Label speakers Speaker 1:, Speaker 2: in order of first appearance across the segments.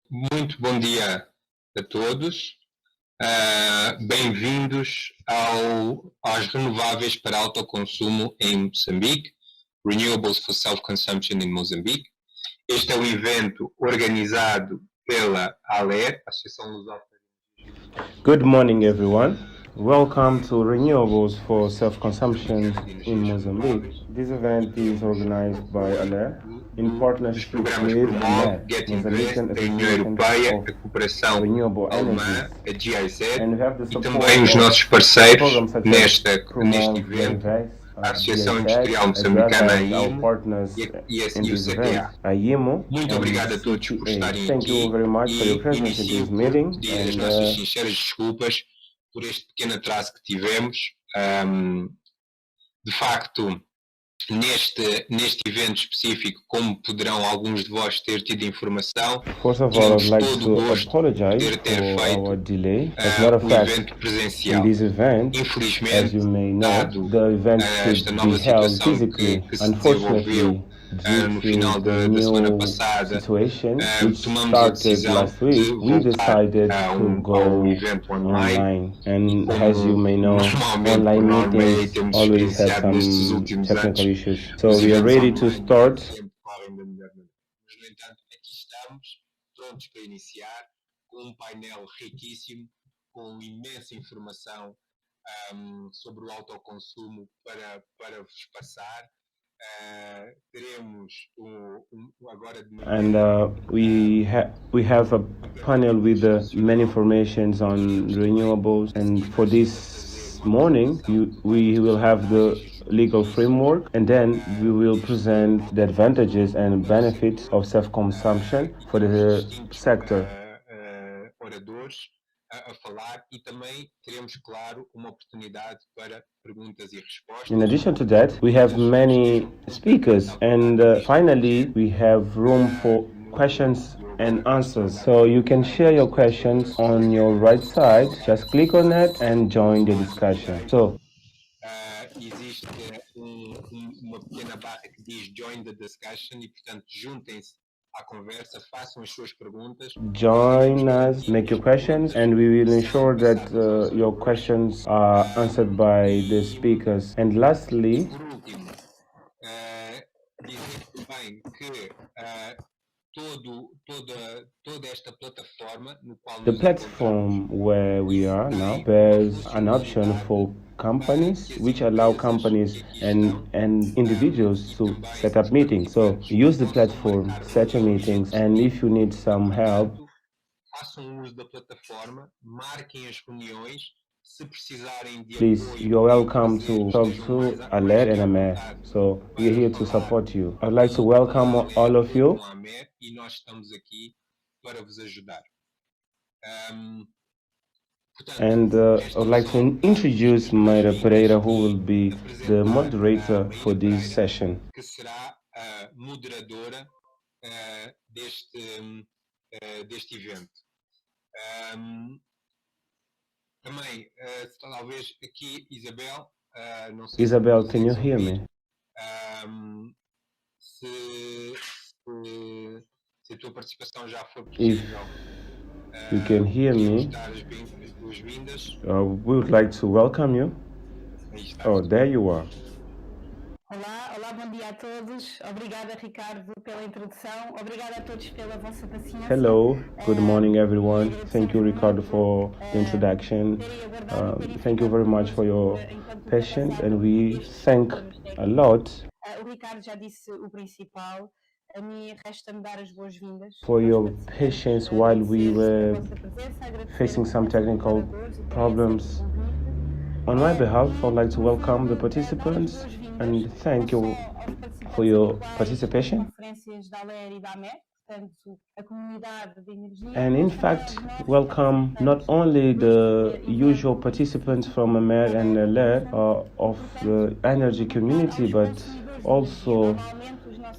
Speaker 1: Muito bom dia a todos. Bem-vindos aos Renováveis para Autoconsumo em Moçambique, Renewables for Self-Consumption in Mozambique. Este é um evento organizado pela ALE, Associação Lusófona.
Speaker 2: Good morning, everyone. Welcome to Renewables for Self-Consumption in Mozambique. This event is organized by ALE in partnership with MED, Mozambican Association of Renewable Energies, and we have the support
Speaker 1: também os nossos parceiros
Speaker 2: programs such
Speaker 1: neste
Speaker 2: as
Speaker 1: evento, a Associação
Speaker 2: GIZ,
Speaker 1: Industrial
Speaker 2: as well
Speaker 1: Moçambicana
Speaker 2: as our
Speaker 1: AIMO
Speaker 2: partners
Speaker 1: e
Speaker 2: in this event,
Speaker 1: AIMO.
Speaker 2: AIMO
Speaker 1: Muito
Speaker 2: and
Speaker 1: obrigado a todos por
Speaker 2: CTA.
Speaker 1: estarem
Speaker 2: Thank
Speaker 1: aqui
Speaker 2: you very much for your
Speaker 1: e
Speaker 2: presence in
Speaker 1: inicio
Speaker 2: this
Speaker 1: por
Speaker 2: meeting.
Speaker 1: pedir as nossas sinceras desculpas por este pequeno atraso que tivemos. De facto, neste evento específico, como poderão alguns de vós ter tido informação,
Speaker 2: First of all, I'd like
Speaker 1: todo o
Speaker 2: to
Speaker 1: gosto
Speaker 2: apologize
Speaker 1: de ter
Speaker 2: for
Speaker 1: feito
Speaker 2: our delay. As a matter of fact,
Speaker 1: evento
Speaker 2: in
Speaker 1: presencial.
Speaker 2: this event, as
Speaker 1: Infelizmente,
Speaker 2: you may know,
Speaker 1: dado
Speaker 2: the event
Speaker 1: esta
Speaker 2: could
Speaker 1: nova
Speaker 2: be held
Speaker 1: situação
Speaker 2: physically.
Speaker 1: que se desenvolveu
Speaker 2: Unfortunately,
Speaker 1: no
Speaker 2: due
Speaker 1: final
Speaker 2: to the
Speaker 1: da semana
Speaker 2: new
Speaker 1: passada,
Speaker 2: situation which
Speaker 1: tomamos a
Speaker 2: started
Speaker 1: decisão
Speaker 2: last
Speaker 1: de
Speaker 2: week, we
Speaker 1: voltar
Speaker 2: decided
Speaker 1: a
Speaker 2: to go
Speaker 1: evento online.
Speaker 2: And as you may know, online meetings always have some technical issues. So we are ready to start.
Speaker 1: Mas, no entanto, aqui estamos, prontos para iniciar, com um painel riquíssimo, com imensa informação sobre o autoconsumo para vos passar. Teremos agora de manhã.
Speaker 2: And we have a panel with many informations on renewables, and for this morning we will have the legal framework, and then we will present the advantages and benefits of self-consumption for the sector.
Speaker 1: Oradores a falar e também teremos, claro, uma oportunidade para perguntas e respostas.
Speaker 2: In addition to that, we have many speakers, and finally we have room for questions and answers. So you can share your questions on your right side. Just click on it and join the discussion. So
Speaker 1: existe uma pequena barra que diz Join the Discussion e, portanto, juntem-se à conversa, façam as suas perguntas.
Speaker 2: Join us, make your questions, and we will ensure that your questions are answered by the speakers. And lastly,
Speaker 1: por último, dizer também que toda esta plataforma no qual
Speaker 2: the platform where we are now bears an option for companies, which allow companies and individuals to set up meetings. So use the platform, set your meetings, and if you need some help,
Speaker 1: façam uso da plataforma, marquem as reuniões. Se precisarem de
Speaker 2: please,
Speaker 1: apoio,
Speaker 2: you're welcome to talk to Aler and Amer. So we're here to support you. I'd like to welcome all of you.
Speaker 1: E nós estamos aqui para vos ajudar.
Speaker 2: And I'd like to introduce Mayra Pereira, who will be the moderator for this session.
Speaker 1: Que será a moderadora deste evento. Também, talvez aqui, Isabel. Não sei
Speaker 2: Isabel, can you hear me?
Speaker 1: Se a tua participação já for possível.
Speaker 2: If you can hear me, we would like to welcome you. Oh, there you are.
Speaker 3: Olá, bom dia a todos. Obrigada, Ricardo, pela introdução. Obrigada a todos pela vossa paciência.
Speaker 2: Hello, good morning, everyone. Thank you, Ricardo, for the introduction. Thank you very much for your patience, and we thank a lot.
Speaker 3: O Ricardo já disse o principal. A mim resta-me dar as boas-vindas.
Speaker 2: For your patience while we were facing some technical problems. On my behalf, I'd like to welcome the participants and thank you for your participation. And in fact, welcome not only the usual participants from AMER and ALER of the energy community, but also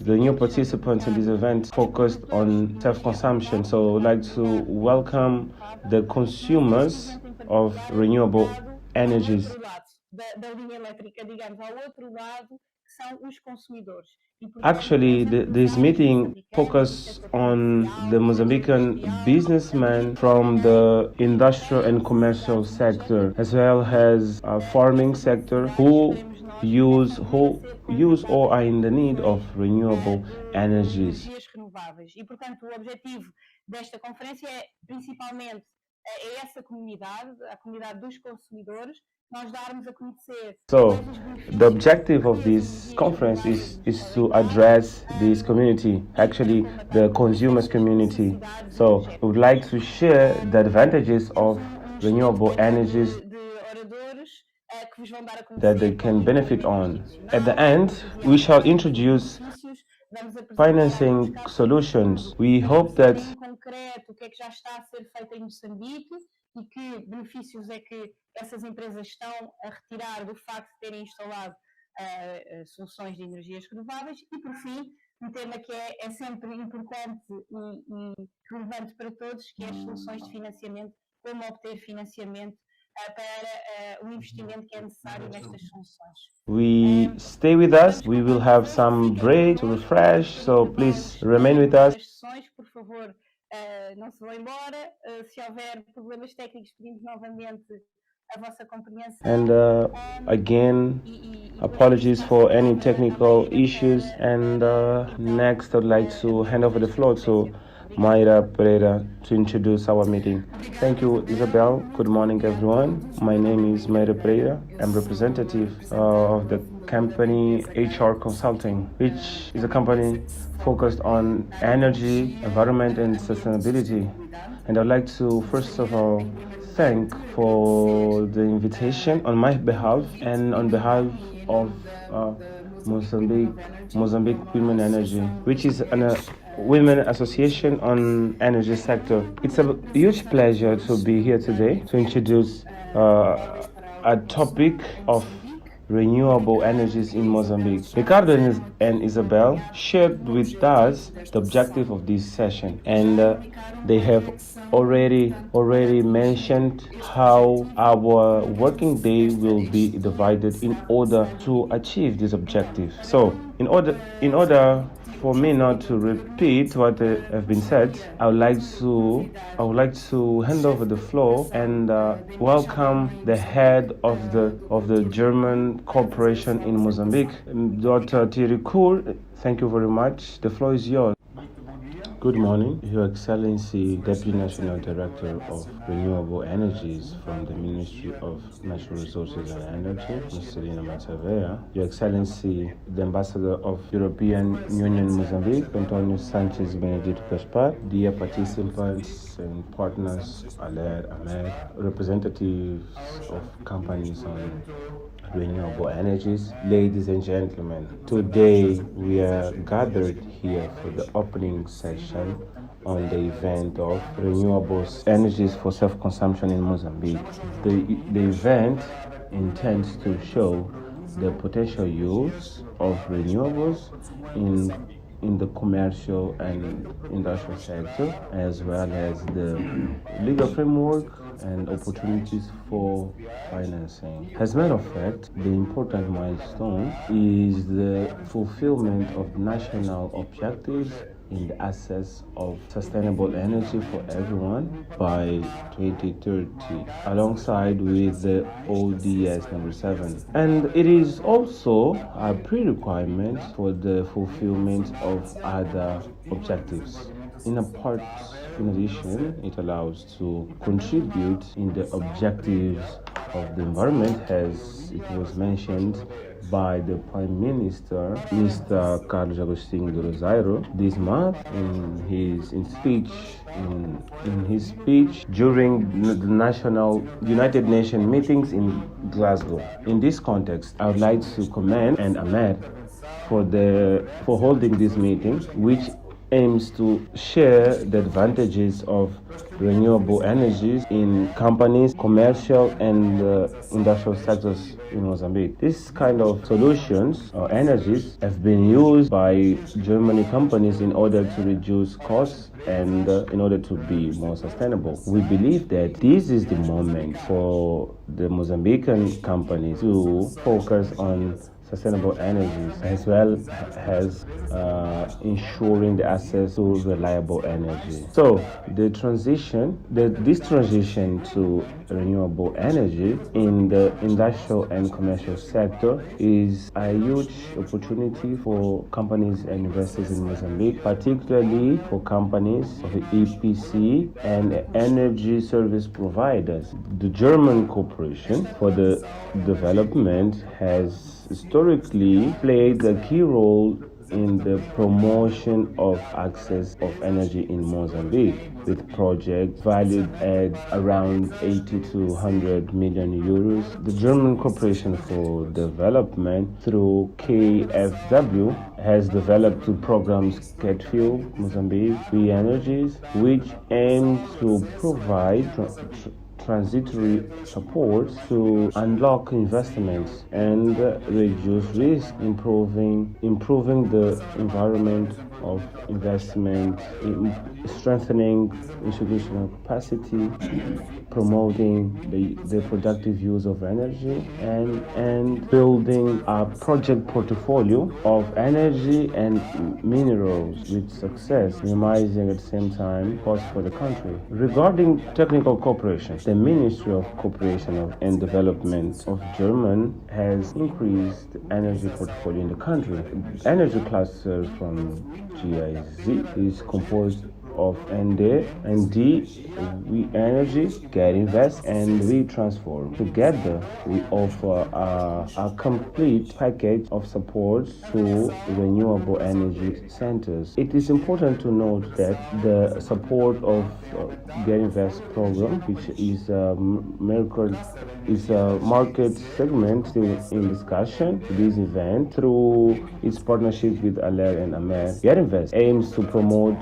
Speaker 2: the new participants in this event focused on self-consumption. So I'd like to welcome the consumers of renewable energies.
Speaker 3: Da linha elétrica, digamos, ao outro lado, que são os consumidores.
Speaker 2: Actually, this meeting focused on the Mozambican businessmen from the industrial and commercial sector, as well as farming sector who use or are in the need of renewable energies.
Speaker 3: Renováveis. E, portanto, o objetivo desta conferência é principalmente essa comunidade, a comunidade dos consumidores, nós darmos a conhecer.
Speaker 2: So, the objective of this conference is to address this community, actually the consumers community. So, we would like to share the advantages of renewable energies that they can benefit on. At the end, we shall introduce financing solutions. We hope that
Speaker 3: concreto o que é que já está a ser feito em Moçambique e que benefícios é que essas empresas estão a retirar do facto de terem instalado soluções de energias renováveis e, por fim, um tema que é sempre importante e relevante para todos, que é as soluções de financiamento, como obter financiamento para o investimento que é necessário nestas soluções.
Speaker 2: We stay with us. We will have some break to refresh, so please remain with us.
Speaker 3: Por favor, não se vão embora. Se houver problemas técnicos, pedimos novamente a vossa compreensão.
Speaker 2: And again, apologies for any technical issues. And next, I'd like to hand over the floor to Mayra Pereira to introduce our meeting. Thank you, Isabel. Good morning, everyone. My name is Mayra Pereira. I'm representative of the company HR Consulting, which is a company focused on energy, environment, and sustainability. And I'd like to, first of all, thank for the invitation on my behalf and on behalf of Mozambique Women Energy, which is an Women Association on Energy Sector. It's a huge pleasure to be here today to introduce a topic of renewable energies in Mozambique. Ricardo and Isabel shared with us the objective of this session, and they have already mentioned how our working day will be divided in order to achieve this objective. So, in order for me not to repeat what have been said, I would like to hand over the floor and welcome the head of the German corporation in Mozambique, Dr. Thierry Cour. Thank you very much. The floor is yours. Good morning, Your Excellency, Deputy National Director of Renewable Energies from the Ministry of Natural Resources and Energy, Ms. Selina Matavea, Your Excellency, the Ambassador of European Union Mozambique, Antonio Sanchez Benedito Caspar, dear participants and partners, Ahmed, representatives of companies on renewable energies, ladies and gentlemen. Today we are gathered here for the opening session on the event of renewables energies for self-consumption in Mozambique. The event intends to show the potential use of renewables in the commercial and industrial sector, as well as the legal framework and opportunities for financing. As a matter of fact, the important milestone is the fulfillment of national objectives in the access of sustainable energy for everyone by 2030, alongside with the ODS number 7. And it is also a pre-requirement for the fulfillment of other objectives. In addition, it allows to contribute in the objectives of the environment, as it was mentioned by the Prime Minister, Mr. Carlos Agostinho de Rosario, this month in his speech during the National United Nations meetings in Glasgow. In this context, I would like to commend Ahmed for holding this meeting, which aims to share the advantages of renewable energies in companies, commercial and industrial sectors in Mozambique. This kind of solutions or energies have been used by German companies in order to reduce costs and in order to be more sustainable. We believe that this is the moment for the Mozambican companies to focus on sustainable energies, as well as ensuring the access to reliable energy. So this transition to renewable energy in the industrial and commercial sector is a huge opportunity for companies and investors in Mozambique, particularly for companies of the EPC and energy service providers. The German Corporation for the Development has historically played a key role in the promotion of access of energy in Mozambique, with projects valued at around 80 to 100 million euros. The German Corporation for Development, through KfW, has developed two programs, Catfuel Mozambique, Free Energies, which aim to provide transitory support to unlock investments and reduce risk, improving the environment of investment, strengthening institutional capacity, promoting the productive use of energy, and building a project portfolio of energy and minerals with success, minimizing at the same time costs for the country. Regarding technical cooperation, the Ministry of Cooperation and Development of Germany has increased the energy portfolio in the country. Energy cluster from GIZ is composed of ND, We Energy, Get Invest, and We Transform. Together, we offer a complete package of support to renewable energy centers. It is important to note that the support of Get Invest program, which is a market segment still in discussion to this event, through its partnership with ALER and AMER. Get Invest aims to promote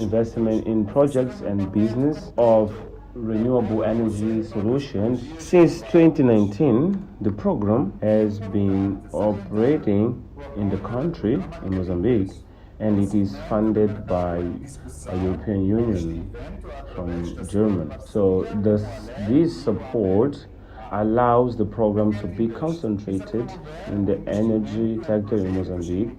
Speaker 2: investment in projects and business of renewable energy solutions. Since 2019, the program has been operating in the country, in Mozambique, and it is funded by a European Union from Germany. So this support allows the program to be concentrated in the energy sector in Mozambique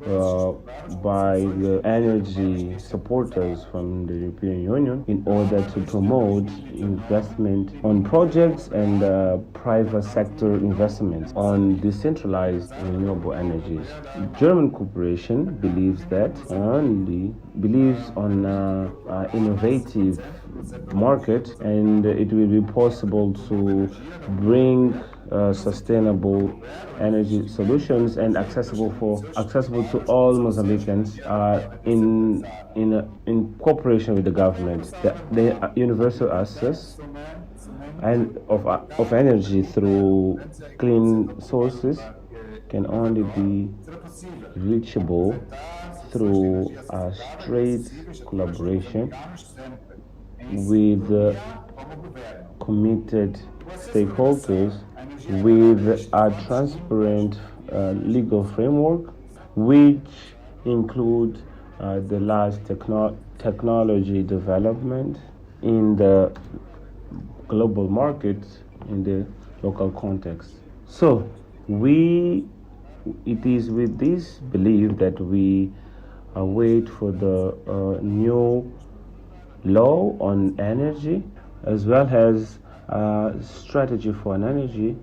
Speaker 2: by the energy supporters from the European Union in order to promote investment on projects and private sector investments on decentralized renewable energies. German corporation believes on innovative market, and it will be possible to bring sustainable energy solutions and accessible to all Mozambicans in cooperation with the government. The universal access and of energy through clean sources can only be reachable through a straight collaboration with committed stakeholders, with a transparent legal framework, which include the last technology development in the global market, in the local context. So it is with this belief that we wait for the new law on energy, as well as strategy for an energy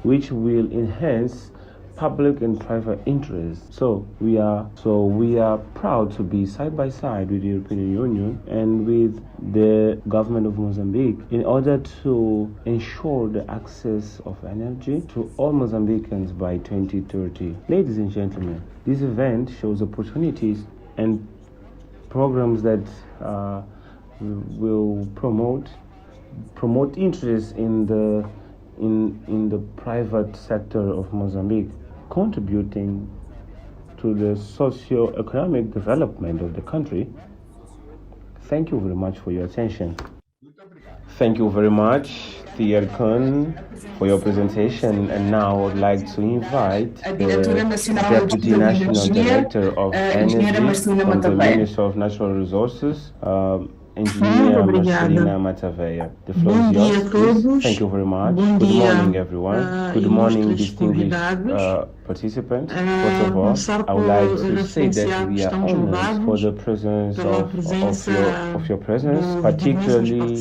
Speaker 2: which will enhance public and private interests. So we are proud to be side by side with the European Union and with the government of Mozambique in order to ensure the access of energy to all Mozambicans by 2030. Ladies and gentlemen, this event shows opportunities and programs that will promote interest in the private sector of Mozambique, contributing to the socio-economic development of the country. Thank you very much for your attention. Thank you very much, Thierry, for your presentation. And now I would like to invite the Deputy National Director of Energy from the Ministry of Natural Resources, engineer Marcelina Mataveia. The floor is yours, please. Thank you very much. Good morning, everyone. Good morning, distinguished participants. First of all, I would like to say that we are honored for the presence of your presence, particularly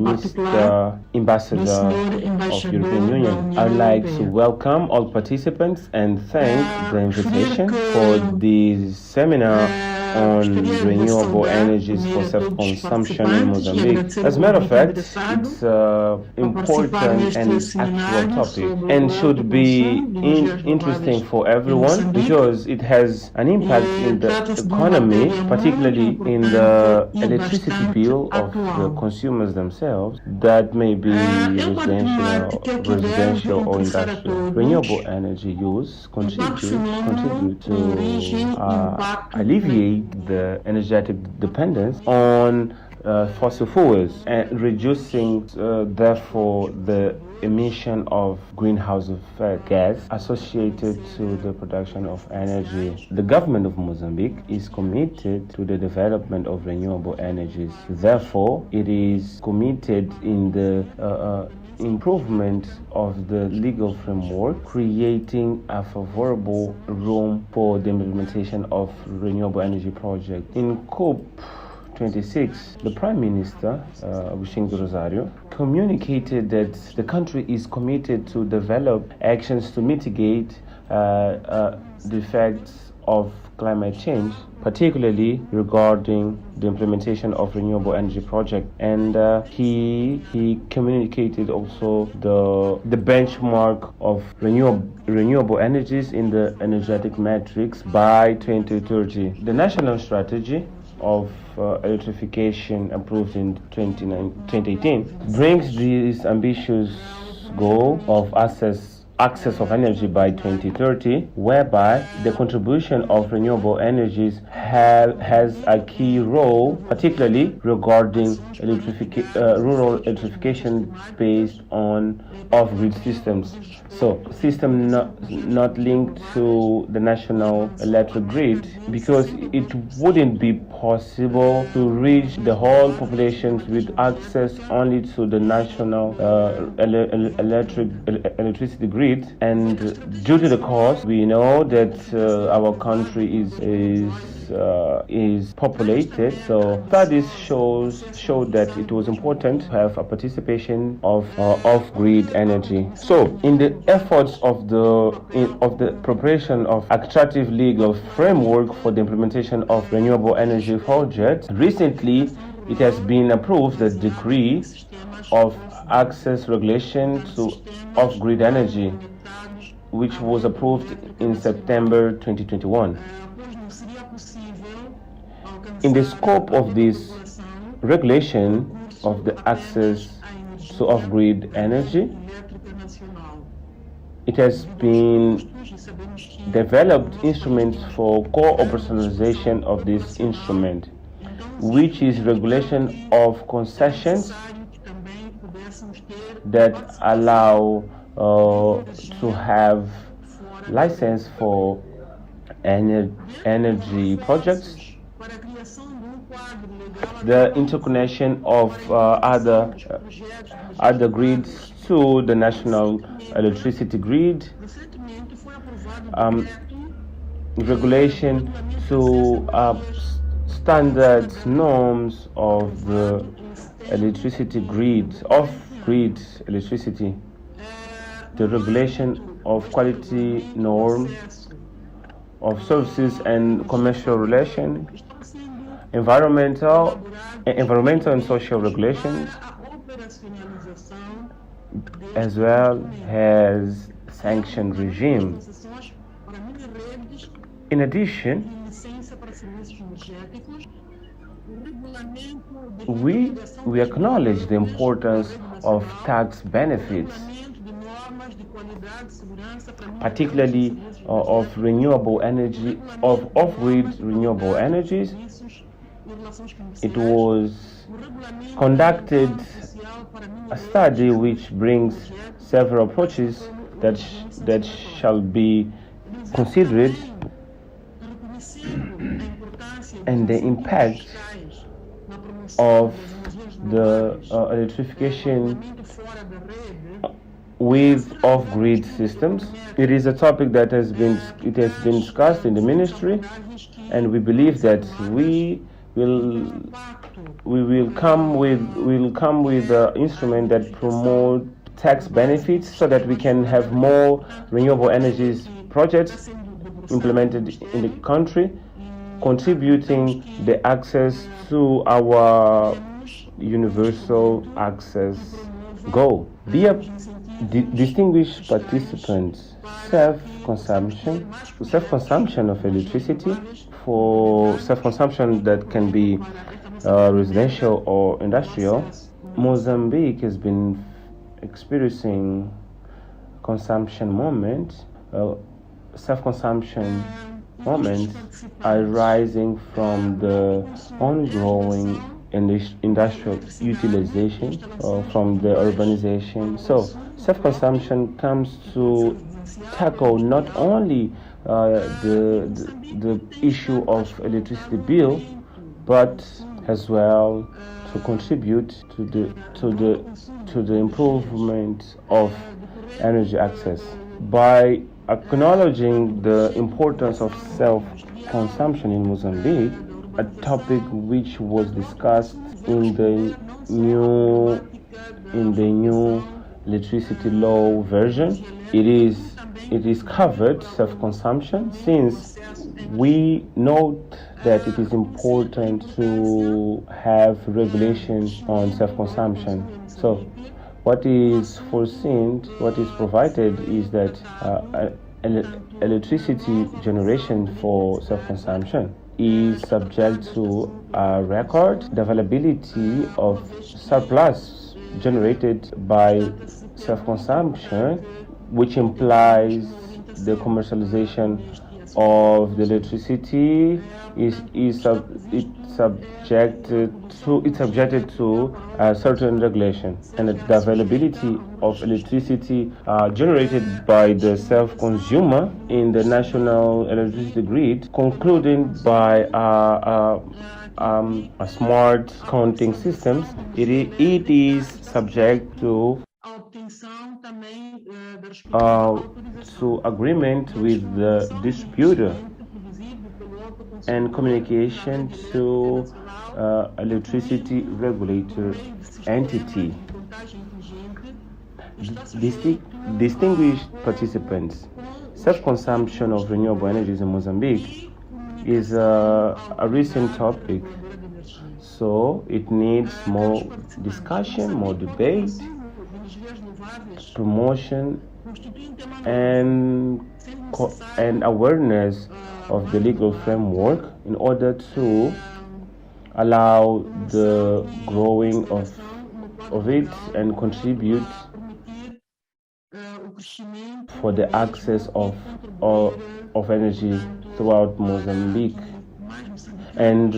Speaker 2: Mr. Ambassador of European Union. I would like to welcome all participants and thank the invitation for this seminar on renewable energies for self-consumption in Mozambique. As a matter of fact, it's important and actual topic and should be interesting for everyone because it has an impact in the economy, particularly in the electricity bill of the consumers themselves, that may be residential or industrial. Renewable energy use contribute to alleviate the energetic dependence on fossil fuels and reducing therefore the emission of greenhouse effect gas associated to the production of energy. The government of Mozambique is committed to the development of renewable energies. Therefore, it is committed in the improvement of the legal framework, creating a favorable room for the implementation of renewable energy projects. In COP26, the Prime Minister, Agostinho Rosario, communicated that the country is committed to develop actions to mitigate the effects of climate change, particularly regarding the implementation of renewable energy projects. And he communicated also the benchmark of renewable energies in the energetic matrix by 2030. The national strategy of electrification approved in 2018 brings this ambitious goal of access of energy by 2030, whereby the contribution of renewable energies has a key role, particularly regarding rural electrification based on off-grid systems. So, system not linked to the national electric grid, because it wouldn't be possible to reach the whole population with access only to the national electricity grid. And due to the cost, we know that our country is populated, so studies show that it was important to have a participation of off-grid energy. So, in the efforts of the preparation of attractive legal framework for the implementation of renewable energy projects, recently it has been approved the decree of access regulation to off-grid energy, which was approved in September 2021. In the scope of this regulation of the access to off-grid energy, it has been developed instruments for co-operationalization of this instrument, which is regulation of concessions that allow to have license for energy projects, the interconnection of other grids to the national electricity grid, regulation to standard norms of the electricity grid, off-grid electricity, the regulation of quality norms of services and commercial relations, environmental and social regulations, as well as sanction regime. In addition, we acknowledge the importance of tax benefits, particularly of renewable energy, of off-grid renewable energies. It was conducted a study which brings several approaches that shall be considered, and the impact of the electrification with off-grid systems. It is a topic that has been discussed in the ministry, and we believe that we will come with an instrument that promote tax benefits so that we can have more renewable energies projects implemented in the country, contributing the access to our universal access goal. Dear distinguished participants, self-consumption of electricity, for self-consumption that can be residential or industrial, Mozambique has been experiencing consumption moment, self-consumption moments arising from the ongoing industrial utilization from the urbanization. So self-consumption comes to tackle not only the issue of electricity bill, but as well to contribute to the improvement of energy access. By acknowledging the importance of self-consumption in Mozambique, a topic which was discussed in the new electricity law version, it is covered self-consumption, since we note that it is important to have regulation on self-consumption. So what is foreseen, what is provided is that electricity generation for self-consumption is subject to a record. The availability of surplus generated by self-consumption, which implies the commercialization of the electricity, is subjected to a certain regulation, and the availability of electricity generated by the self-consumer in the national electricity grid, concluded by a smart counting systems, it is subject to agreement with the distributor and communication to electricity regulator entity. Distinguished participants, self-consumption of renewable energies in Mozambique is a recent topic, so it needs more discussion, more debate, promotion, and awareness of the legal framework in order to allow the growing of it and contribute for the access of energy throughout Mozambique. And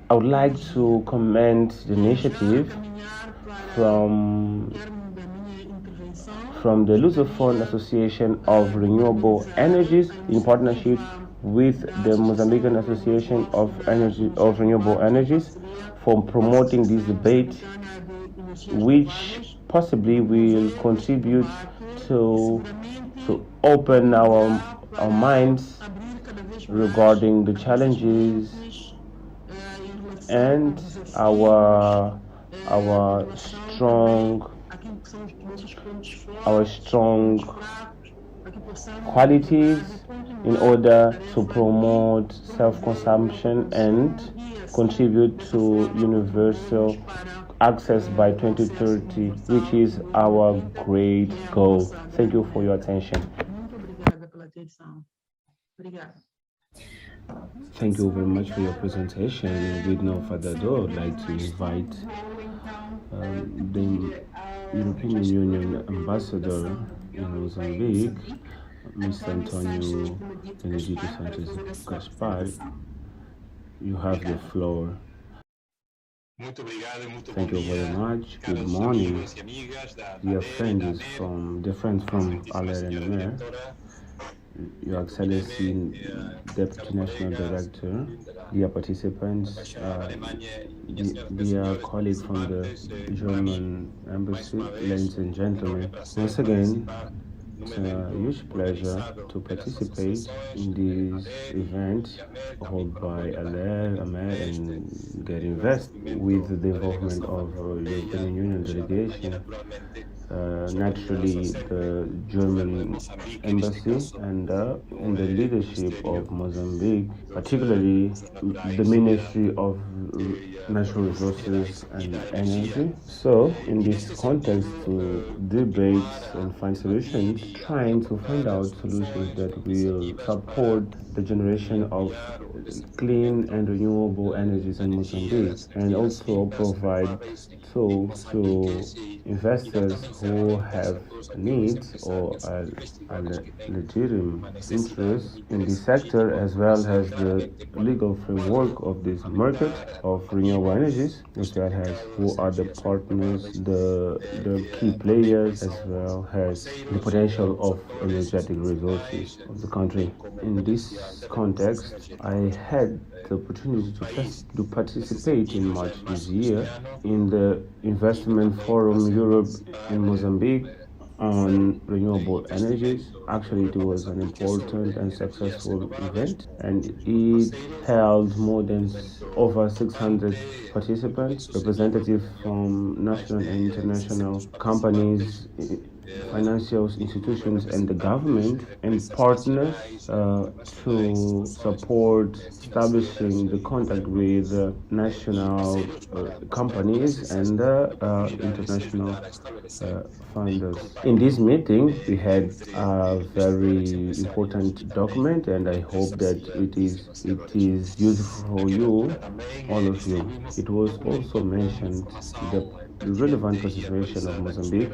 Speaker 2: I would like to commend the initiative from the Lusophone Association of Renewable Energies in partnership with the Mozambican Association of Renewable Energies for promoting this debate, which possibly will contribute to open our minds regarding the challenges and our strong qualities in order to promote self-consumption and contribute to universal access by 2030, which is our great goal. Thank you for your attention. Thank you very much for your presentation. With no further ado, I'd like to invite the European Union Ambassador in Mozambique, Mr. Antonio Benedito Sanchez Caspar. You have the floor. Thank you very much. Good morning, dear friends from Aller and Mer. Your Excellency, Deputy National Director, dear participants, dear colleague from the German Embassy, ladies and gentlemen. Once again, it's a huge pleasure to participate in this event held by ALER, AMER, and Get Invest with the involvement of European Union delegation. Naturally, the German embassy and the leadership of Mozambique, particularly the Ministry of Natural Resources and Energy. So, in this context, to debate and find solutions, trying to find out solutions that will support the generation of clean and renewable energies in Mozambique, and also provide tools to investors who have needs or a legitimate interest in this sector, as well as the legal framework of this market of renewable energies, as well as who are the partners, the key players, as well as the potential of energetic resources of the country. In this context, I had the opportunity to participate in March this year in the Investment Forum Europe in Mozambique on renewable energies. Actually, it was an important and successful event, and it held more than over 600 participants, representatives from national and international companies, financial institutions, and the government, and partners to support establishing the contact with national companies and international funders. In this meeting, we had a very important document, and I hope that it is useful for you, all of you. It was also mentioned the relevant participation of Mozambique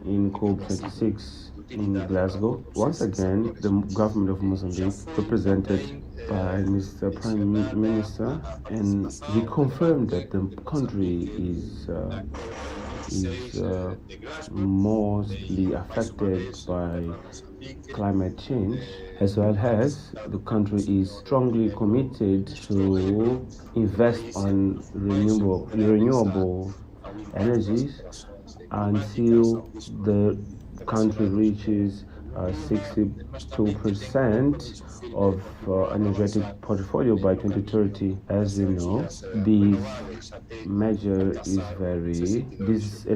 Speaker 2: in COP26 in Glasgow. Once again, the government of Mozambique, represented by Mr. Prime Minister, and he confirmed that the country is mostly affected by climate change, as well as the country is strongly committed to invest on renewable energies until the country reaches 62% of energetic portfolio by 2030. As you know, this measure is this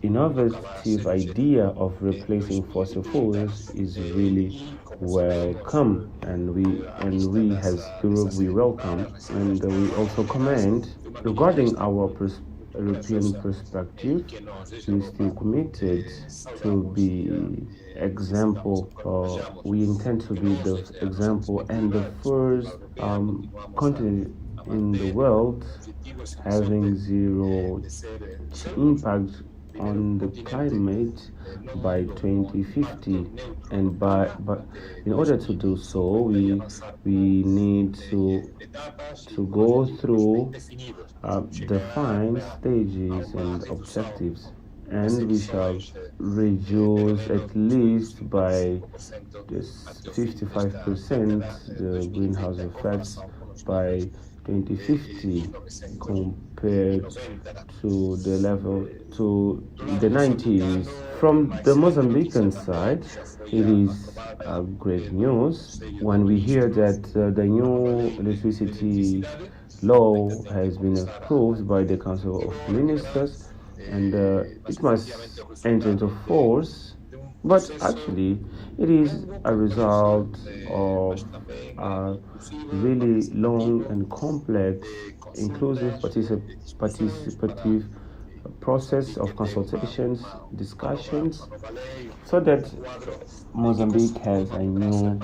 Speaker 2: innovative idea of replacing fossil fuels is really welcome, and we as Europe, we welcome, and we also commend. Regarding our European perspective, we still committed to be example. We intend to be the example and the first continent in the world having zero impact on the climate by 2050, and but in order to do so, we need to go through defined stages and objectives, and we shall reduce at least by just 55% the greenhouse effects by 2050 compared to the level to the 90s. From the Mozambican side, it is great news when we hear that the new electricity law has been approved by the Council of Ministers, and it must enter into force. But actually, it is a result of a really long and complex, inclusive, participative process of consultations, discussions, so that Mozambique has a new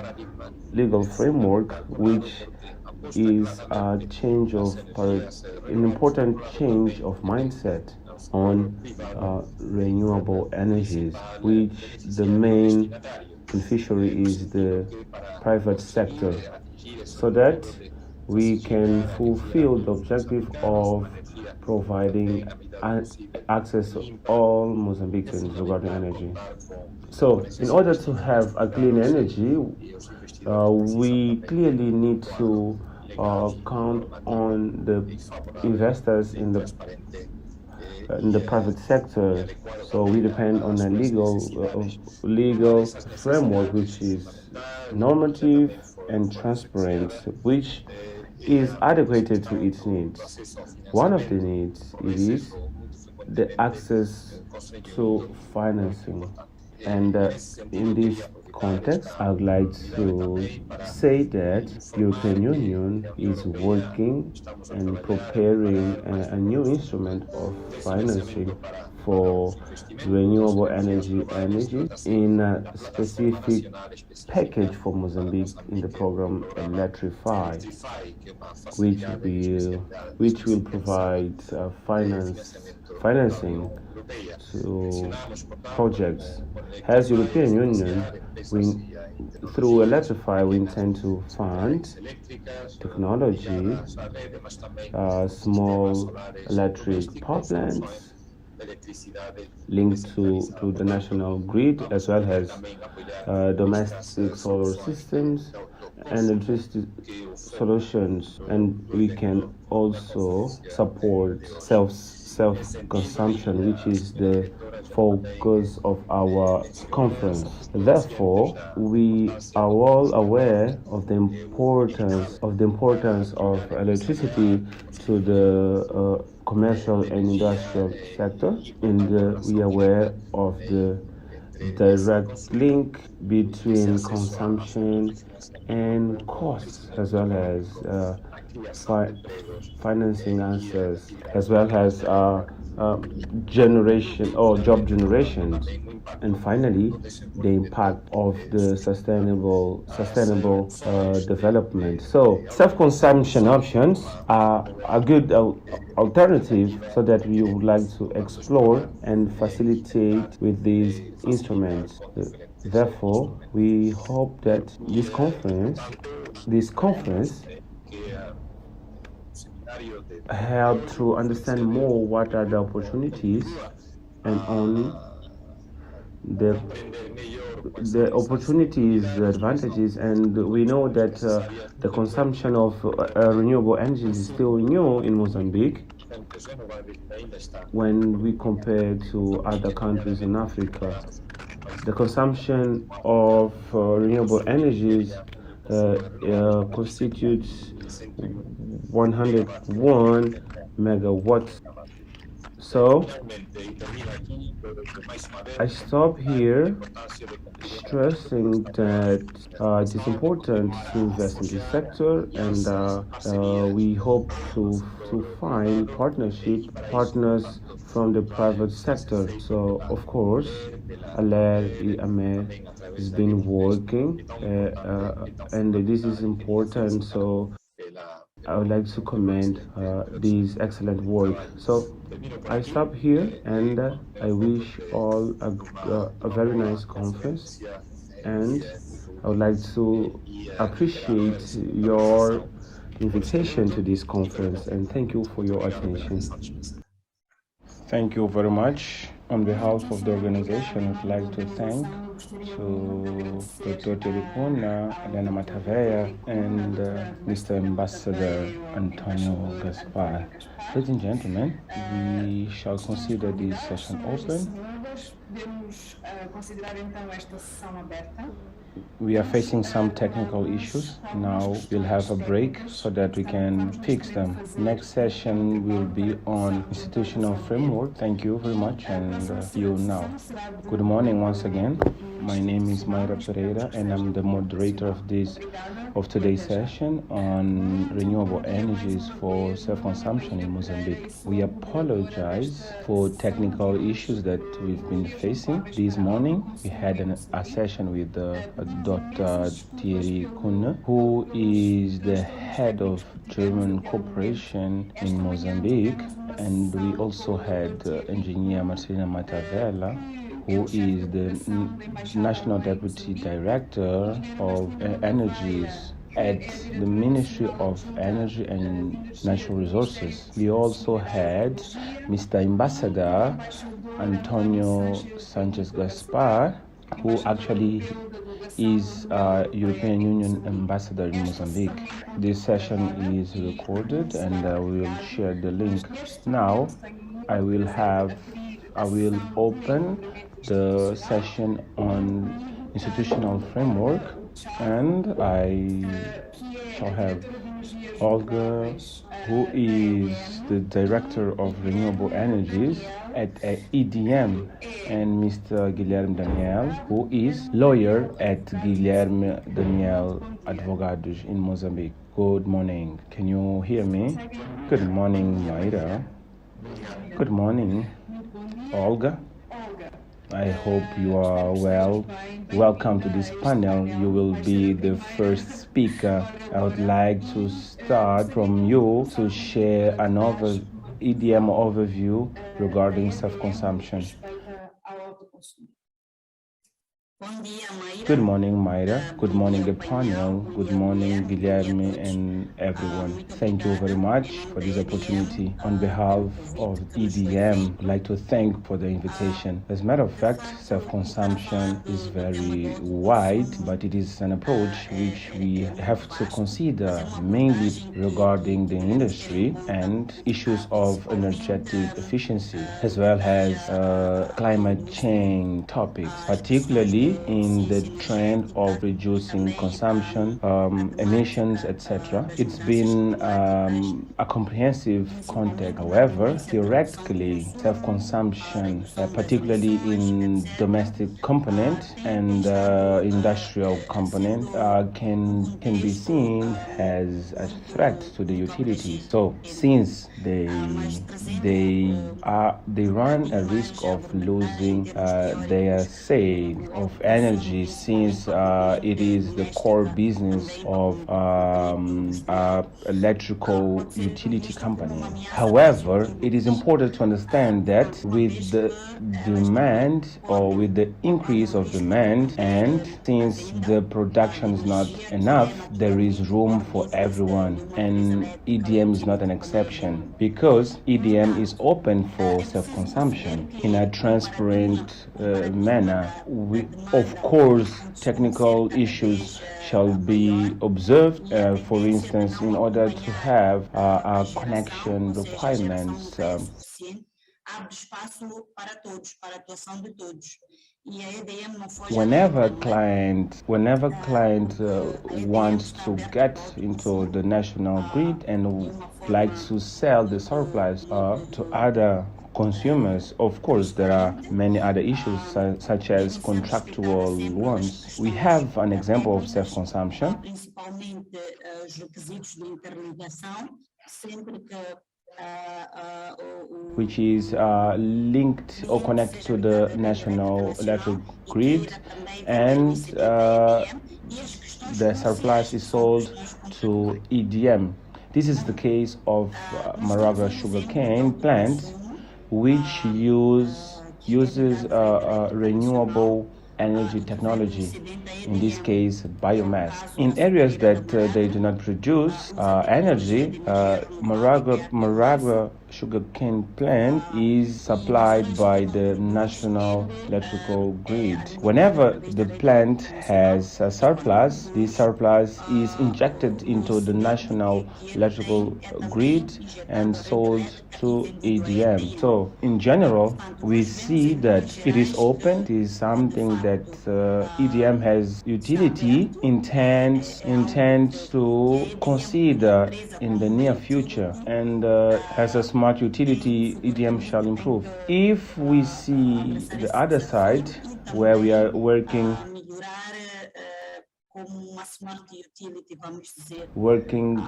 Speaker 2: legal framework, which is an important change of mindset on renewable energies, which the main beneficiary is the private sector, so that we can fulfill the objective of providing access to all Mozambicans regarding energy. So, in order to have a clean energy, we clearly need to count on the investors in the private sector. So we depend on a legal framework which is normative and transparent, which is adequate to its needs. One of the needs is the access to financing. And in this context, I would like to say that European Union is working and preparing a new instrument of financing for renewable energy in a specific package for Mozambique in the program Electrify, which will provide financing to projects. As European Union, through Electrify, we intend to fund technology, small electric power plants linked to the national grid, as well as domestic solar systems and electricity solutions. And we can also support self-consumption, which is the focus of our conference. Therefore, we are all aware of the importance of electricity to the commercial and industrial sector, and we are aware of the direct link between consumption and costs, as well as financing answers, as well as generation or job generation, and finally the impact of the sustainable development. So self-consumption options are a good alternative, so that we would like to explore and facilitate with these instruments. Therefore, we hope that this conference help to understand more what are the opportunities and on the opportunities, the advantages, and we know that the consumption of renewable energy is still new in Mozambique when we compare to other countries in Africa. The consumption of renewable energies constitutes 101 megawatts. So I stop here, stressing that it is important to invest in this sector, and we hope to find partners from the private sector. So of course, Amer has been working, and this is important. So I would like to commend this excellent work. So I stop here, and I wish all a very nice conference, and I would like to appreciate your invitation to this conference, and thank you for your attention. Thank you very much. On behalf of the organization, I'd like to thank Dr. Tericuna, Elena Mataveya, and Mr. Ambassador Antonio Caspar. Ladies and gentlemen, we shall consider this session open. We are facing some technical issues. Now we'll have a break so that we can fix them. Next session will be on institutional framework. Thank you very much, and see you now. Good morning once again. My name is Mayra Pereira, and I'm the moderator of today's session on renewable energies for self-consumption in Mozambique. We apologize for technical issues that we've been facing. This morning, we had a session with Dr. Thierry Kuhne, who is the head of German Corporation in Mozambique, and we also had engineer Marcelina Matavella, who is the National Deputy Director of Energies at the Ministry of Energy and Natural Resources. We also had Mr. Ambassador Antonio Sanchez Gaspar, who actually is European Union Ambassador in Mozambique. This session is recorded and we will share the link. Now I will open the session on institutional framework, and I shall have Olga, who is the Director of Renewable Energies at EDM, and Mr. Guilherme Daniel, who is lawyer at Guilherme Daniel Advogados in Mozambique. Good morning. Can you hear me? Good morning, Mayra. Good morning, Olga. I hope you are well. Welcome to this panel. You will be the first speaker. I would like to start from you to share another EDM overview regarding self-consumption. Good morning, Mayra. Good morning, the panel. Good morning, Guilherme and everyone. Thank you very much for this opportunity. On behalf of EDM, I'd like to thank for the invitation. As a matter of fact, self-consumption is very wide, but it is an approach which we have to consider mainly regarding the industry and issues of energetic efficiency, as well as climate change topics, particularly in the trend of reducing consumption, emissions, etc. It's been a comprehensive context. However, theoretically, self-consumption, particularly in domestic component and industrial component, can be seen as a threat to the utilities. So, since they run a risk of losing their say of energy, since it is the core business of electrical utility company. However, it is important to understand that with the demand, or with the increase of demand, and since the production is not enough, there is room for everyone, and EDM is not an exception, because EDM is open for self-consumption in a transparent manner. Of course, technical issues shall be observed, for instance, in order to have our connection requirements. Whenever client wants to get into the national grid and likes to sell the surplus to other consumers, of course, there are many other issues such as contractual ones. We have an example of self-consumption, which is linked or connected to the national electric grid, and the surplus is sold to EDM. This is the case of Maragua sugarcane plant, which uses renewable energy technology, in this case biomass. In areas that they do not produce energy, Maragua sugarcane plant is supplied by the national electrical grid. Whenever the plant has a surplus, this surplus is injected into the national electrical grid and sold to EDM. So in general, we see that it is open. It is something that EDM has utility intends to consider in the near future, and as a smart utility, EDM shall improve. If we see the other side, where we are working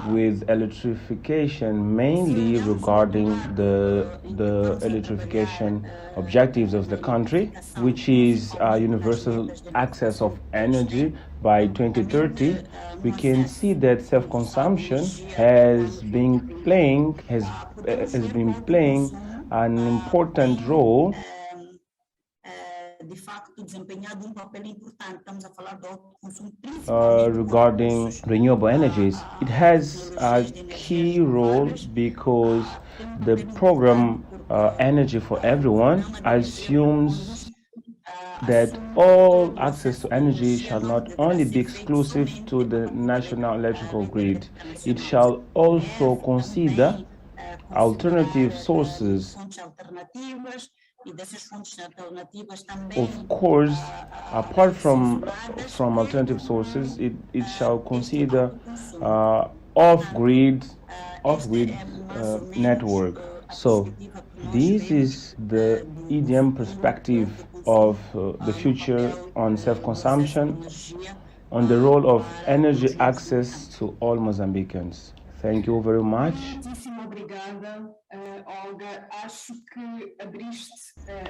Speaker 2: with electrification, mainly regarding the electrification objectives of the country, which is universal access of energy by 2030, we can see that self-consumption has been playing an important role regarding renewable energies. It has a key role because the program Energy for Everyone assumes that all access to energy shall not only be exclusive to the national electrical grid, it shall also consider alternative sources. Of course, apart from alternative sources, it shall consider off-grid network. So this is the EDM perspective of the future on self-consumption, on the role of energy access to all Mozambicans. Thank you very much.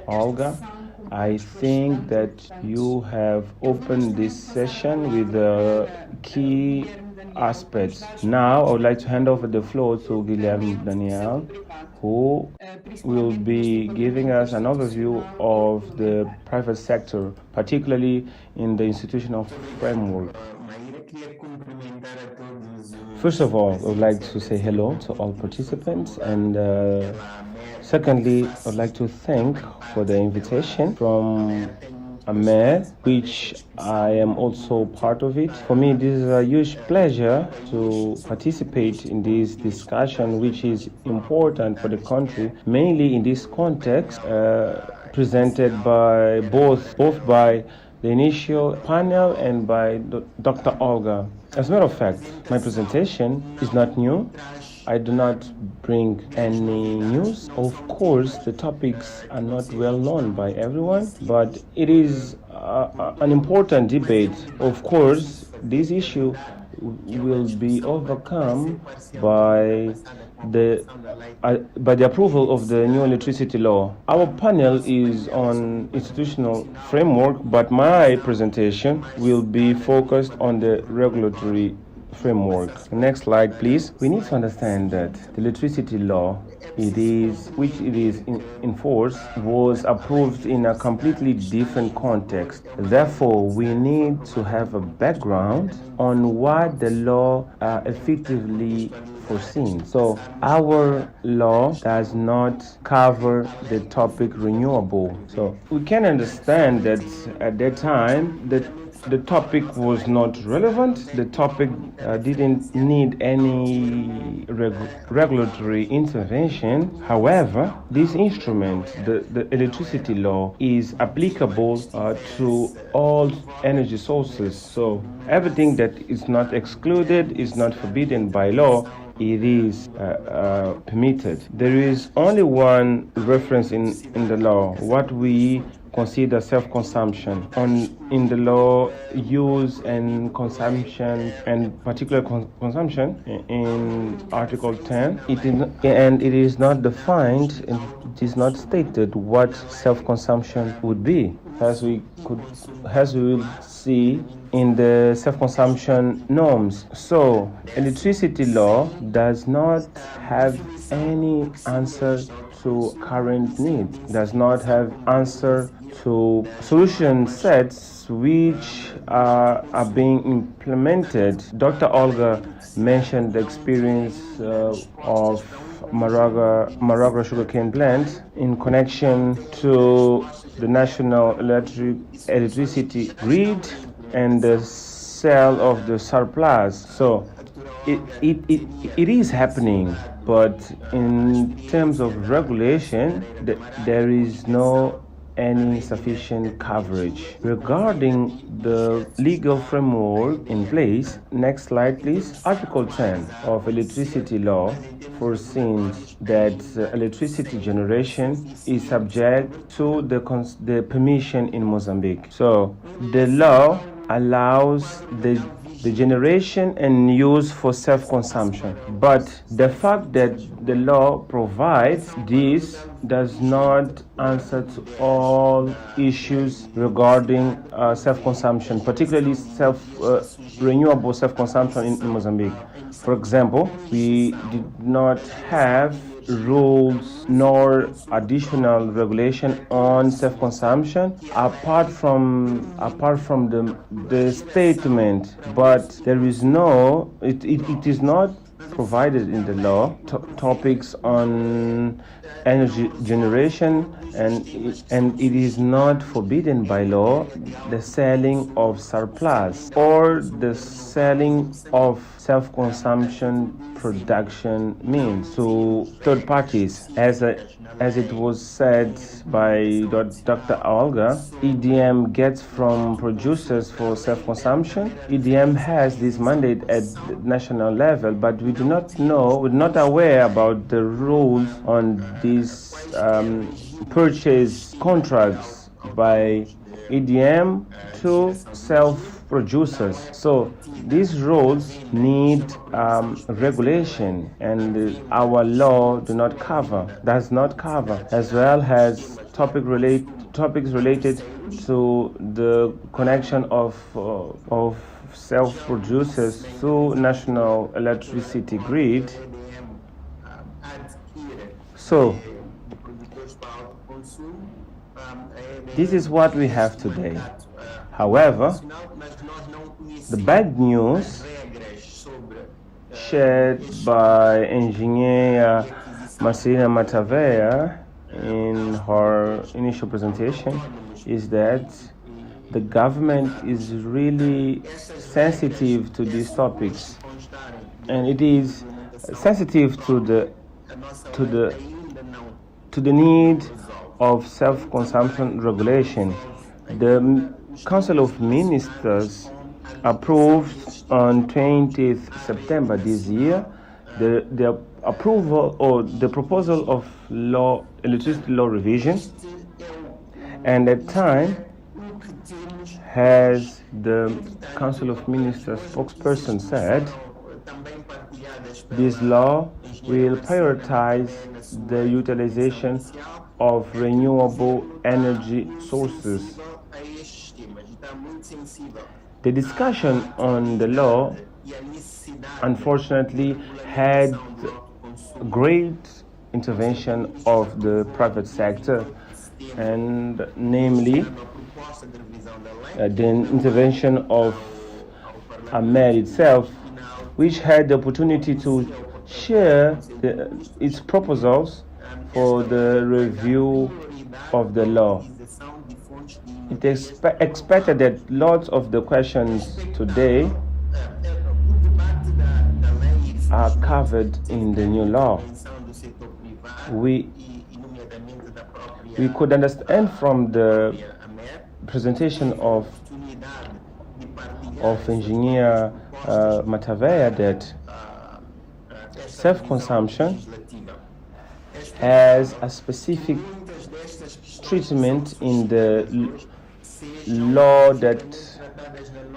Speaker 2: Olga, I think that you have opened this session with the key aspects. Now, I would like to hand over the floor to Guilherme Daniel, who will be giving us an overview of the private sector, particularly in the institutional framework. First of all, I would like to say hello to all participants, and secondly, I would like to thank for the invitation from AMER, which I am also part of it. For me, this is a huge pleasure to participate in this discussion, which is important for the country, mainly in this context presented by both by the initial panel and by Dr. Olga. As a matter of fact, my presentation is not new. I do not bring any news. Of course, the topics are not well known by everyone, but it is an important debate. Of course, this issue will be overcome by the approval of the new electricity law. Our panel is on institutional framework, but my presentation will be focused on the regulatory framework. Next slide, please. We need to understand that the electricity law, which is in force, was approved in a completely different context. Therefore, we need to have a background on what the law effectively foreseen. So our law does not cover the topic renewable. So we can understand that at that time the topic was not relevant. The topic didn't need any regulatory intervention. However, this instrument, the electricity law, is applicable to all energy sources. So everything that is not excluded, is not forbidden by law, it is permitted. There is only one reference in the law, what we consider self-consumption. In the law, use and consumption, and particular consumption in Article 10, it is not defined, and it is not stated what self-consumption would be, as we will see in the self-consumption norms. So, electricity law does not have any answer to current needs, does not have answer to solution sets which are being implemented. Dr. Olga mentioned the experience of Maragra sugarcane plant in connection to the national electricity grid and the sale of the surplus. So it is happening, but in terms of regulation, there is no any sufficient coverage. Regarding the legal framework in place, next slide please. Article 10 of electricity law foresees that electricity generation is subject to the permission in Mozambique. So the law allows the generation and use for self-consumption. But the fact that the law provides this does not answer to all issues regarding self-consumption, particularly renewable self-consumption in Mozambique. For example, we did not have rules nor additional regulation on self-consumption apart from the statement, but there is no it is not provided in the law topics on energy generation, and it is not forbidden by law the selling of surplus or the selling of self-consumption production means to third parties. As it was said by Dr. Olga, EDM gets from producers for self-consumption. EDM has this mandate at the national level, but we do not know, we're not aware about the rules on these purchase contracts by EDM to self-producers. So these rules need regulation, and our law does not cover, as well as topics related to the connection of self-producers to national electricity grid. So this is what we have today. However, the bad news shared by Engineer Marcelina Mataveya in her initial presentation is that the government is really sensitive to these topics, and it is sensitive to the need of self-consumption regulation. The Council of Ministers approved on 20th September this year the approval or the proposal of electricity law revision, and at time, as the Council of Ministers spokesperson said, this law will prioritize the utilization of renewable energy sources. The discussion on the law, unfortunately, had great intervention of the private sector, and namely the intervention of AMER itself, which had the opportunity to share its proposals for the review of the law. It is expected that lots of the questions today are covered in the new law. We could understand from the presentation of Engineer Mataveya that self-consumption has a specific treatment in the law that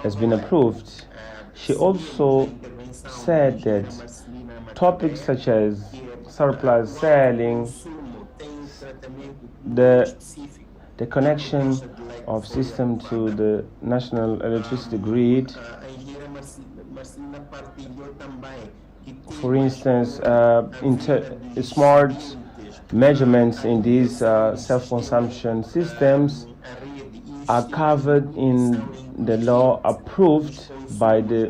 Speaker 2: has been approved. She also said that topics such as surplus selling, the connection of system to the national electricity grid, for instance, smart measurements in these self-consumption systems are covered in the law approved by the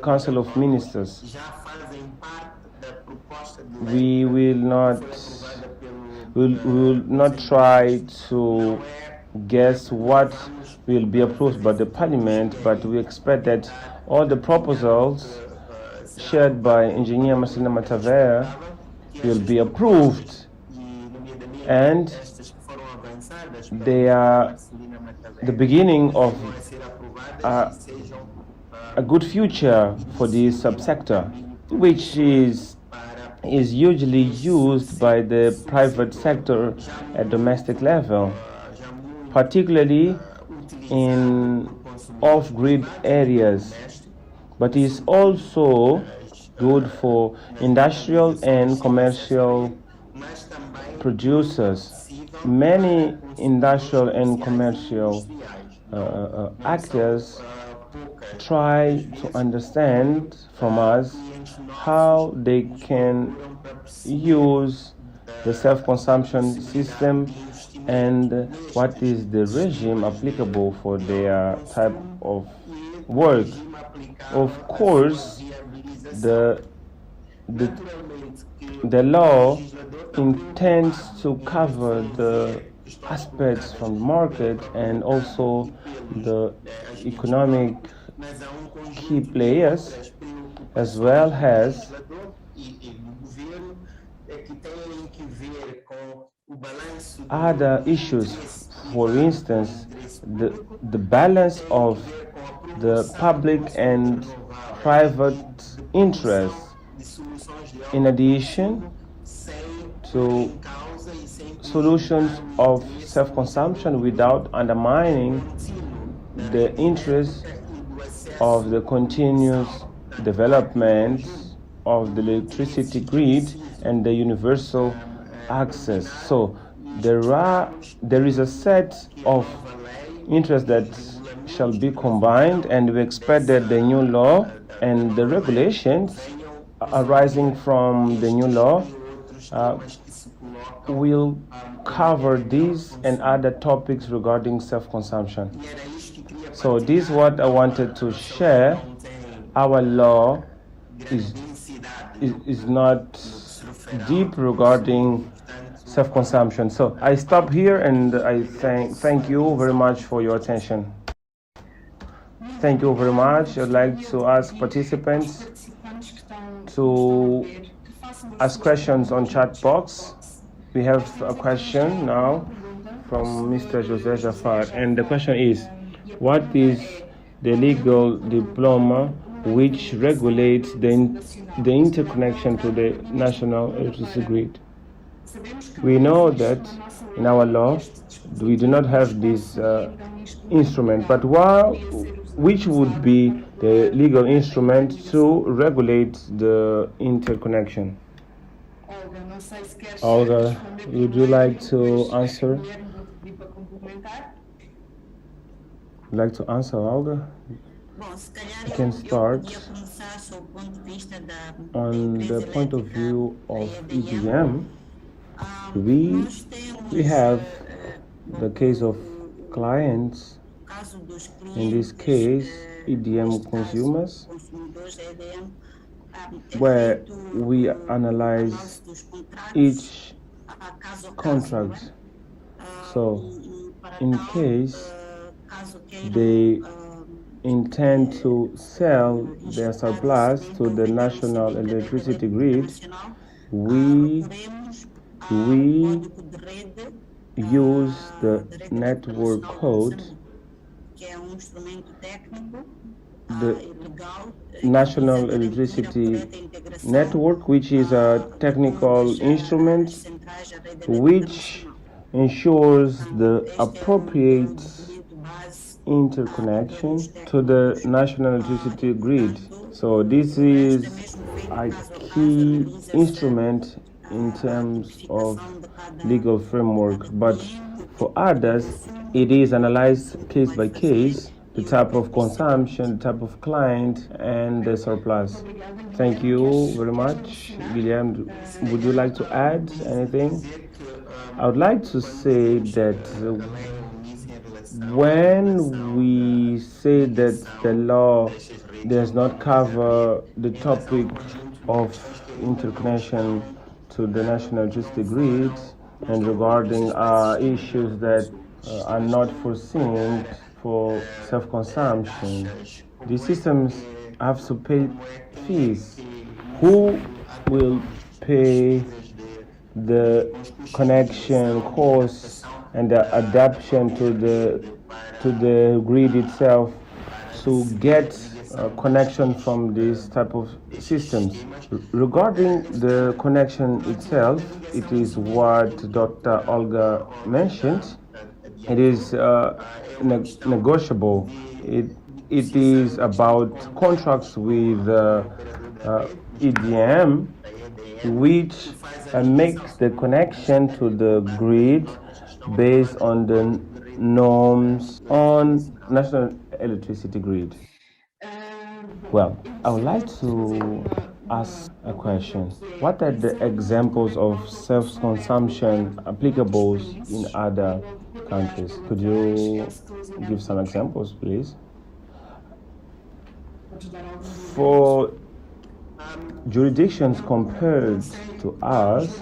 Speaker 2: Council of Ministers. We will not try to guess what will be approved by the Parliament, but we expect that all the proposals shared by Engineer Marcelina Mataveya will be approved, and they are the beginning of a good future for this subsector, which is usually used by the private sector at domestic level, particularly in off-grid areas, but is also good for industrial and commercial producers. Many industrial and commercial actors try to understand from us how they can use the self-consumption system and what is the regime applicable for their type of work. Of course, the law intends to cover the aspects from the market and also the economic key players, as well as other issues. For instance, the balance of the public and private interests, in addition to solutions of self-consumption without undermining the interests of the continuous development of the electricity grid and the universal access. So there is a set of interests that shall be combined, and we expect that the new law and the regulations arising from the new law will cover these and other topics regarding self-consumption. So this is what I wanted to share. Our law is not deep regarding self-consumption. So I stop here, and I thank you very much for your attention. Thank you very much. I'd like to ask participants to ask questions on chat box. We have a question now from Mr. José Jafar, and the question is, what is the legal diploma which regulates the interconnection to the national electricity grid? We know that in our law we do not have this instrument, but which would be the legal instrument to regulate the interconnection? Olga, would you like to answer? Like to answer, Olga? You can start on the point of view of EDM. We have the case of clients, in this case EDM consumers, where we analyze each contract. So in case they intend to sell their surplus to the national electricity grid, we use the network code, the national electricity network, which is a technical instrument which ensures the appropriate interconnection to the national electricity grid. So this is a key instrument in terms of legal framework, but for others it is analyzed case by case, the type of consumption, the type of client, and the surplus. Thank you very much. Guilherme, would you like to add anything? I would like to say that when we say that the law does not cover the topic of interconnection to the national electricity grid and regarding issues that are not foreseen for self-consumption, the systems have to pay fees. Who will pay the connection costs and the adaptation to the grid itself to get connection from this type of systems? Regarding the connection itself, it is what Dr. Olga mentioned. It is negotiable. It is about contracts with EDM, which makes the connection to the grid based on the norms on national electricity grid. Well, I would like to ask a question. What are the examples of self-consumption applicable in other countries? Could you give some examples, please? For jurisdictions compared to ours,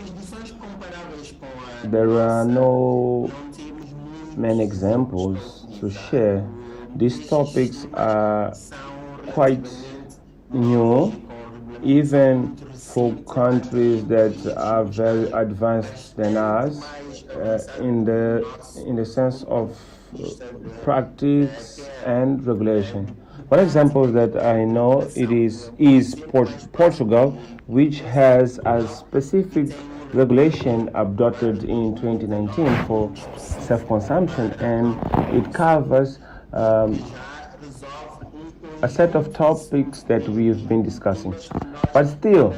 Speaker 2: there are no many examples to share. These topics are quite new, even for countries that are very advanced than us, in the sense of practice and regulation. One example that I know is Portugal, which has a specific regulation adopted in 2019 for self-consumption, and it covers a set of topics that we've been discussing. But still,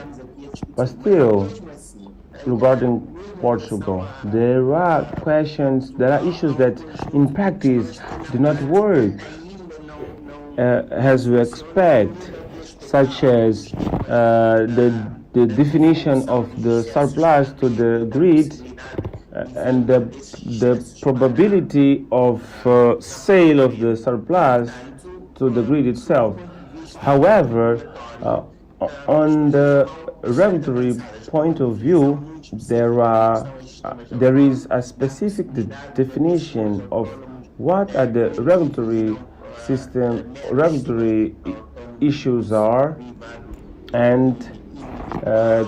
Speaker 2: regarding Portugal, there are issues that in practice do not work as we expect, such as the definition of the surplus to the grid and the probability of sale of the surplus to the grid itself. However, on the regulatory point of view, there is a specific definition of what are the regulatory issues are, and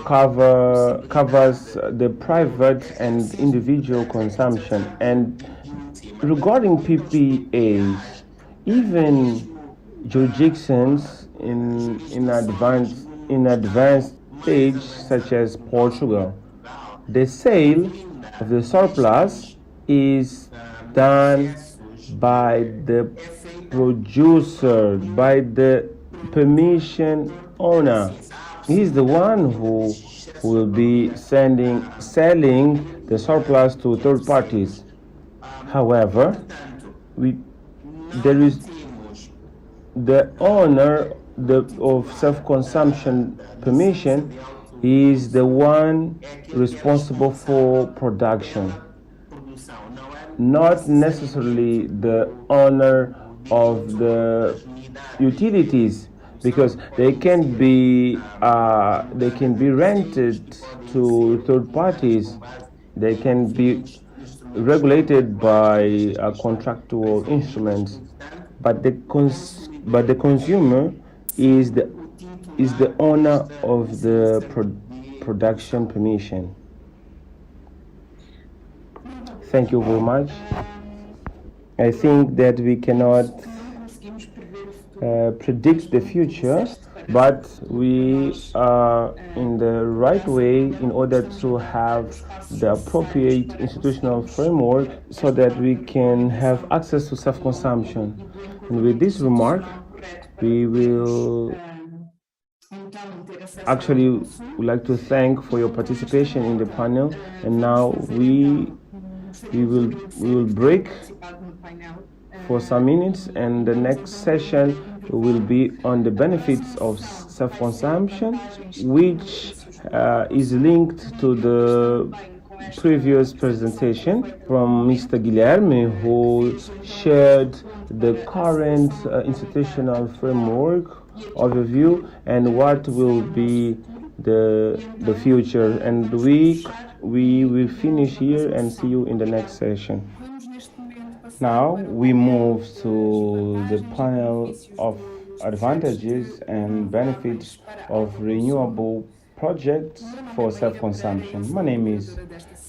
Speaker 2: covers the private and individual consumption. And regarding PPAs, even jurisdictions in advanced stage such as Portugal, the sale of the surplus is done by the producer, by the permission owner. He's the one who will be selling the surplus to third parties. However, there is the owner of self-consumption permission is the one responsible for production, not necessarily the owner of the utilities, because they can be rented to third parties. They can be regulated by contractual instruments, but the consumer is the owner of the production permission. Thank you very much. I think that we cannot predict the future, but we are in the right way in order to have the appropriate institutional framework so that we can have access to self-consumption. And with this remark, we will actually would like to thank for your participation in the panel. And now we will break for some minutes, and the next session will be on the benefits of self-consumption, which is linked to the previous presentation from Mr. Guilherme, who shared the current institutional framework overview and what will be the future. And we will finish here and see you in the next session. Now we move to the panel of advantages and benefits of renewable projects for self-consumption. My name is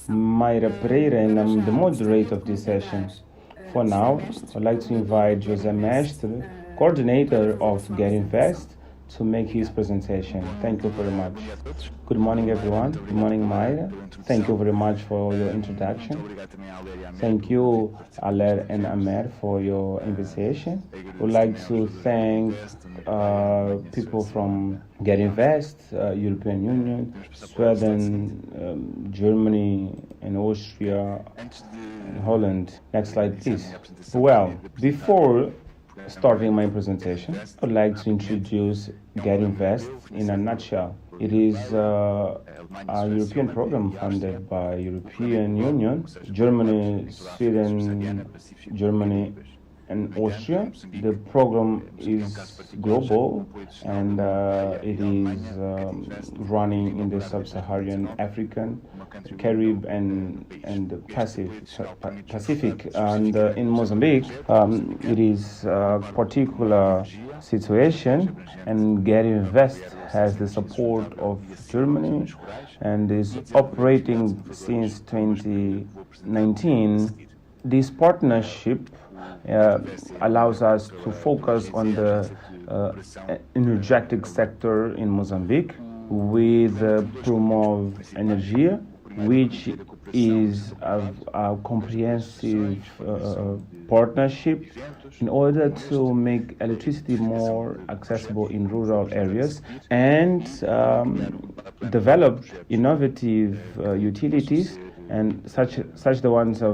Speaker 2: Mayra Pereira and I'm the moderator of this session. For now, I'd like to invite José Mestre, coordinator of Get Invest, to make his presentation. Thank you very much. Good morning, everyone. Good morning, Mayra. Thank you very much for your introduction. Thank you, Aler and Amer, for your invitation. I would like to thank people from Get Invest, European Union, Sweden, Germany, and Austria, and Holland. Next slide, please. Well, before starting my presentation, I would like to introduce Get Invest in a nutshell. It is a European program funded by European Union, Germany, Sweden, Germany, and Austria. The program is global and it is running in the sub-Saharan African, Caribbean, and the Pacific. And in Mozambique, it is a particular situation, and Gary Invest has the support of Germany and is operating since 2019. This partnership allows us to focus on the energetic sector in Mozambique with Promove Energia, which is a comprehensive partnership in order to make electricity more accessible in rural areas and develop innovative utilities, and such the ones I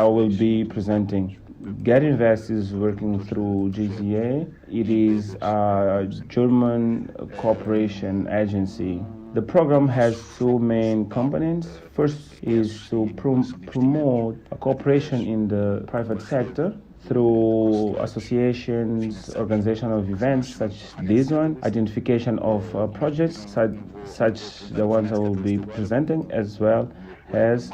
Speaker 2: will be presenting. Get Invest is working through GZA. It is a German cooperation agency. The program has two main components. First is to promote a cooperation in the private sector through associations, organization of events such this one, identification of projects such the ones I will be presenting, as well as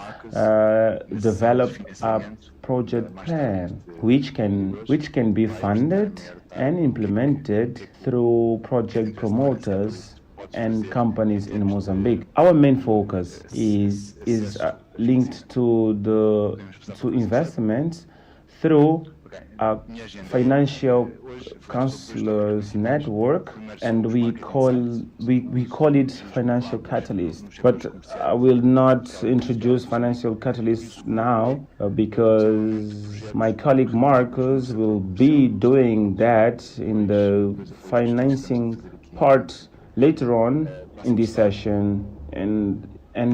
Speaker 2: develop a project plan which can be funded and implemented through project promoters and companies in Mozambique. Our main focus is linked to investments through a financial counselors network, and we call it financial catalyst. But I will not introduce financial catalyst now because my colleague Marcus will be doing that in the financing part later on in this session, and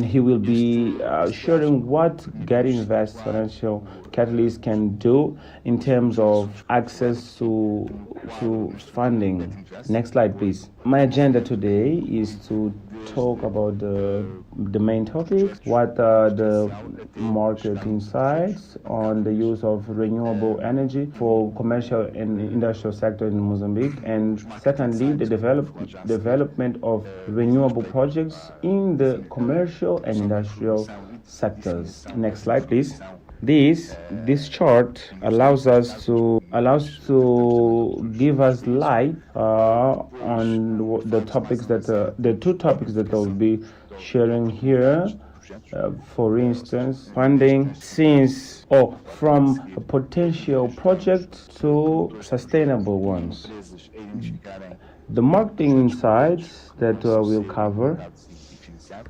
Speaker 2: he will be sharing what Get Invest Financial Catalyst can do in terms of access to funding. Next slide, please. My agenda today is to talk about the main topics. What are the market insights on the use of renewable energy for commercial and industrial sector in Mozambique, and secondly, the development of renewable projects in the commercial and industrial sectors. Next slide, please. This chart allows to give us light on the topics the two topics that I'll be sharing here. For instance, funding from a potential project to sustainable ones. The marketing insights that we'll cover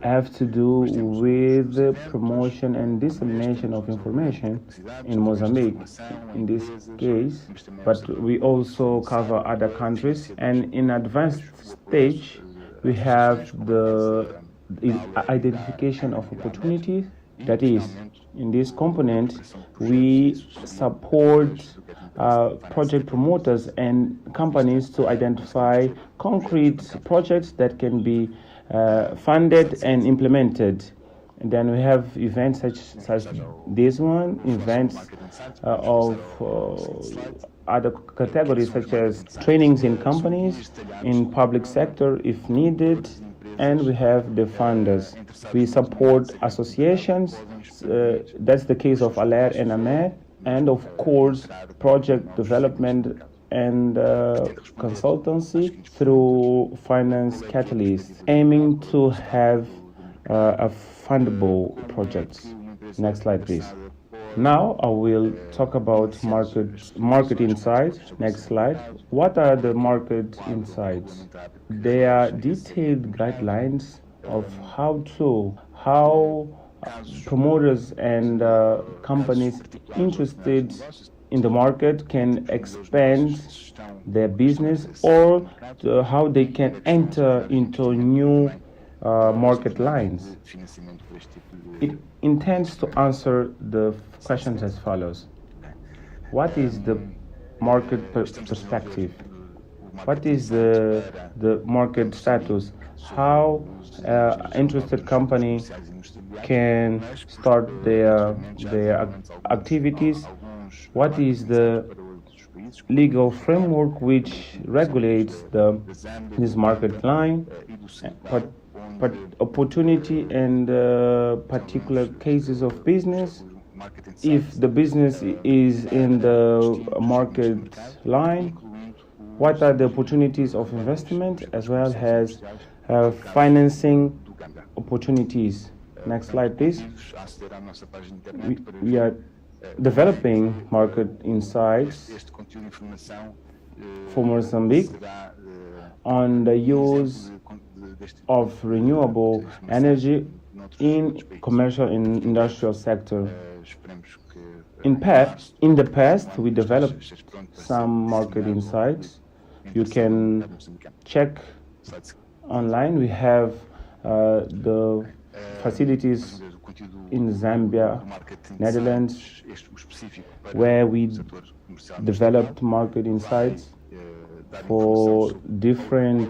Speaker 2: have to do with the promotion and dissemination of information in Mozambique in this case, but we also cover other countries, and in advanced stage we have the identification of opportunities. That is, in this component we support project promoters and companies to identify concrete projects that can be funded and implemented. And then we have events such this one, events of other categories such as trainings in companies, in public sector if needed, and we have the funders. We support associations, that's the case of ALER and AMER, and of course project development and consultancy through finance catalysts, aiming to have a fundable projects. Next slide, please. Now I will talk about market insights. Next slide. What are the market insights? They are detailed guidelines of how promoters and companies interested in the market can expand their business, or how they can enter into new market lines. It intends to answer the questions as follows. What is the market perspective? what is the market status, how interested company can start their activities, what is the legal framework which regulates this market line, but opportunity and particular cases of business. If the business is in the market line, what are the opportunities of investment as well as financing opportunities. Next slide, please. We are developing market insights for Mozambique on the use of renewable energy in commercial and industrial sector. In the past, we developed some market insights. You can check online. We have the facilities in Zambia, Netherlands, where we developed market insights for different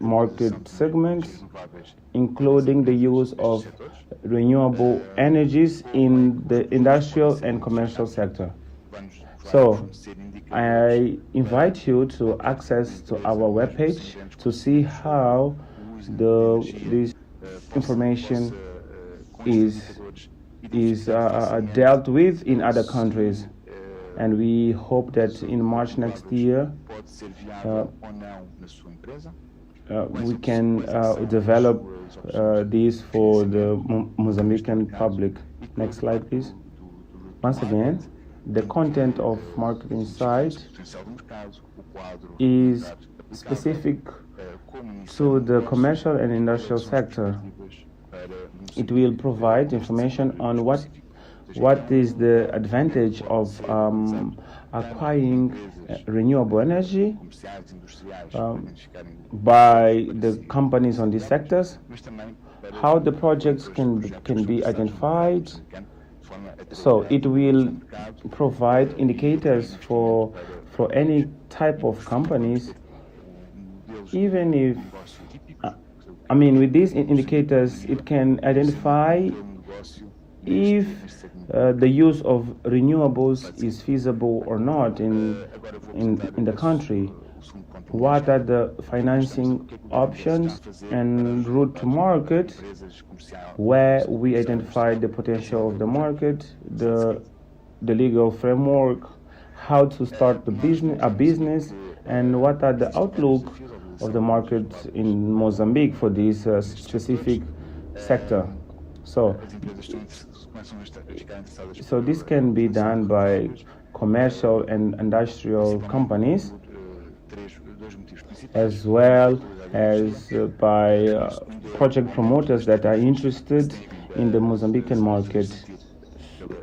Speaker 2: market segments, including the use of renewable energies in the industrial and commercial sector. So I invite you to access to our webpage to see how this information is dealt with in other countries, and we hope that in March next year we can develop this for the Mozambican public. Next slide, please. Once again, the content of market insight is specific to the commercial and industrial sector. It will provide information on what is the advantage of acquiring renewable energy by the companies on these sectors, how the projects can be identified. So it will provide indicators for any type of companies, even if with these indicators it can identify if the use of renewables is feasible or not in the country. What are the financing options and route to market, where we identify the potential of the market, the legal framework, how to start a business, and what are the outlook of the market in Mozambique for this specific sector. So this can be done by commercial and industrial companies, as well as by project promoters that are interested in the Mozambican market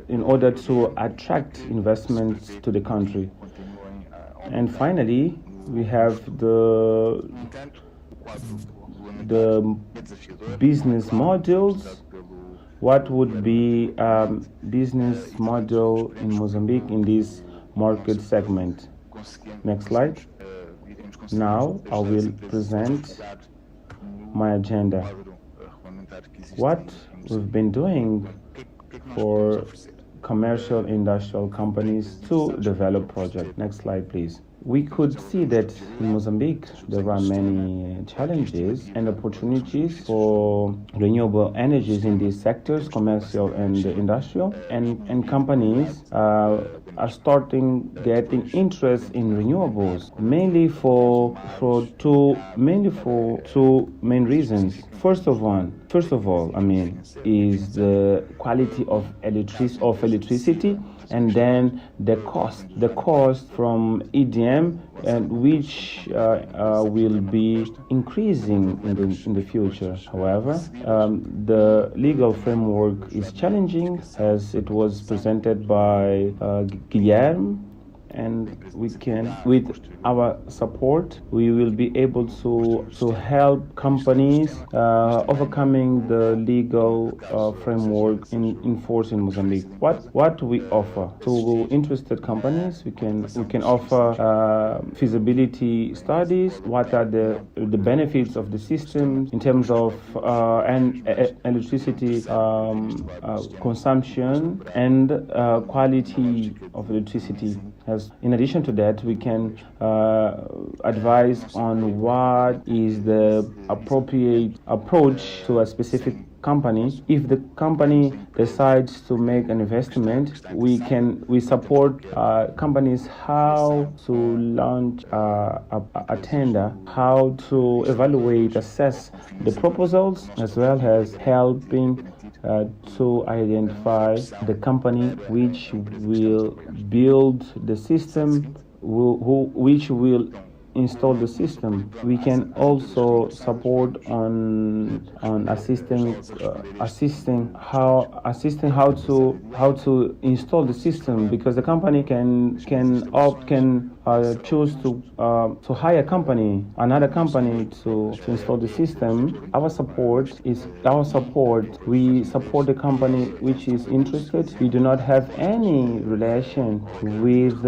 Speaker 2: in order to attract investments to the country. And finally, we have the business models. What would be business model in Mozambique in this market segment? Next slide. Now I will present my agenda. What we've been doing for commercial industrial companies to develop projects. Next slide, please. We could see that in Mozambique there are many challenges and opportunities for renewable energies in these sectors, commercial and industrial, and companies are getting interest in renewables, mainly for two main reasons. First of all, is the quality of electricity, and then the cost from EDM, and which will be increasing in the future. However, the legal framework is challenging, as it was presented by Guilherme, and we can, with our support, we will be able to help companies overcoming the legal framework in force in Mozambique. What we offer to interested companies, we can offer feasibility studies. What are the benefits of the system in terms of electricity consumption and quality of electricity. In addition to that, we can advise on what is the appropriate approach to a specific company. If the company decides to make an investment, we support companies how to launch a tender, how to evaluate, assess the proposals, as well as helping to identify the company which will build the system, which will install the system. We can also support on assisting how to install the system, because the company can choose to hire another company to install the system. We support the company which is interested. We do not have any relation with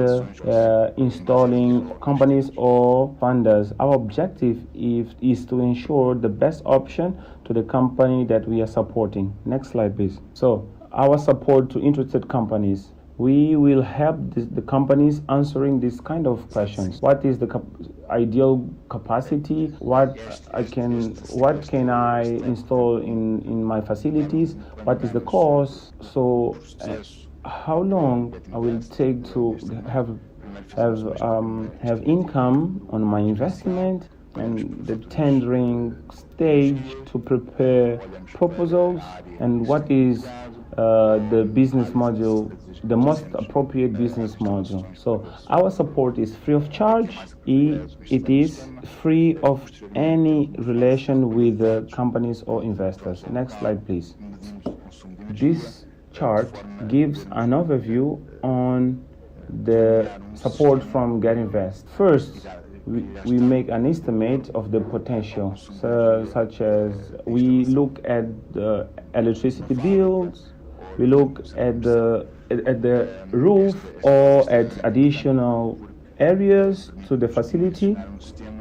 Speaker 2: installing companies or funders. Our objective is to ensure the best option to the company that we are supporting. Next slide, please. So, our support to interested companies. We will help the companies answering this kind of questions. What is the ideal capacity? What can I install in my facilities? What is the cost? So, how long I will take to have income on my investment, and the tendering stage to prepare proposals, and what is the business model, the most appropriate business model. So our support is free of charge. It is free of any relation with companies or investors. Next slide, please. This chart gives an overview on the support from GetInvest. First, we make an estimate of the potential, such as we look at the electricity bills, we look at the roof or at additional areas to the facility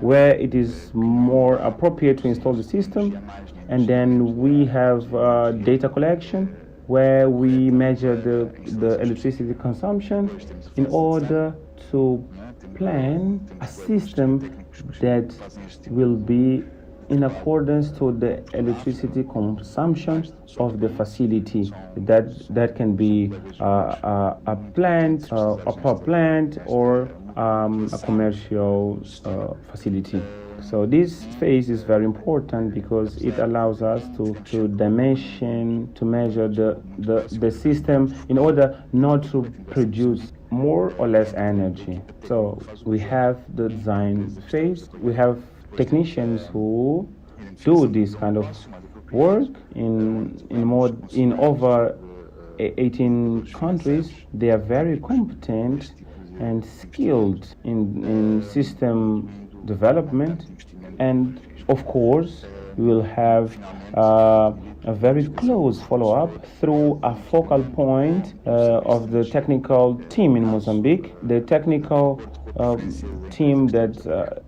Speaker 2: where it is more appropriate to install the system, and then we have data collection where we measure the electricity consumption in order to plan a system that will be in accordance to the electricity consumption of the facility. That can be a plant, a power plant, or a commercial facility. So this phase is very important because it allows us to dimension, to measure the system in order not to produce more or less energy. So we have the design phase. We have technicians who do this kind of work in over 18 countries. They are very competent and skilled in system development, and of course we will have a very close follow-up through a focal point of the technical team in Mozambique, the technical team that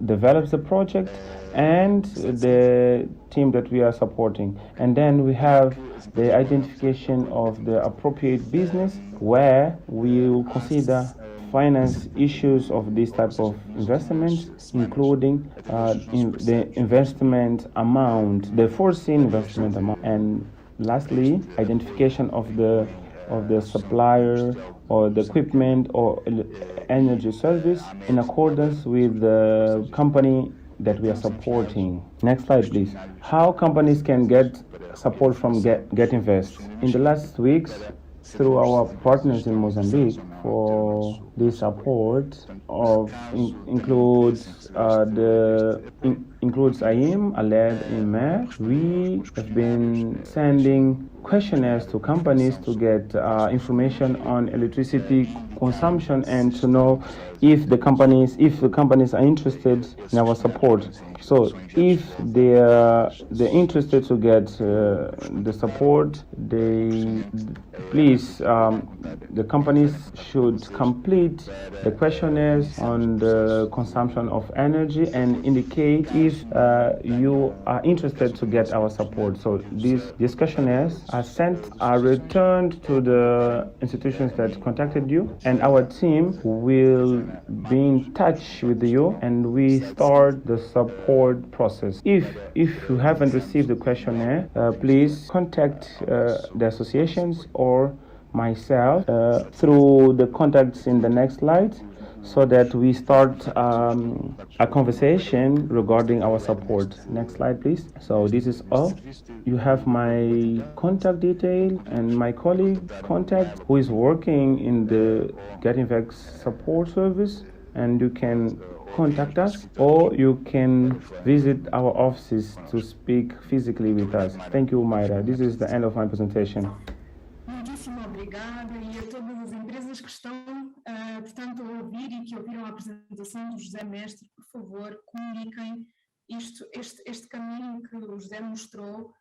Speaker 2: develops the project, and the team that we are supporting. And then we have the identification of the appropriate business, where we will consider finance issues of this type of investments, including the investment amount, the foreseen investment amount, and lastly, identification of the supplier or the equipment or energy service in accordance with the company that we are supporting. Next slide, please. How companies can get support from GetInvest. In the last weeks, through our partners in Mozambique, for this support includes AIM, ALED, IMER. We have been sending questionnaires to companies to get information on electricity consumption and to know if the companies are interested in our support. So if they're interested to get the support, the companies should complete the questionnaires on the consumption of energy and indicate if you are interested to get our support. So these questionnaires are returned to the institutions that contacted you, and our team will be in touch with you and we start the support process. If you haven't received the questionnaire, please contact the associations or myself through the contacts in the next slide, so that we start a conversation regarding our support. Next slide, please. So this is all. You have my contact detail and my colleague contact who is working in the Getting Vex support service, and you can contact us or you can visit our offices to speak physically with us. Thank you, Mayra. This is the end of my presentation.
Speaker 4: Muitíssimo obrigada e a todas as empresas que estão, portanto, a ouvir e que ouviram a apresentação do José Mestre, por favor, comuniquem este caminho que o José mostrou,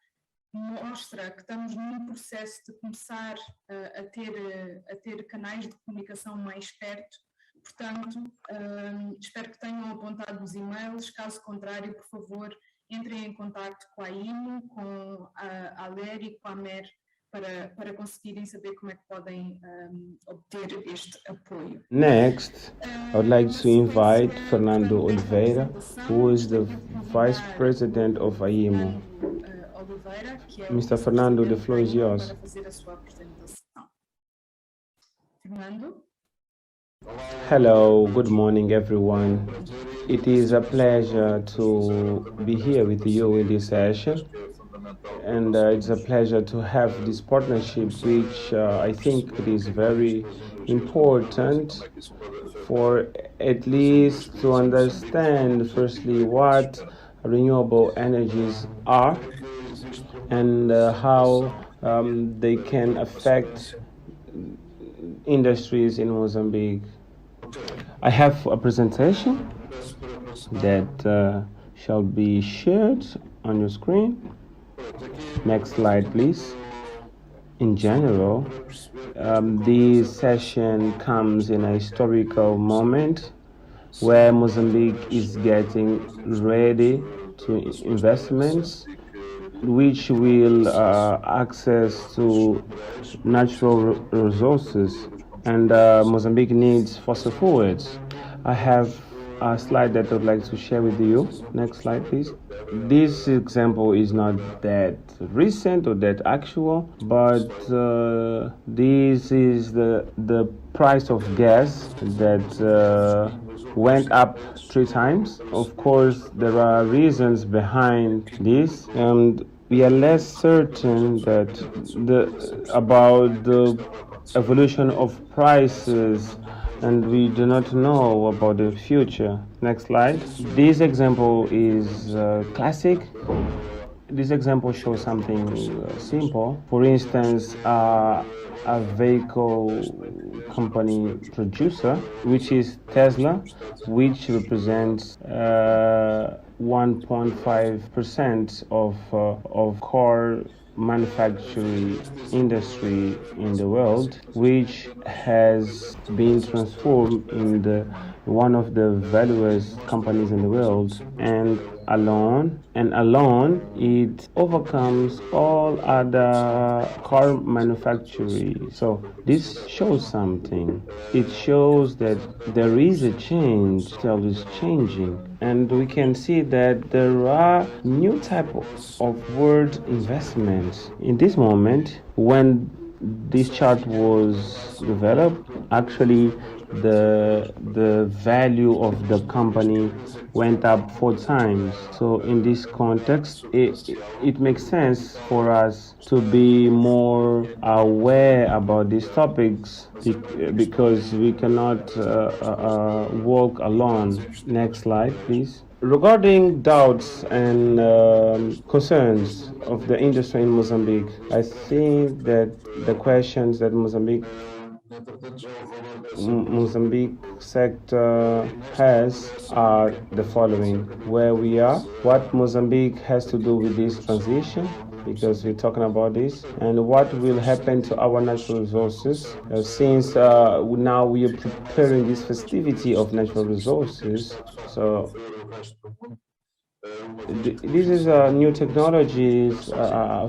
Speaker 4: mostra que estamos num processo de começar a ter canais de comunicação mais perto. Portanto, espero que tenham apontado os e-mails, caso contrário, por favor, entrem em contato com a IMO, com a ALER e com a AMER, para conseguirem saber como é que podem obter este apoio.
Speaker 2: Next, I would like to invite Fernando Oliveira, who is the Vice President of AIMO. Mr. Fernando, the floor is yours.
Speaker 4: Fernando?
Speaker 2: Hello, good morning everyone. It is a pleasure to be here with you in this session. And it's a pleasure to have this partnership, which I think it is very important for at least to understand firstly what renewable energies are and how they can affect industries in Mozambique. I have a presentation that shall be shared on your screen. Next slide, please. In general, this session comes in a historical moment where Mozambique is getting ready to investments which will access to natural resources, and Mozambique needs fossil fuels. I have a slide that I would like to share with you. Next slide, please. This example is not that recent or that actual, but this is the price of gas that went up 3 times. Of course, there are reasons behind this, and we are less certain about the evolution of prices, and we do not know about the future. Next slide. This example is classic. This example shows something simple. For instance, a vehicle company producer, which is Tesla, which represents 1.5% of car manufacturing industry in the world, which has been transformed in one of the valueless companies in the world, and alone it overcomes all other car manufacturing. So this shows something. It shows that there is a change, that is changing, and we can see that there are new type of world investments. In this moment, when this chart was developed, actually the value of the company went up 4 times. So in this context, it makes sense for us to be more aware about these topics, because we cannot walk alone. Next slide, please. Regarding doubts and concerns of the industry in Mozambique, I think that the questions that Mozambique sector has are the following: where we are, what Mozambique has to do with this transition, because we're talking about this, and what will happen to our natural resources since now we are preparing this festivity of natural resources. So this is a new technologies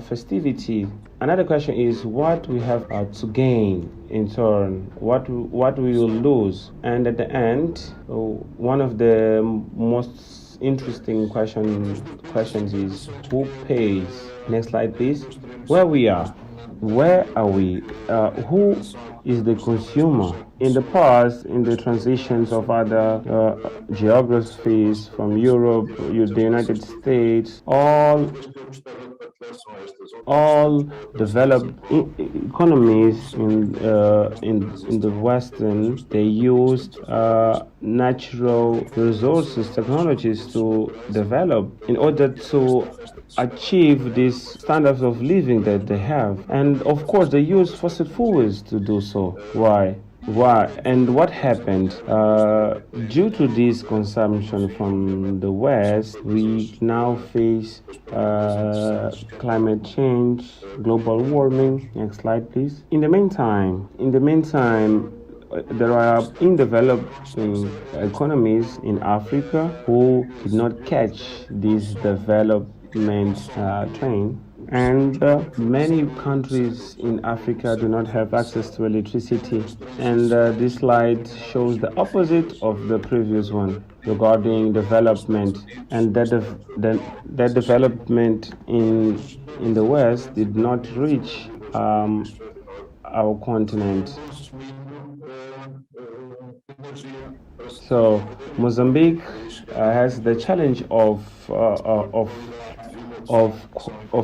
Speaker 2: festivity. Another question is what we have to gain in turn, what we will lose, and at the end, one of the most interesting questions is who pays. Next slide, please. Where we are. Where are we? Who is the consumer? In the past, in the transitions of other geographies from Europe, the United States, all developed economies in the Western, they used natural resources technologies to develop in order to achieve these standards of living that they have. And of course they use fossil fuels to do so. Why? And what happened? Due to this consumption from the West, we now face climate change, global warming. Next slide, please. In the meantime, there are developing economies in Africa who did not catch this development train. And many countries in Africa do not have access to electricity. And this slide shows the opposite of the previous one regarding development. And that development in the West did not reach our continent. So Mozambique has the challenge of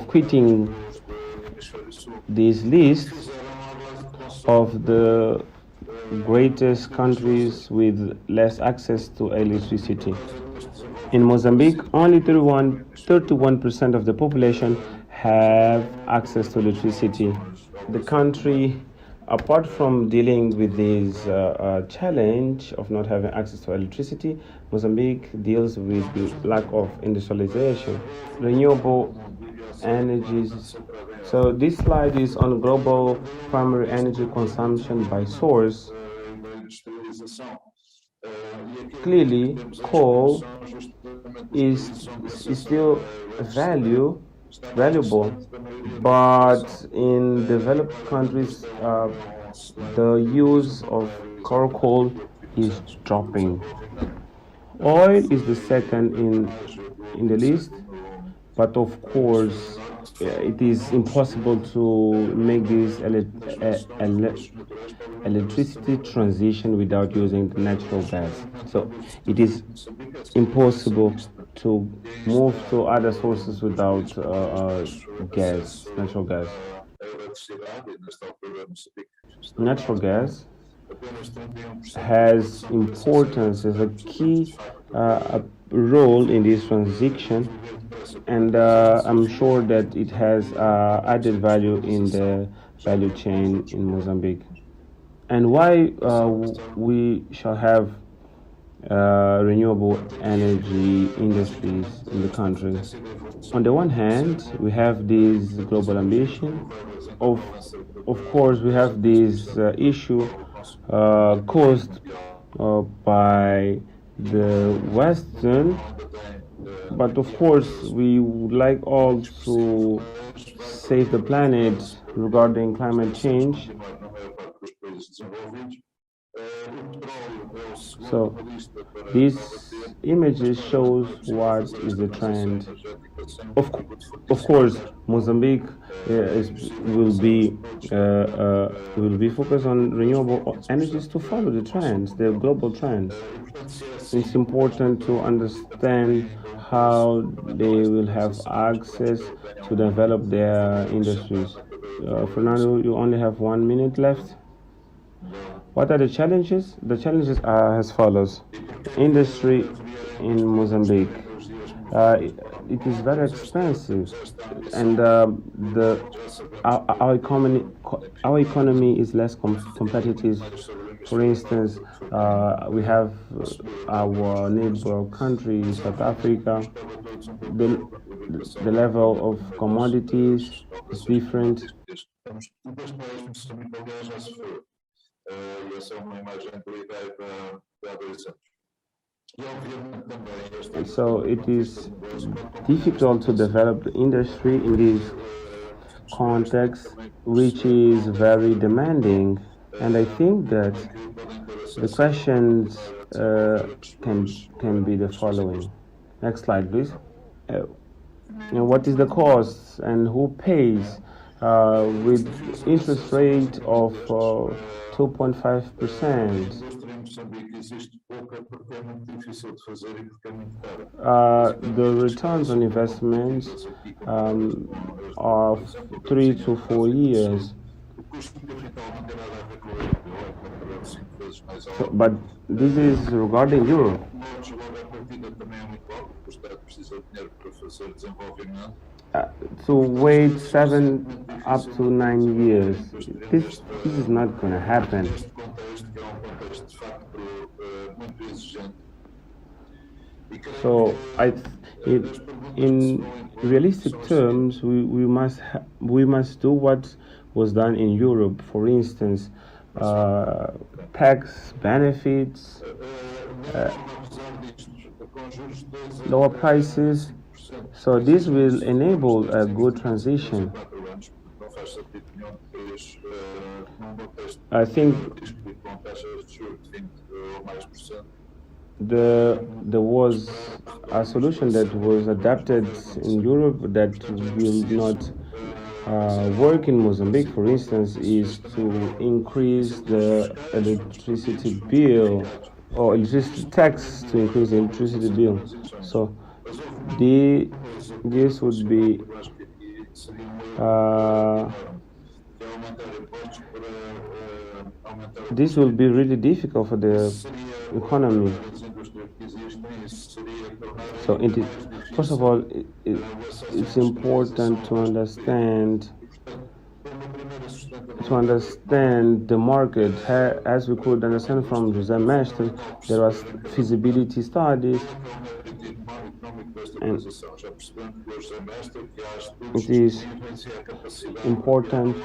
Speaker 2: quitting this list of the greatest countries with less access to electricity. In Mozambique, only 31% of the population have access to electricity. The country, apart from dealing with this challenge of not having access to electricity, Mozambique deals with the lack of industrialization, renewable energies. So this slide is on global primary energy consumption by source. Clearly, coal is still valuable, but in developed countries, the use of coal is dropping. Oil is the second in the list, but of course, it is impossible to make this electricity transition without using natural gas. So it is impossible to move to other sources without natural gas. Natural gas has importance as a key role in this transition, and I'm sure that it has added value in the value chain in Mozambique. And why we shall have renewable energy industries in the country. On the one hand, we have this global ambition. Of course, we have this issue caused by the Western, but of course we would like all to save the planet regarding climate change. So this image shows what is the trend. Of course, Mozambique will be focused on renewable energies to follow the trends, the global trends. It's important to understand how they will have access to develop their industries. Fernando, you only have 1 minute left. What are the challenges? The challenges are as follows. Industry in Mozambique. It is very expensive, and our economy is less competitive. For instance, we have our neighbor country, South Africa. The level of commodities is different. So it is difficult to develop the industry in this context, which is very demanding. And I think that the questions can be the following. Next slide, please. What is the cost and who pays with interest rate of 2.5%? The returns on investments of 3 to 4 years. So, but this is regarding Europe. To wait 7 up to 9 years, this is not going to happen. So in realistic terms, we must do what was done in Europe. For instance, tax benefits, lower prices. So this will enable a good transition. I think there was a solution that was adapted in Europe that will not work in Mozambique, for instance, is to increase the electricity bill or electricity tax to increase the electricity bill. So this would be this will be really difficult for the economy. So first of all, it's important to understand the market. As we could understand from the semester, there was feasibility studies, and it is important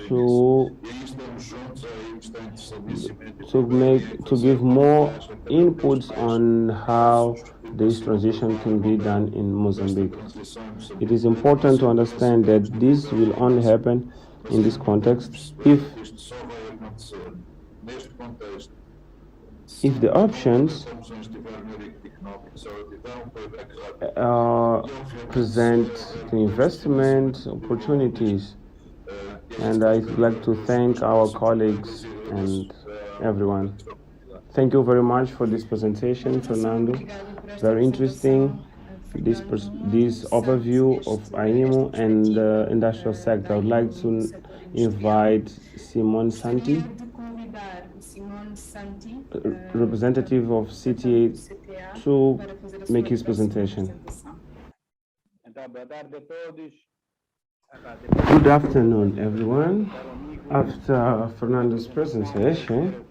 Speaker 2: to give more inputs on how this transition can be done in Mozambique. It is important to understand that this will only happen in this context if the options present the investment opportunities. And I'd like to thank our colleagues and everyone. Thank you very much for this presentation, Fernando. Very interesting, this overview of IMO and the industrial sector. I would like to invite Simone Santi, representative of CTA, to make his presentation. Good afternoon, everyone. After Fernando's presentation,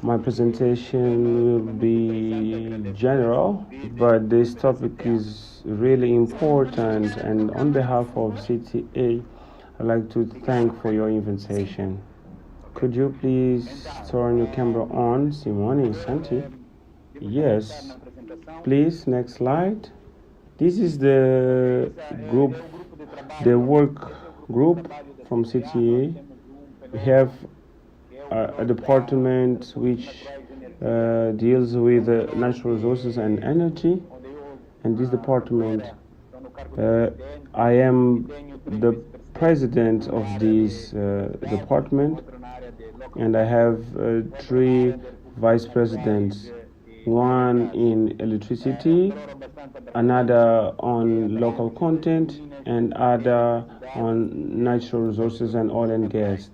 Speaker 2: my presentation will be general, but this topic is really important, and on behalf of CTA, I'd like to thank for your invitation. Could you please turn your camera on, Simone and Santi? Yes. Please, next slide. This is the work group from CTA. We have a department which deals with natural resources and energy, and this department, I am the president of this department, and I have 3 vice presidents, one in electricity, another on local content, and other on natural resources and oil and gas.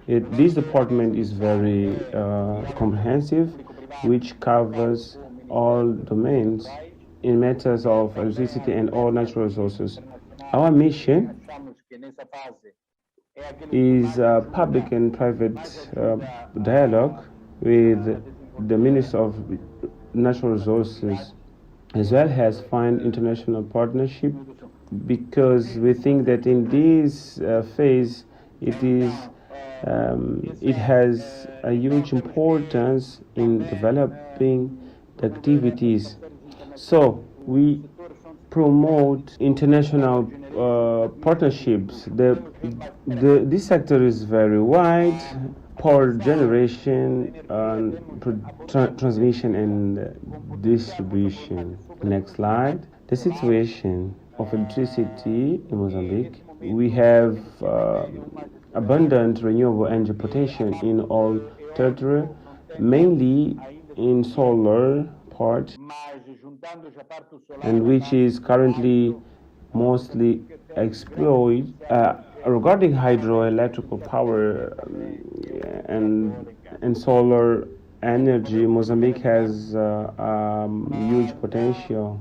Speaker 2: This department is very comprehensive, which covers all domains in matters of electricity and all natural resources. Our mission is public and private dialogue with the Minister of Natural Resources, as well as find international partnership, because we think that in this phase it has a huge importance in developing the activities. So we promote international partnerships. This sector is very wide: power generation, transmission, and distribution. Next slide. The situation of electricity in Mozambique. We have abundant renewable energy potential in all territory, mainly in solar part, and which is currently mostly exploited. Regarding hydroelectrical power and solar energy, Mozambique has huge potential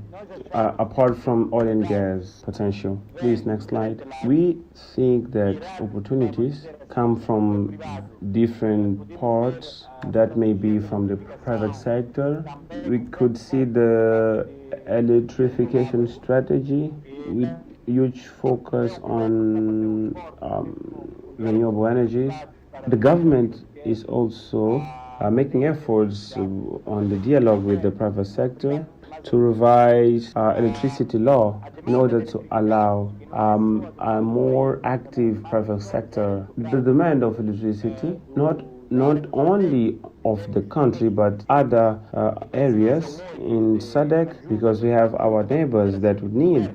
Speaker 2: apart from oil and gas potential. Please, next slide. We think that opportunities come from different parts, that may be from the private sector. We could see the electrification strategy with huge focus on renewable energies. The government is also making efforts on the dialogue with the private sector to revise electricity law in order to allow a more active private sector. The demand of electricity, not only of the country but other areas in SADC, because we have our neighbors that would need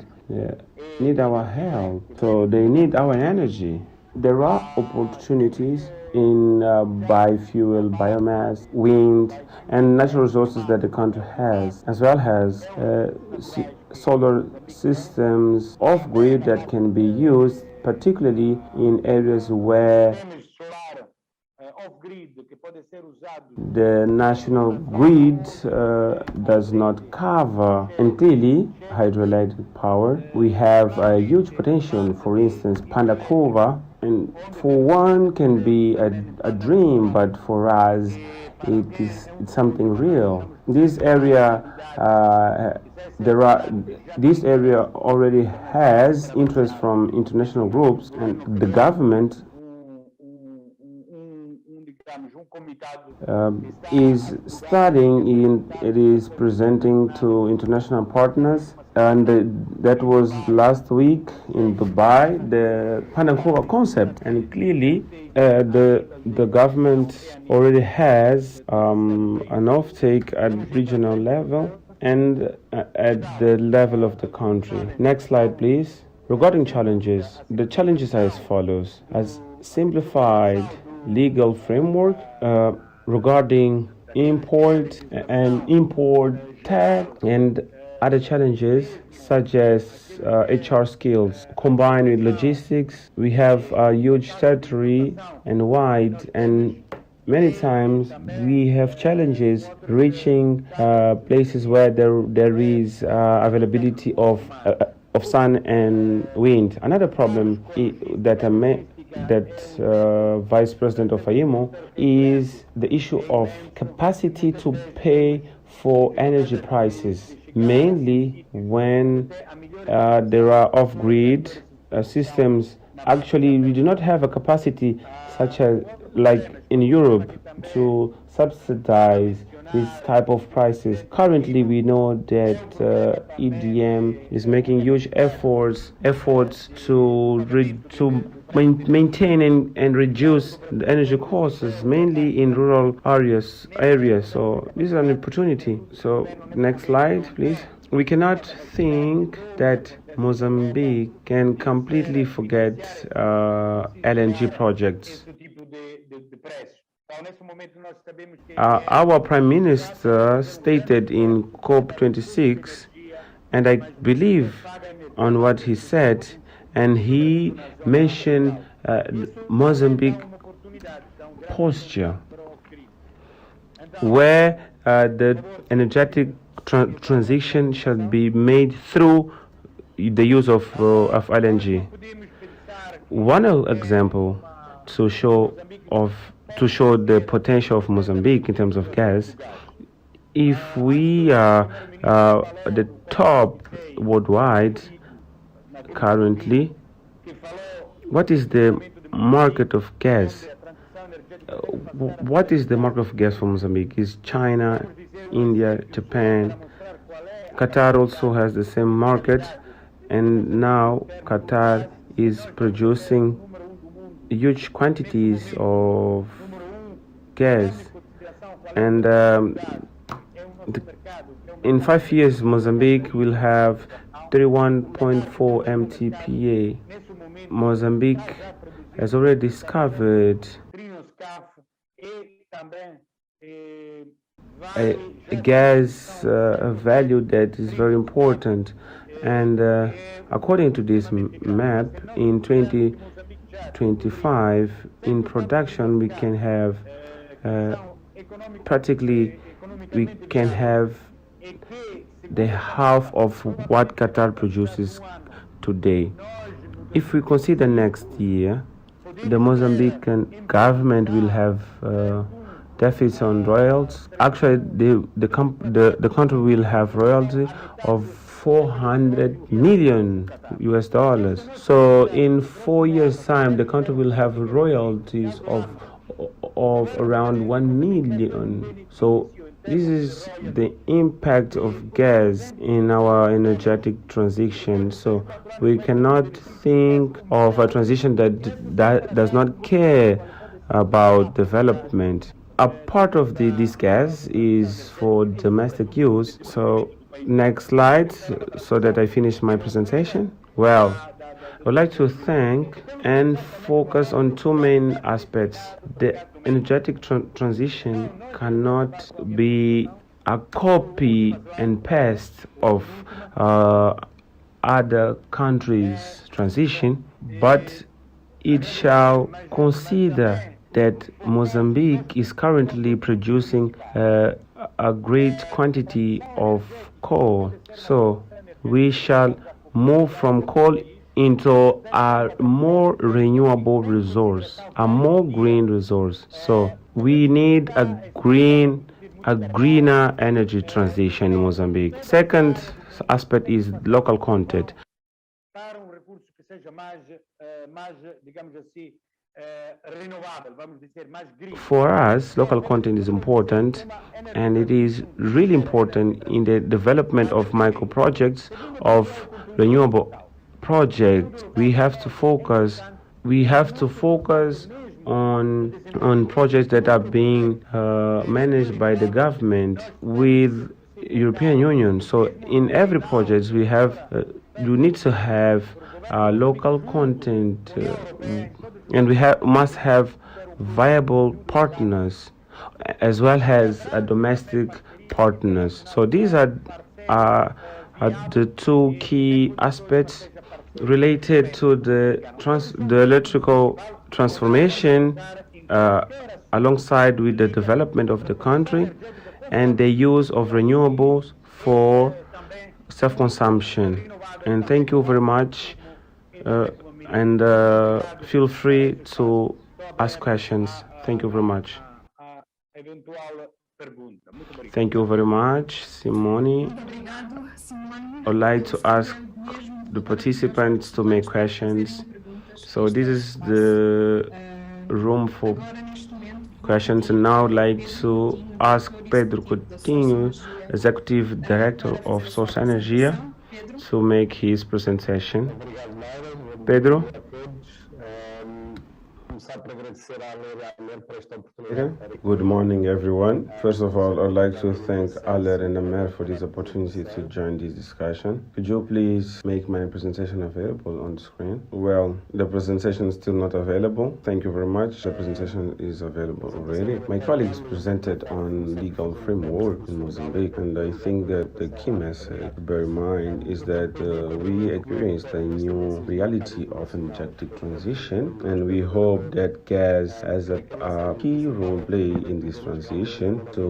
Speaker 2: our help, so they need our energy. There are opportunities in biofuel, biomass, wind, and natural resources that the country has, as well as solar systems off grid that can be used, particularly in areas where the national grid does not cover. And clearly, hydroelectric power, we have a huge potential. For instance, Pandakova, and for one can be a dream, but for us it's something real. This area this area already has interest from international groups, and the government is studying it is presenting to international partners, and that was last week in Dubai, the Panakova concept. And clearly the government already has an offtake at regional level and at the level of the country. Next slide, please. Regarding challenges, the challenges are as follows: as simplified legal framework regarding import tax, and other challenges such as HR skills combined with logistics. We have a huge territory and wide, and many times we have challenges reaching places where there is availability of sun and wind. Another problem that Vice President of IMO is the issue of capacity to pay for energy prices, mainly when there are off-grid systems. Actually, we do not have a capacity such as like in Europe to subsidize this type of prices. Currently, we know that EDM is making huge efforts to maintain and reduce the energy costs, mainly in rural areas. So this is an opportunity. So next slide, please. We cannot think that Mozambique can completely forget LNG projects. Our Prime Minister stated in COP26, and I believe on what he said, and he mentioned Mozambique posture where the energetic transition shall be made through the use of LNG. One example to show the potential of Mozambique in terms of gas, if we are the top worldwide currently, what is the market of gas? What is the market of gas for Mozambique? Is China, India, Japan? Qatar also has the same market, and now Qatar is producing huge quantities of gas, and in 5 years Mozambique will have 31.4 MTPA. Mozambique has already discovered a gas value that is very important, and according to this map, in 2025 in production we can have practically the half of what Qatar produces today. If we consider next year, the Mozambican government will have deficits on royalties. Actually, the country will have royalty of $400 million. So in 4 years' time, the country will have royalties of around 1 million. So this is the impact of gas in our energetic transition. So we cannot think of a transition that does not care about development. A part of this gas is for domestic use. So next slide, so that I finish my presentation. Well, I would like to thank and focus on two main aspects. The energetic transition cannot be a copy and paste of other countries' transition, but it shall consider that Mozambique is currently producing a great quantity of coal. So we shall move from coal into a more renewable resource, a more green resource. So we need a greener energy transition in Mozambique. Second aspect is local content. For us, local content is important, and it is really important in the development of micro projects, of renewable projects. We have to focus on projects that are being managed by the government with European Union. So in every project you need to have local content, and we must have viable partners as well as domestic partners. So these are the two key aspects related to the electrical transformation alongside with the development of the country and the use of renewables for self-consumption. And thank you very much, and feel free to ask questions. Thank you very much. Thank you very much, Simone. I'd like to ask the participants to make questions. So this is the room for questions, and now I'd like to ask Pedro Coutinho, Executive Director of Source Energia, to make his presentation. Pedro?
Speaker 5: Good morning, everyone. First of all, I'd like to thank Aller and Amer for this opportunity to join this discussion. Could you please make my presentation available on the screen? Well, the presentation is still not available. Thank you very much. The presentation is available already. My colleagues presented on legal framework in Mozambique, and I think that the key message to bear in mind is that we experienced a new reality of energetic transition, and we hope that gas has a key role play in this transition to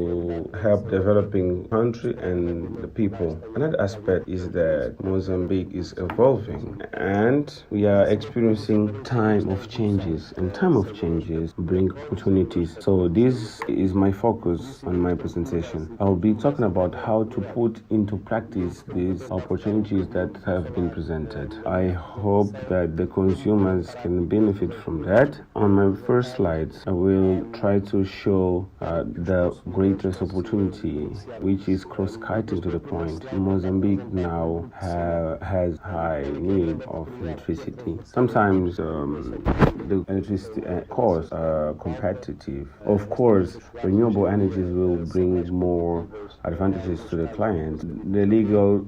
Speaker 5: help developing country and the people. Another aspect is that Mozambique is evolving and we are experiencing time of changes, and time of changes bring opportunities. So this is my focus on my presentation. I'll be talking about how to put into practice these opportunities that have been presented. I hope that the consumers can benefit from that. On my first slides, I will try to show the greatest opportunity, which is cross-cutting to the point. Mozambique now has high need of electricity. Sometimes the electricity costs are competitive. Of course, renewable energies will bring more advantages to the client. The legal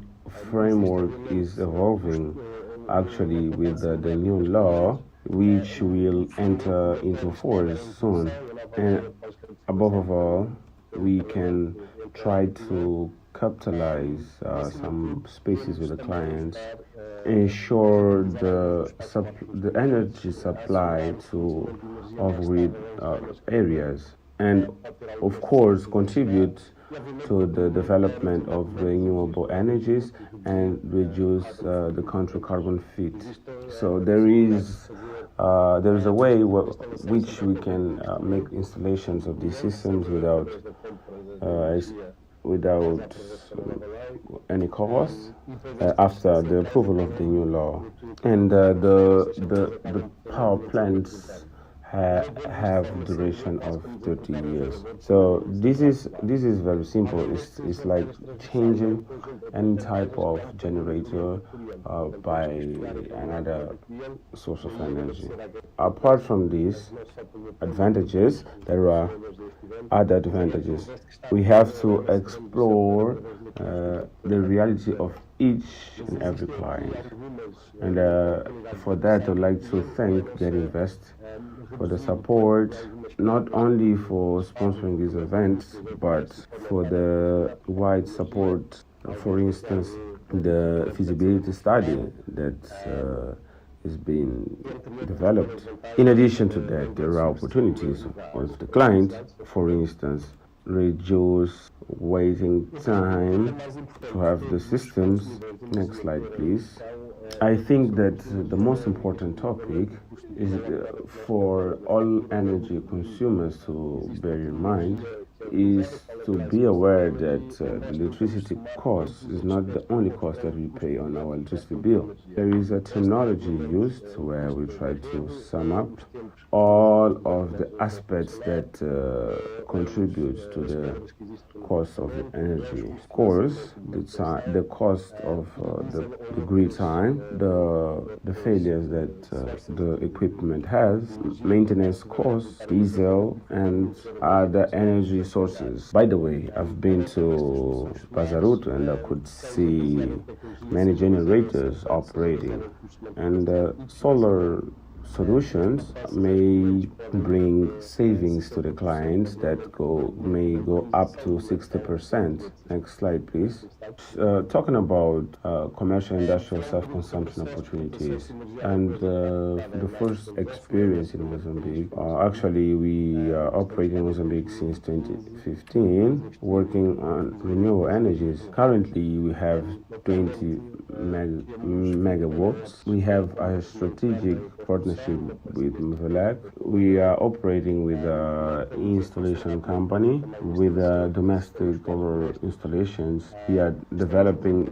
Speaker 5: framework is evolving actually with the new law, which will enter into force soon. And above all, we can try to capitalize some spaces with the clients, ensure the energy supply to off-grid areas, and of course contribute to the development of renewable energies and reduce the country carbon foot. So there is a way which we can make installations of these systems without any cost after the approval of the new law, and the power plants have duration of 30 years. So this is very simple. It's like changing any type of generator by another source of energy. Apart from these advantages, there are other advantages. We have to explore the reality of each and every client, and for that I'd like to thank Get Invest for the support, not only for sponsoring these events, but for the wide support. For instance, the feasibility study that is being developed. In addition to that, there are opportunities with the client. For instance, reduce waiting time to have the systems. Next slide, please. I think that the most important topic is for all energy consumers to bear in mind is to be aware that the electricity cost is not the only cost that we pay on our electricity bill. There is a terminology used where we try to sum up all of the aspects that contribute to the cost of the energy. Of course, the cost of the grid time, the failures that the equipment has, maintenance costs, diesel, and other energy sources. By the way, I've been to Bazarut and I could see many generators operating, and solar solutions may bring savings to the clients that may go up to 60%. Next slide, please. Talking about commercial industrial self-consumption opportunities, and the first experience in Mozambique. Actually, we operate in Mozambique since 2015, working on renewable energies. Currently, we have 20 megawatts. We have a strategic partnership with Mvelak. We are operating with an installation company with domestic solar installations. We are developing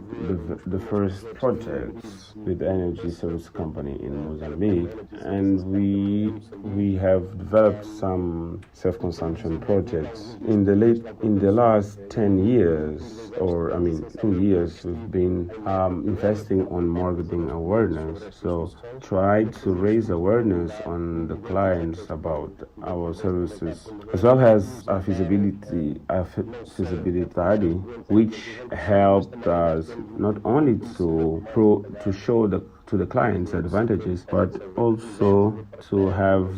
Speaker 5: the first projects with energy service company in Mozambique, and we have developed some self-consumption projects. In the last 10 years, or 2 years, we've been investing on marketing awareness. So try to raise awareness on the clients about our services, as well as a feasibility study, which helped us not only to show the to the client's advantages, but also to have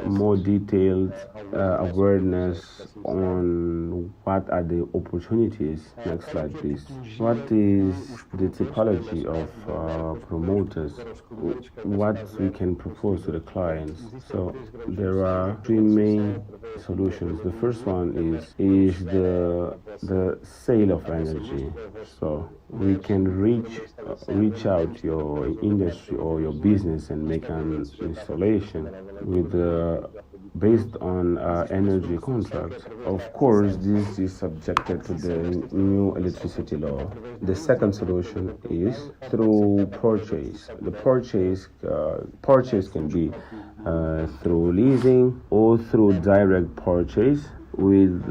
Speaker 5: more detailed awareness on what are the opportunities. Next slide, please. What is the typology of promoters? What we can propose to the clients? So there are three main solutions. The first one is the sale of energy. So we can reach out your industry or your business and make an installation with based on energy contract. Of course, this is subjected to the new electricity law. The second solution is through purchase. The purchase can be through leasing or through direct purchase with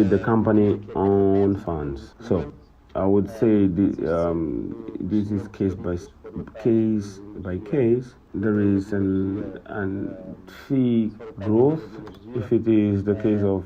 Speaker 5: the company own funds. So I would say this is case by case. There is an fee growth if it is the case of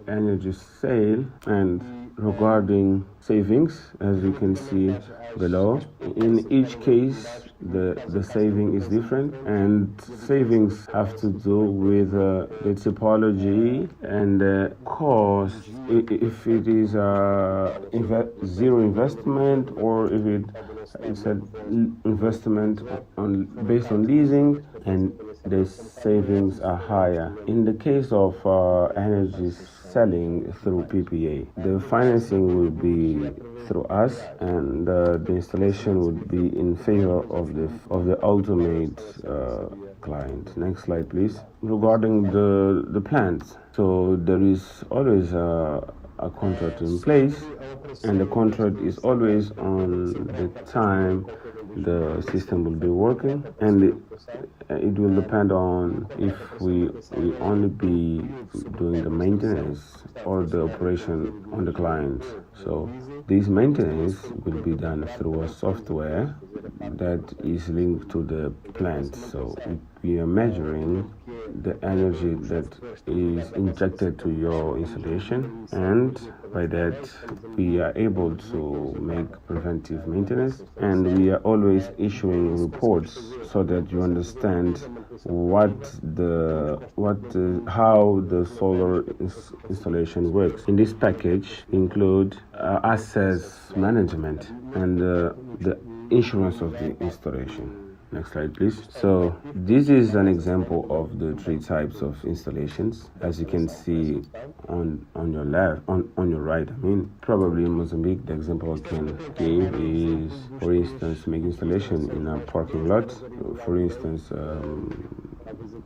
Speaker 5: energy sale, and regarding savings, as you can see below, in each case the saving is different, and savings have to do with the typology and the cost. If it is zero investment, or if it's an investment based on leasing, and the savings are higher. In the case of energy selling through PPA, the financing will be through us, and the installation would be in favor of the ultimate client. Next slide, please. Regarding the plants, so there is always a contract in place, and the contract is always on the time the system will be working, and it will depend on if we only be doing the maintenance or the operation on the client. So this maintenance will be done through a software that is linked to the plant. So we are measuring the energy that is injected to your installation, and by that we are able to make preventive maintenance, and we are always issuing reports so that you understand how the solar installation works. In this package include assets management and the insurance of the installation. Next slide, please. So this is an example of the three types of installations. As you can see on your left, on your right, I mean, probably in Mozambique, the example I can give is, for instance, make installation in a parking lot. For instance,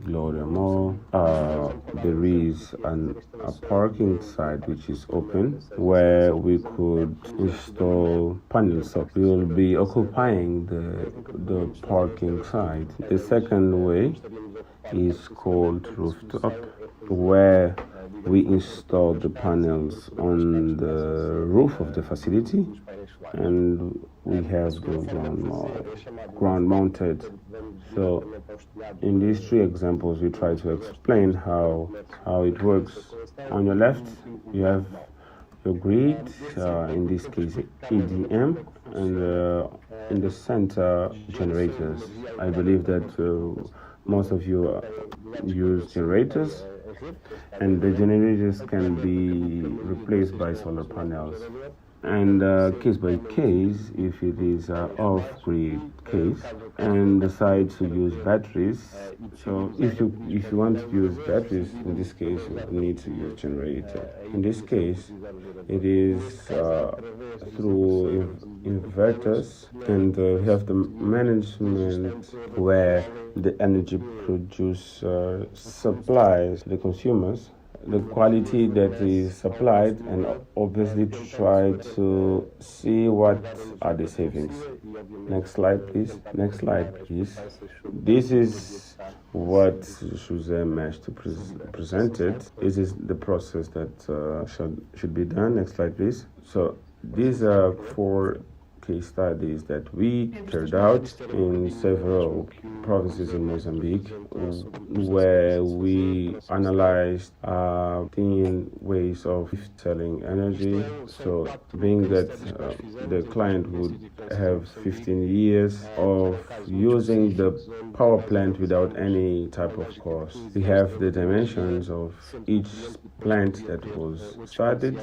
Speaker 5: Gloria Mall. There is a parking site which is open where we could install panels. So we will be occupying the parking site. The second way is called Rooftop, where we install the panels on the roof of the facility, and we have the ground mounted. So in these three examples, we try to explain how it works. On your left, you have your grid, in this case EDM, and in the center, generators. I believe that most of you use generators, and the generators can be replaced by solar panels. And case by case, if it is off-grid case and decide to use batteries, so if you want to use batteries, in this case you need to use generator. In this case, it is through inverters, and we have the management where the energy producer supplies the consumers the quality that is supplied, and obviously to try to see what are the savings. Next slide, please. Next slide, please. This is what José managed to present it. This is the process that should be done. Next slide, please. So these are 4 case studies that we carried out in several provinces in Mozambique, where we analyzed 10 ways of selling energy. So being that the client would have 15 years of using the power plant without any type of cost. We have the dimensions of each plant that was started.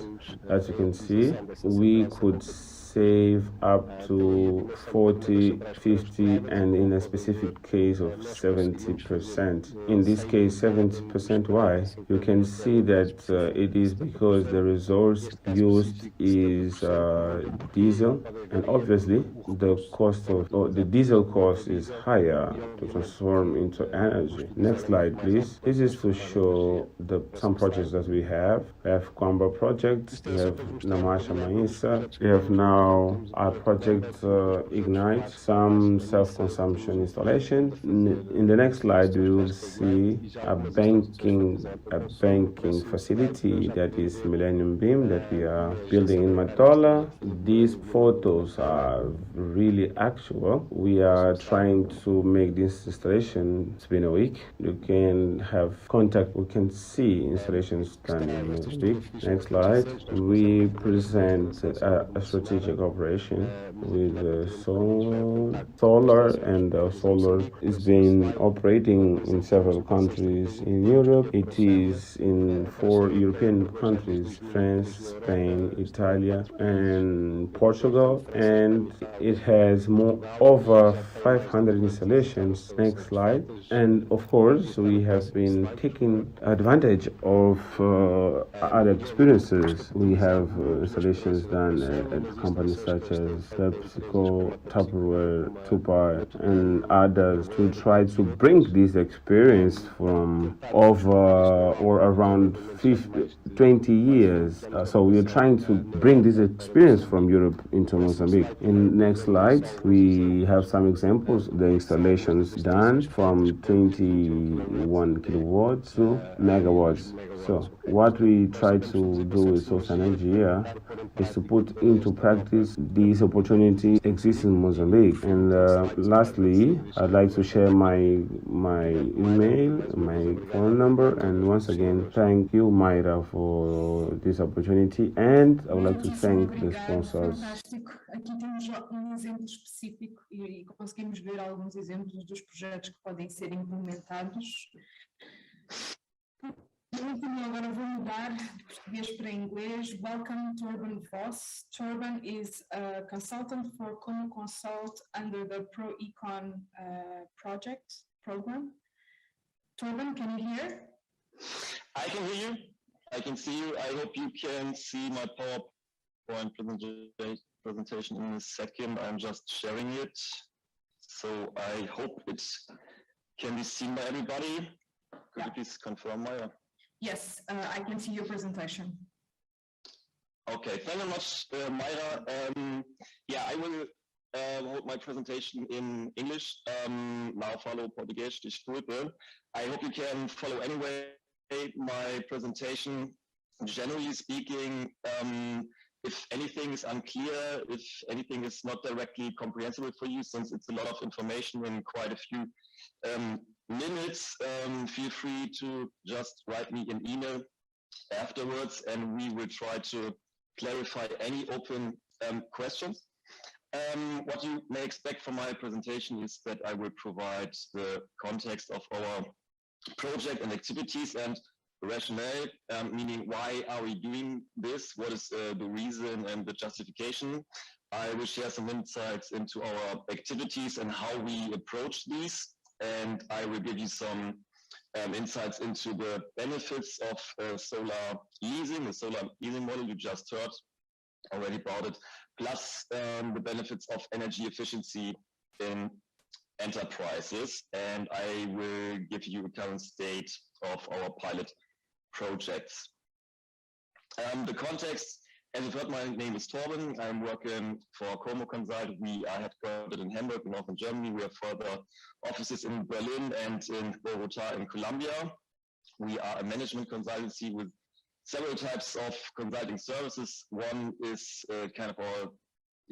Speaker 5: As you can see, we could save up to 40, 50, and in a specific case of 70%. In this case, 70%. Why? You can see that it is because the resource used is diesel, and obviously the cost of the diesel cost is higher to transform into energy. Next slide, please. This is to show some projects that we have. We have Kwamba project, we have Namasha Maisa, we have now our project Ignite, some self-consumption installation. In the next slide, we will see a banking facility that is Millennium Beam that we are building in Matola. These photos are really actual. We are trying to make this installation. It's been a week. You can have contact. We can see installations done in Mozambique. Next slide. We present a strategic operation with solar, and solar is being operating in several countries in Europe. It is in 4 European countries: France, Spain, Italy, and Portugal, and it has over 500 installations. Next slide. And of course, we have been taking advantage of other experiences. We have installations done at companies such as PepsiCo, Tupperware, Tupai, and others to try to bring this experience from over or around 20 years. So we are trying to bring this experience from Europe into Mozambique. In next slide, we have some examples. The installations done from 21 kilowatts to megawatts. So what we try to do with Source Energy here is to put into practice these opportunities exist in Mozambique. And lastly, I'd like to share my email, my phone number, and once again, thank you, Mayra, for this opportunity, and I would like to thank the sponsors.
Speaker 4: Fantástico. Aqui temos exemplo específico e conseguimos ver alguns exemplos dos projetos que podem ser implementados. No último, agora vou mudar de português para inglês. Welcome, Torben Voss. Torben is a consultant for Como Consult under the ProEcon program. Torben, can you hear?
Speaker 6: I can hear you. I can see you. I hope you can see my PowerPoint presentation in a second. I'm just sharing it. So I hope it can be seen by everybody. Could you please confirm, Maya?
Speaker 4: Yes, I can see your presentation.
Speaker 6: Okay, thank you very much, Mayra. I will hold my presentation in English. Now follow Português, desculpe. I hope you can follow anyway my presentation. Generally speaking, if anything is unclear, if anything is not directly comprehensible for you, since it's a lot of information in quite a few minutes, feel free to just write me an email afterwards, and we will try to clarify any open questions. What you may expect from my presentation is that I will provide the context of our project and activities and rationale, meaning why are we doing this, what is the reason and the justification. I will share some insights into our activities and how we approach these, and I will give you some insights into the benefits of solar leasing, the solar leasing model you just heard already about it, plus the benefits of energy efficiency in enterprises, and I will give you a current state of our pilot projects. The context, as you've heard, my name is Torben. I'm working for Como Consult. We are headquartered in Hamburg, northern Germany. We have further offices in Berlin and in Bogota in Colombia. We are a management consultancy with several types of consulting services. One is kind of our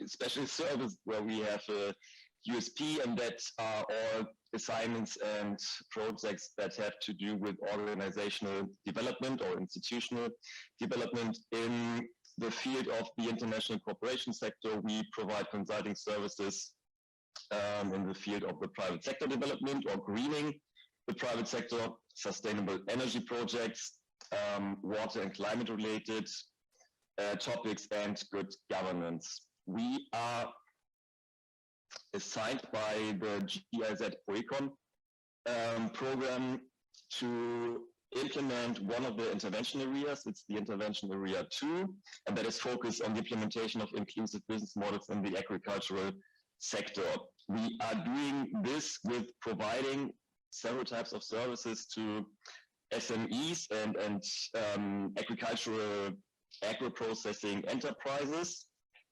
Speaker 6: special service where we have a USP, and that are all assignments and projects that have to do with organizational development or institutional development. In the field of the international cooperation sector, we provide consulting services in the field of the private sector development or greening the private sector, sustainable energy projects, water and climate related topics, and good governance. We are assigned by the GIZ POECON program to implement one of the intervention areas. It's the intervention area 2, and that is focused on the implementation of inclusive business models in the agricultural sector. We are doing this with providing several types of services to SMEs and agricultural agro-processing enterprises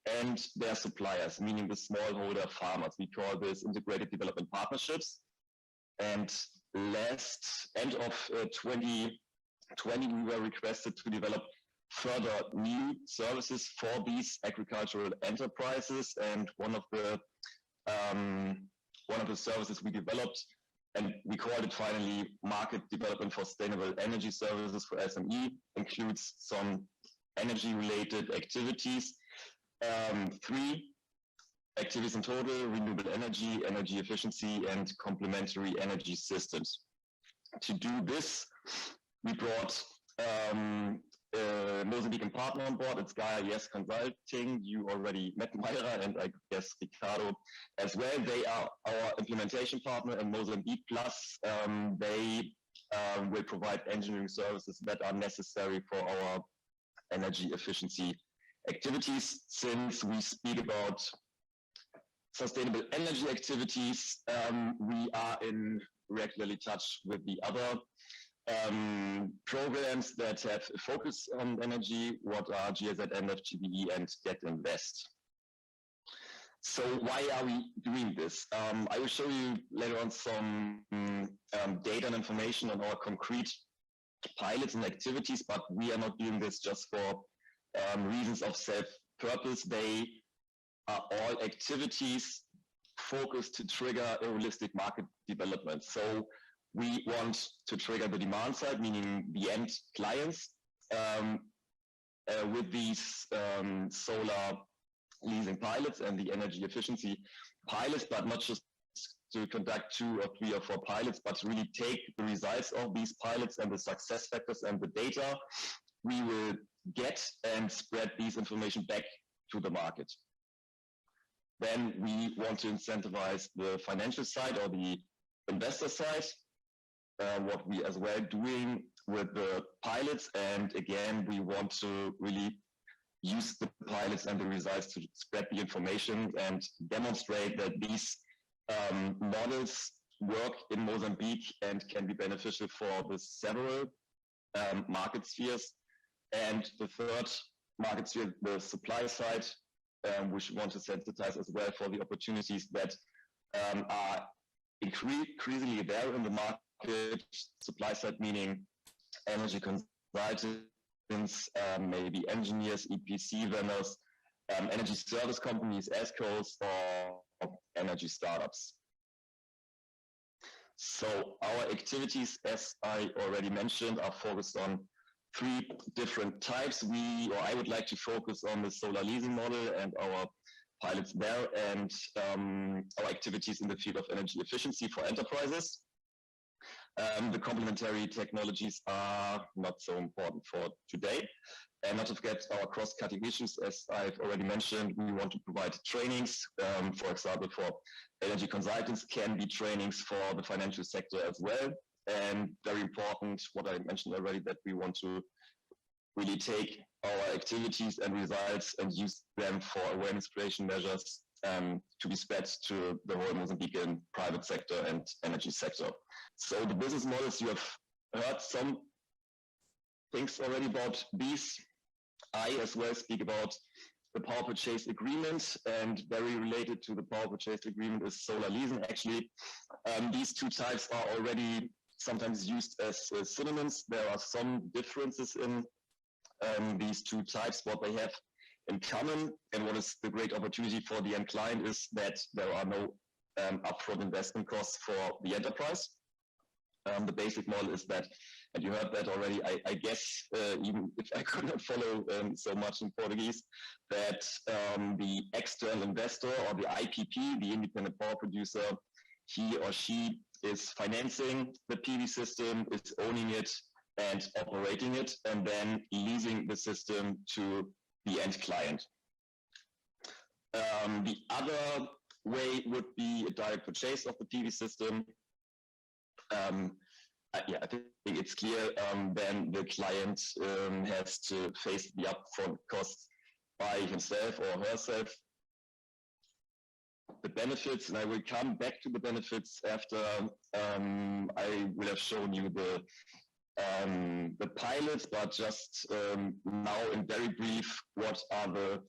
Speaker 6: and their suppliers, meaning the smallholder farmers. We call this integrated development partnerships. And last end of 2020, we were requested to develop further new services for these agricultural enterprises. And one of the services we developed, and we called it finally Market Development for Sustainable Energy Services for SME, includes some energy-related activities. 3 activities in total: renewable energy, energy efficiency, and complementary energy systems. To do this, we brought a Mozambican partner on board. It's Gaia Yes Consulting. You already met Mayra, and I guess Ricardo as well. They are our implementation partner in Mozambique, plus they will provide engineering services that are necessary for our energy efficiency activities. Since we speak about sustainable energy activities, we are in regularly touch with the other programs that have a focus on energy, what are GIZ, NFGBE, and Get Invest. So why are we doing this? I will show you later on some data and information on our concrete pilots and activities, but we are not doing this just for reasons of self-purpose. They are all activities focused to trigger a holistic market development. So we want to trigger the demand side, meaning the end clients, with these solar leasing pilots and the energy efficiency pilots, but not just to conduct 2 or 3 or 4 pilots, but to really take the results of these pilots and the success factors and the data we will get and spread these information back to the market. Then we want to incentivize the financial side or the investor side, what we as well doing with the pilots. And again, we want to really use the pilots and the results to spread the information and demonstrate that these models work in Mozambique and can be beneficial for the several market spheres. And the third market sphere, the supply side, which we want to sensitize as well for the opportunities that are increasingly there in the market. Supply side meaning energy consultants, maybe engineers, EPC vendors, energy service companies, ESCOs, or energy startups. So our activities, as I already mentioned, are focused on 3 different types. I would like to focus on the solar leasing model and our pilots there, and our activities in the field of energy efficiency for enterprises. The complementary technologies are not so important for today. And not to forget our cross-cutting issues, as I've already mentioned, we want to provide trainings, for example, for energy consultants, can be trainings for the financial sector as well. And very important, what I mentioned already, that we want to really take our activities and results and use them for awareness creation measures to be spread to the whole Mozambican private sector and energy sector. So the business models, you have heard some things already about these. I as well speak about the power purchase agreement, and very related to the power purchase agreement is solar leasing. Actually, these 2 types are already sometimes used as synonyms. There are some differences in these 2 types. What they have in common. And what is the great opportunity for the end client is that there are no upfront investment costs for the enterprise. The basic model is that, and you heard that already, I guess, even if I could not follow so much in Portuguese, that the external investor or the IPP, the independent power producer, he or she is financing the PV system, is owning it and operating it, and then leasing the system to the end client. The other way would be a direct purchase of the PV system. I think it's clear. Then the client has to face the upfront costs by himself or herself. The benefits, and I will come back to the benefits after I will have shown you the pilots, but just now in very brief, what are the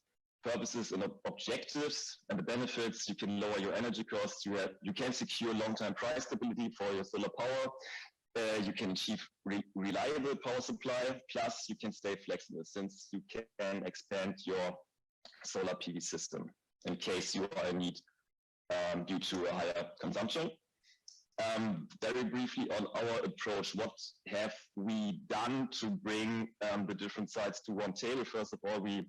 Speaker 6: purposes and objectives and the benefits? You can lower your energy costs. You can secure long-term price stability for your solar power. You can achieve reliable power supply. Plus, you can stay flexible since you can expand your solar PV system in case you are in need due to a higher consumption. Very briefly on our approach, what have we done to bring the different sides to one table? First of all, we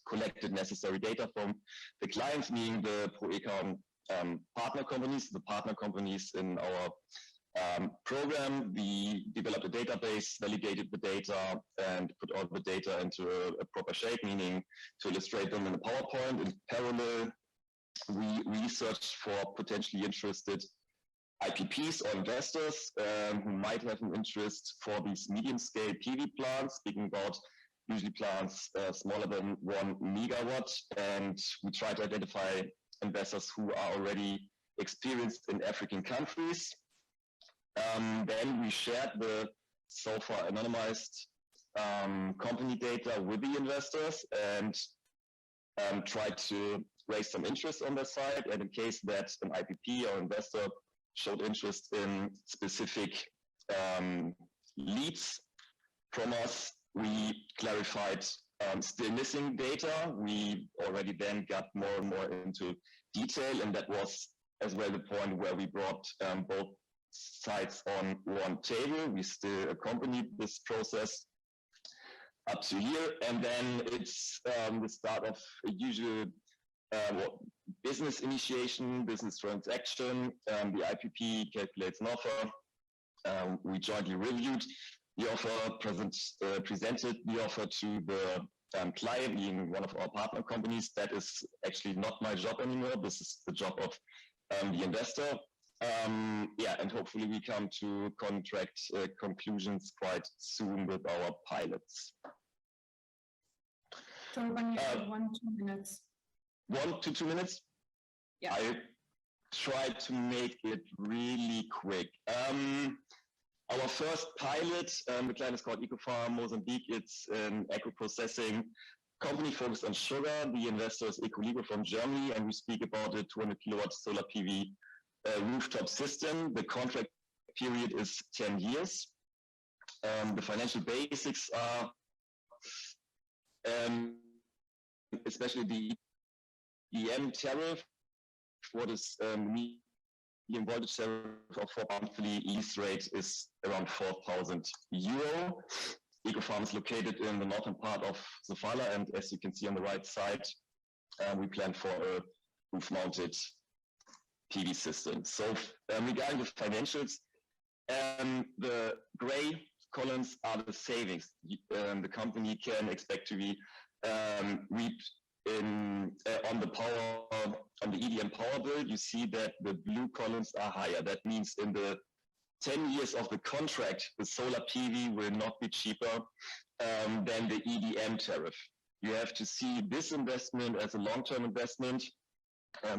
Speaker 6: collected necessary data from the clients, meaning the ProEcon partner companies. The partner companies in our program, we developed a database, validated the data, and put all the data into a proper shape, meaning to illustrate them in a PowerPoint. In parallel, we researched for potentially interested IPPs or investors who might have an interest for these medium-scale PV plants, speaking about usually plants smaller than 1 megawatt. And we try to identify investors who are already experienced in African countries. Then we shared the so far anonymized company data with the investors and tried to raise some interest on their side. And in case that an IPP or investor showed interest in specific leads from us, we clarified still missing data. We already then got more and more into detail, and that was as well the point where we brought both sides on one table. We still accompanied this process up to here, and then it's the start of a usual business initiation, business transaction. The IPP calculates an offer. We jointly reviewed the offer, presented the offer to the client, being one of our partner companies. That is actually not my job anymore. This is the job of the investor. And hopefully we come to contract conclusions quite soon with our pilots.
Speaker 4: So when you have 1 to 2 minutes.
Speaker 6: 1 to 2 minutes?
Speaker 4: Yeah.
Speaker 6: I tried to make it really quick. Our first pilot, the client is called Ecofarm Mozambique. It's an agro-processing company focused on sugar. The investor is Ecolibre from Germany, and we speak about a 200 kilowatt solar PV rooftop system. The contract period is 10 years. The financial basics are especially the EM tariff, what is medium voltage tariff of 4 monthly lease rate is around 4,000 euro. Ecofarm is located in the northern part of Sofala, and as you can see on the right side, we plan for a roof-mounted PV system. So regarding the financials, the gray columns are the savings the company can expect to be reaped on the EDM power bill. You see that the blue columns are higher. That means in the 10 years of the contract, the solar PV will not be cheaper than the EDM tariff. You have to see this investment as a long-term investment,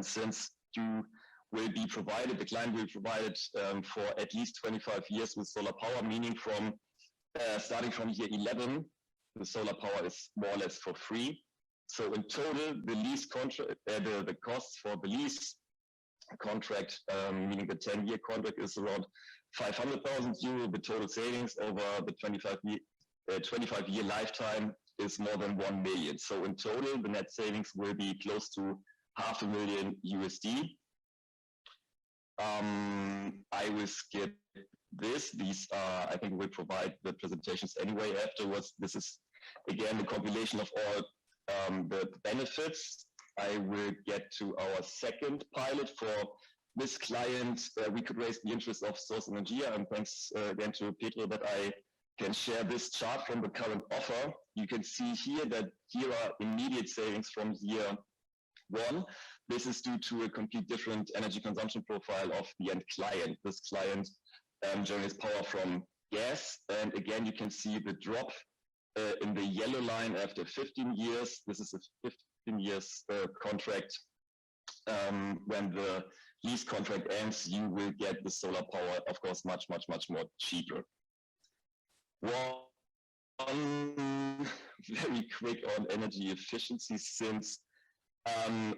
Speaker 6: since you will be provided, the client will be provided for at least 25 years with solar power, meaning from starting from year 11, the solar power is more or less for free. So in total, the lease contract, the costs for the lease contract, meaning the 10-year contract, is around 500,000 euro. The total savings over the 25-year lifetime is more than 1 million. So in total, the net savings will be close to $500,000 USD. I will skip this. These are, I think we'll provide the presentations anyway afterwards. This is, again, the compilation of all the benefits. I will get to our second pilot for this client. We could raise the interest of Source Energia, and thanks again to Pedro that I can share this chart from the current offer. You can see here that here are immediate savings from year one. This is due to a complete different energy consumption profile of the end client. This client generates power from gas, and again you can see the drop in the yellow line after 15 years. This is a 15 years contract. When the lease contract ends, you will get the solar power, of course, much more cheaper. One very quick on energy efficiency, since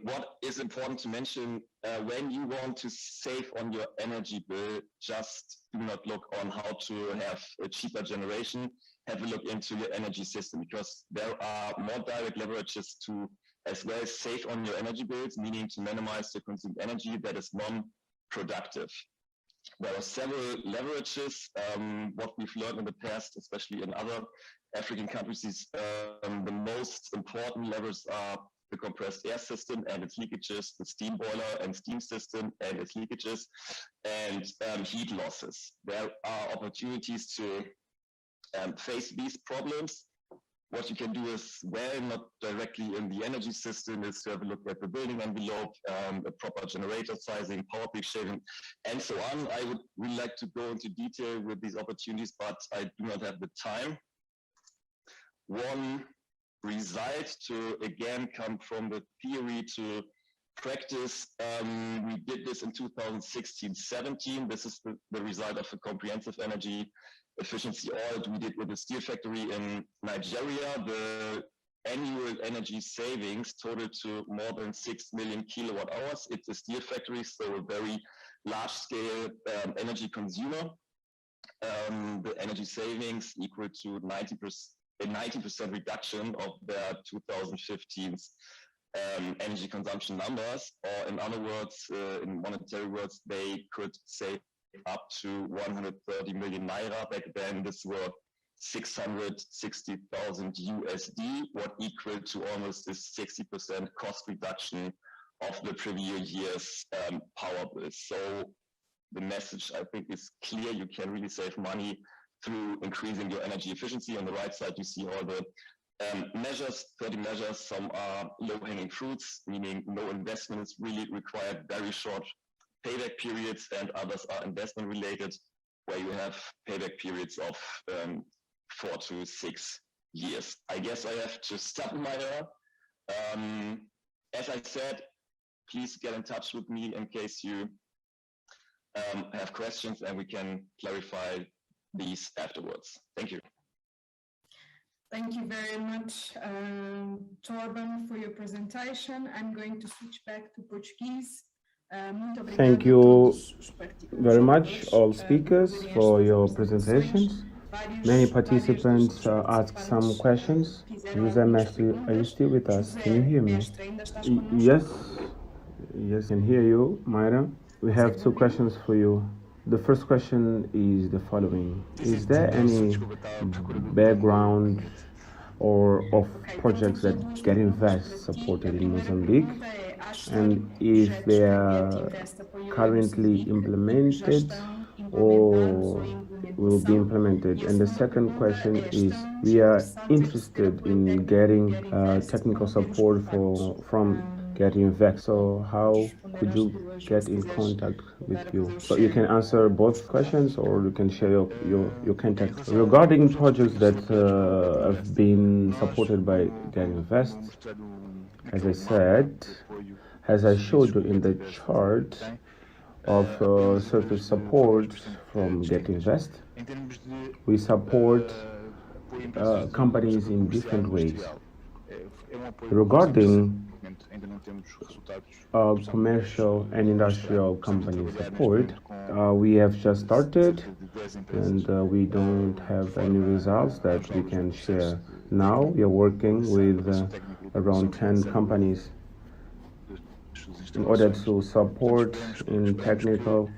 Speaker 6: what is important to mention, when you want to save on your energy bill, just do not look on how to have a cheaper generation. Have a look into your energy system, because there are more direct leverages to as well save on your energy bills, meaning to minimize the consumed energy that is non-productive. There are several leverages. What we've learned in the past, especially in other African countries, is the most important levers are the compressed air system and its leakages, the steam boiler and steam system and its leakages, and heat losses. There are opportunities to face these problems. What you can do as well, not directly in the energy system, is to have a look at the building envelope, a proper generator sizing, power peak shaving, and so on. I would really like to go into detail with these opportunities, but I do not have the time. One result to, again, come from the theory to practice. We did this in 2016-17. This is the result of a comprehensive energy efficiency audit we did with a steel factory in Nigeria. The annual energy savings totaled to more than 6 million kilowatt hours. It's a steel factory, so a very large scale energy consumer. The energy savings equal to 90% reduction of their 2015's energy consumption numbers, or in other words, in monetary words, they could save up to 130 million naira. Back then, this were 660,000 USD, what equal to almost a 60% cost reduction of the previous year's power bill. So the message, I think, is clear. You can really save money through increasing your energy efficiency. On the right side, you see all the measures, 30 measures. Some are low-hanging fruits, meaning no investments really required, very short payback periods, and others are investment related, where you have payback periods of 4 to 6 years. I guess I have to stop my hair. As I said, please get in touch with me in case you have questions, and we can clarify these afterwards. Thank you.
Speaker 4: Thank you very much, Torben, for your presentation. I'm going to switch back to Portuguese.
Speaker 5: Thank you very much, all speakers, for your presentations. Many participants asked some questions. José Mestre, are you still with us? Can you hear me? Yes, I can hear you, Mayra. We have two questions for you. The first question is the following. Is there any background or of projects that GetInvest supported in Mozambique, and if they are currently implemented or will be implemented? And the second question is, we are interested in getting technical support from GetInvest. So how could you get in contact with you? So you can answer both questions, or you can share your contact. Regarding projects that have been supported by GetInvest, as I said, as I showed you in the chart of surface support from GetInvest, we support companies in different ways. Regarding commercial and industrial company support, we have just started, and we don't have any results that we can share now we are working with around 10 companies in order to support in technical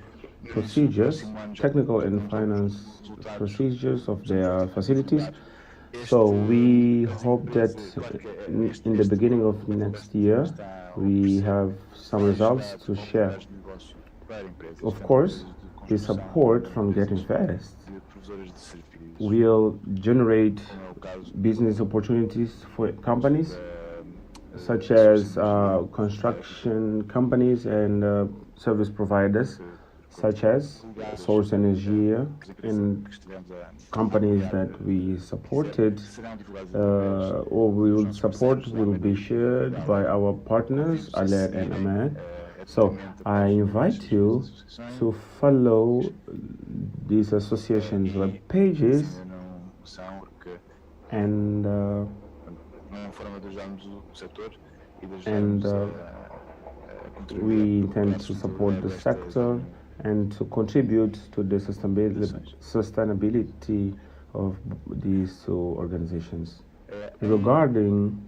Speaker 5: and finance procedures of their facilities. So we hope that in the beginning of next year we have some results to share. Of course, the support from Getting Fast will generate business opportunities for companies such as construction companies and service providers such as Source Energy, and companies that we supported or we will support will be shared by our partners Aler and Ahmed. So I invite you to follow these associations' web pages and we intend to support the sector and to contribute to the sustainability of these two organizations. Regarding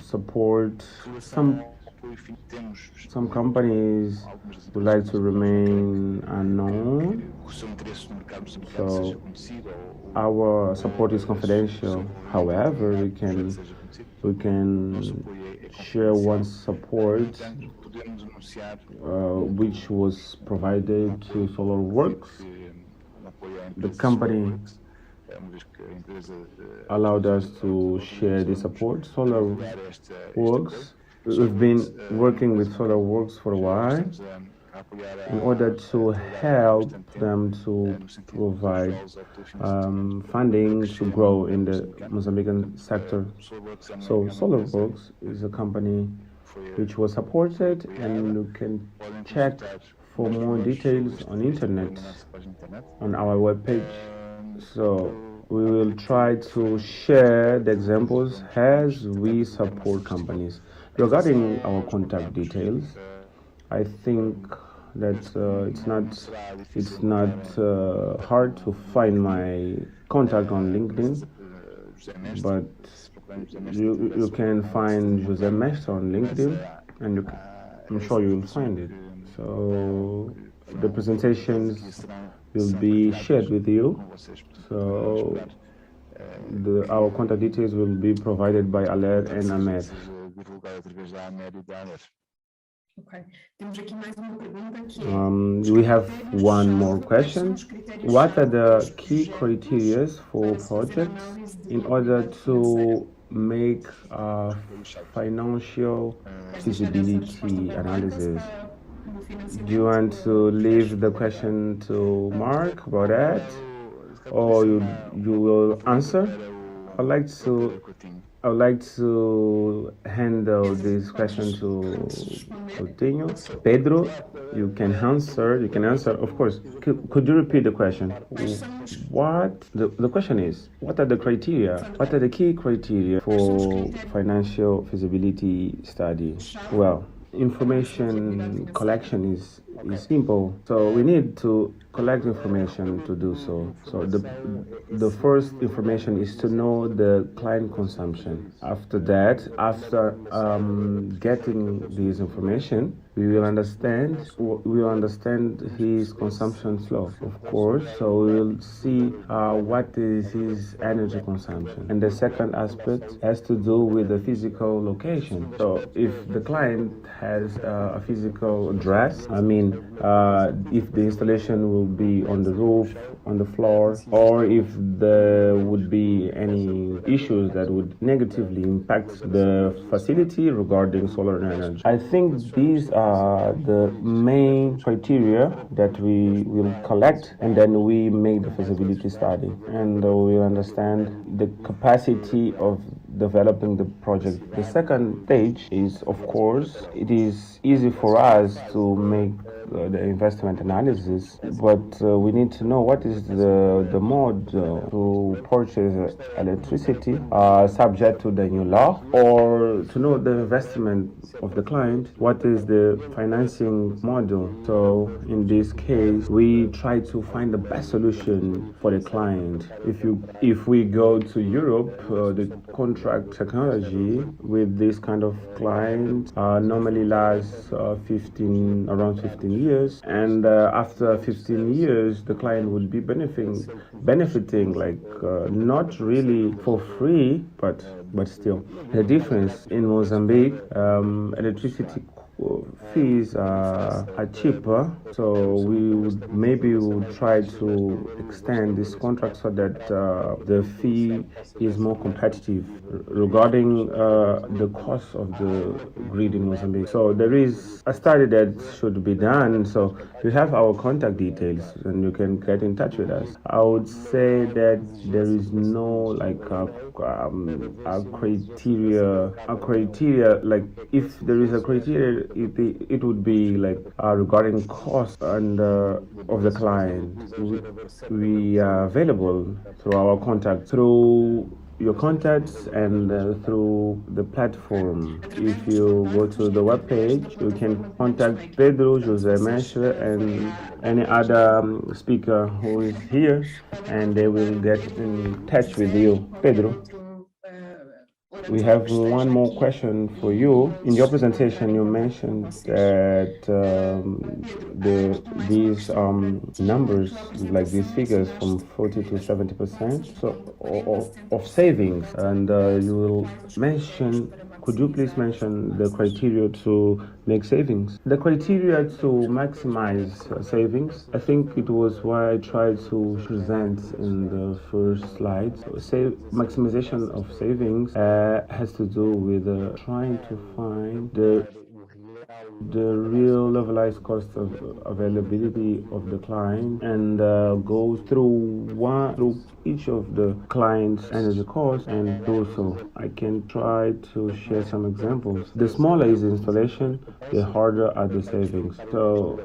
Speaker 5: support, some companies would like to remain unknown, so our support is confidential. However, we can share one support which was provided to Solar Works. The company allowed us to share the support. Solar Works, we've been working with Solar Works for a while in order to help them to provide funding to grow in the Mozambican sector. So Solar Works is a company which was supported, and you can check for more details on internet on our webpage. So we will try to share the examples as we support companies. Regarding our contact details, I think that it's not hard to find my contact on LinkedIn, but you can find José Mestre on LinkedIn, and I'm sure you'll find it. So the presentations will be shared with you. So our contact details will be provided by Aler and Ahmed.
Speaker 4: Ok. Temos aqui mais uma pergunta que
Speaker 5: we have one more question. What are the key criteria for projects in order to make a financial feasibility analysis? Do you want to leave the question to Mark about that, or you will answer? I'd like to handle this question to Coutinho. Pedro, you can answer. Of course. Could you repeat the question? What the question is? What are the criteria? What are the key criteria for financial feasibility study? Well, information collection is simple. So we need to collect information to do so. So the first information is to know the client consumption. After that, getting this information, we will understand his consumption flow, of course. So we will see what is his energy consumption. And the second aspect has to do with the physical location. So if the client has a physical address, if the installation will be on the roof, on the floor, or if there would be any issues that would negatively impact the facility regarding solar energy. I think these are the main criteria that we will collect, and then we make the feasibility study, and we will understand the capacity of developing the project. The second stage is, of course, it is easy for us to make
Speaker 2: the investment analysis, but we need to know what is the mode to purchase electricity subject to the new law, or to know the investment of the client, what is the financing model. So in this case, we try to find the best solution for the client. If we go to Europe, the contract technology with this kind of client normally lasts around 15 years, and after 15 years the client would be benefiting like not really for free, but still. The difference in Mozambique, electricity fees are cheaper, so we would try to extend this contract so that the fee is more competitive regarding the cost of the grid in Mozambique. So there is a study that should be done, so you have our contact details and you can get in touch with us. I would say that there is no like a criteria, like if there is a criteria, it would be like regarding cost and of the client. We are available through our contact, through your contacts, and through the platform. If you go to the webpage, you can contact Pedro, José Mestre, and any other speaker who is here, and they will get in touch with you. Pedro, we have one more question for you. In your presentation, you mentioned that these numbers, like these figures, from 40 to 70%, of savings, and you will mention. Could you please mention the criteria to make savings? The criteria to maximize savings, I think it was what I tried to present in the first slide. So, maximization of savings has to do with trying to find the real levelized cost of availability of the client, and go through each of the client's energy costs and do so. I can try to share some examples. The smaller is the installation, the harder are the savings. So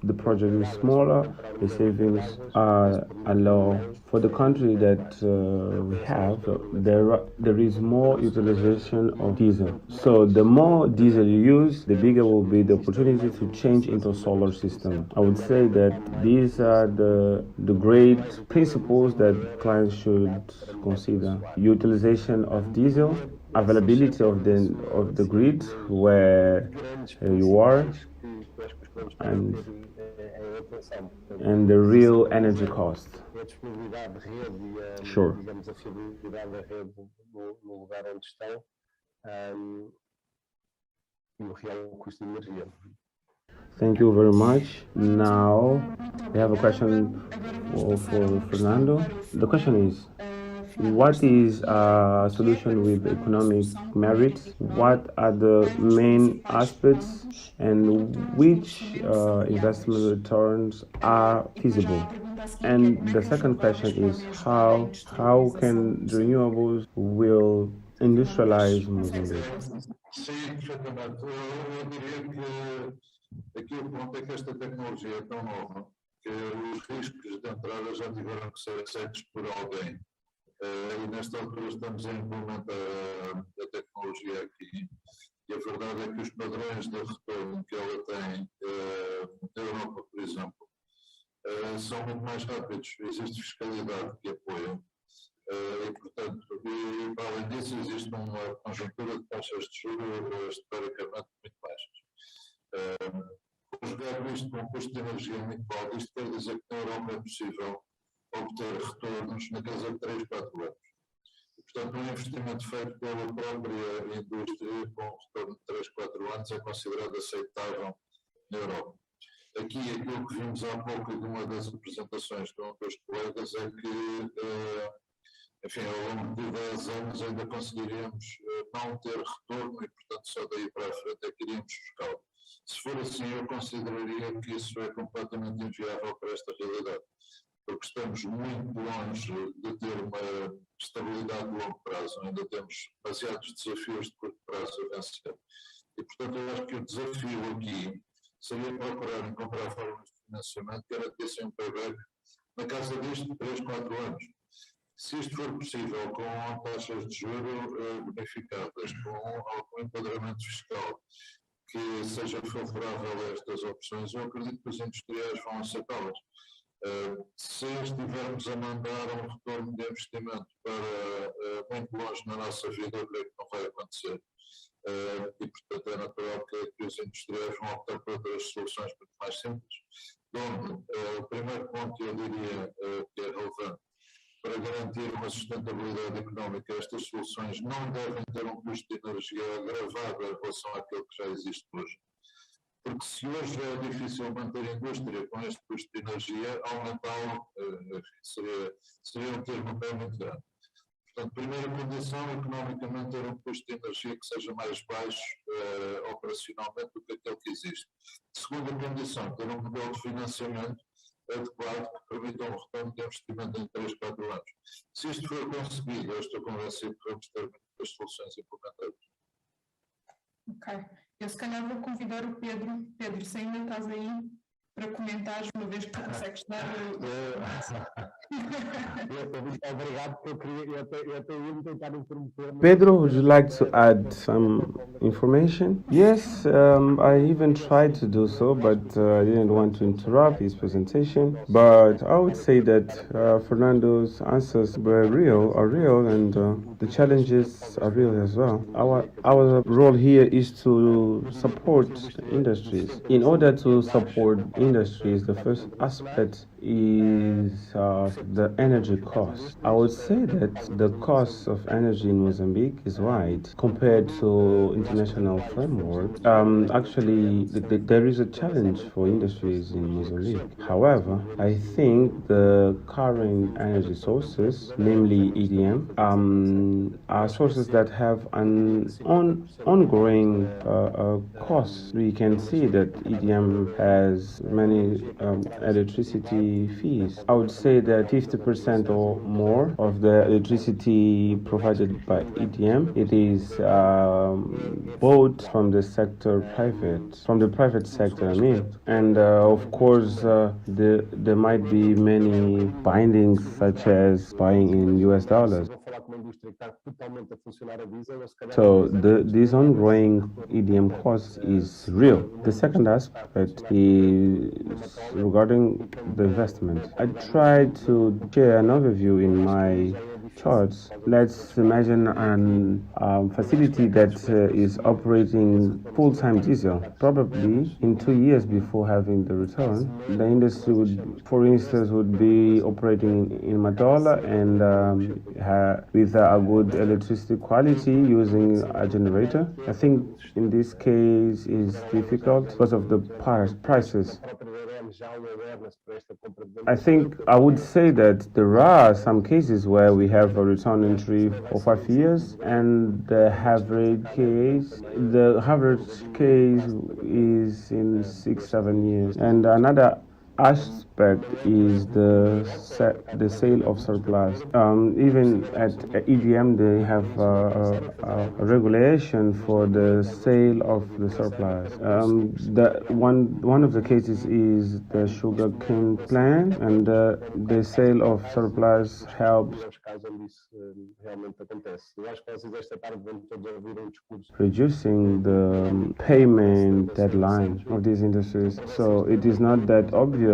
Speaker 2: the project is smaller, the savings are low. For the country that we have, there is more utilization of diesel. So the more diesel you use, the bigger will be the opportunity to change into a solar system. I would say that these are the great principles that clients should consider. Utilization of diesel, availability of the grid where you are, and the real energy cost. Sure. Thank you very much. Now we have a question for Fernando. The question is, what is a solution with economic merit? What are the main aspects, and which investment returns are feasible? And the second question is, how can renewables will industrialize Mozambique?
Speaker 7: Sim, perfeitamente. Eu diria que aqui o ponto é que esta tecnologia é tão nova que os riscos de entrada já tiveram que ser aceitos por alguém. E nesta altura estamos a implementar a tecnologia aqui. E a verdade é que os padrões de retorno que ela tem na Europa, por exemplo, são muito mais rápidos. Existe fiscalidade que apoia. E, portanto, para além disso, existe uma conjuntura de taxas de juros historicamente muito baixas. Conjugado isto com um custo de energia muito alto, isto quer dizer que na Europa é possível obter retornos na casa de 3, 4 anos. E, portanto, um investimento feito pela própria indústria com um retorno de 3, 4 anos é considerado aceitável na Europa. Aqui, aquilo que vimos há pouco de uma das apresentações de um dos colegas é que enfim, ao longo de 10 anos ainda conseguiríamos não ter retorno e, portanto, só daí para a frente é que iríamos buscá-lo. Se for assim, eu consideraria que isso é completamente inviável para esta realidade, porque estamos muito longe de ter uma estabilidade de longo prazo, ainda temos demasiados desafios de curto prazo a vencer. E, portanto, eu acho que o desafio aqui seria procurarem comprar formas de financiamento que garantissem um payback na casa disto de 3, 4 anos. Se isto for possível com taxas de juros bonificadas, com algum enquadramento fiscal que seja favorável a estas opções, eu acredito que os industriais vão aceitá-las. Se estivermos a mandar um retorno de investimento para muito longe na nossa vida, eu creio que não vai acontecer. E, portanto, é natural que os industriais vão optar por outras soluções muito mais simples, onde o primeiro ponto, eu diria, que é relevante para garantir uma sustentabilidade económica, estas soluções não devem ter um custo de energia agravado em relação àquele que já existe hoje. Porque se hoje é difícil manter a indústria com este custo de energia, aumentá-lo seria um termo bem muito grande. Portanto, primeira condição, economicamente, ter um custo de energia que seja mais baixo operacionalmente do que aquele que existe. Segunda condição, ter um modelo de financiamento adequado que permita um retorno de investimento em 3, 4 anos. Se isto for conseguido, eu estou convencido que vamos ter muitas soluções implementadas.
Speaker 4: Ok. Eu se calhar vou convidar o Pedro. Pedro, se ainda estás aí para comentares, uma vez que tu consegues dar
Speaker 8: Obrigado, porque eu até ia tentar interromper.
Speaker 5: Pedro, would you like to add some information? Yes, I even tried to do so, but I didn't want to interrupt his presentation. But I would say that Fernando's answers are real, and the challenges are real as well. Our role here is to support industries. In order to support industries, the first aspect is the energy cost. I would say that the cost of energy in Mozambique is wide compared to international framework. Actually, there is a challenge for industries in Mozambique. However, I think the current energy sources, namely EDM, are sources that have an ongoing cost. We can see that EDM has many electricity fees. I would say that 50% or more of the electricity provided by EDM, it is bought from the private sector, I mean. And of course, there might be many bindings such as buying in US dollars. So this ongoing EDM cost is real. The second aspect is regarding the investment. I tried to share an overview in my charts. Let's imagine a facility that is operating full-time diesel. Probably in 2 years before having the return, the industry would, for instance, would be operating in Madola and with a good electricity quality using a generator. I think in this case is difficult because of the prices. I think I would say that there are some cases where we have a return in 3 or 5 years, and the average case is in 6, 7 years. And another aspect is the sale of surplus. Even at EDM, they have a regulation for the sale of the surplus. One of the cases is the sugarcane plant, and the sale of surplus helps reducing the payment deadline of these industries. So it is not that obvious,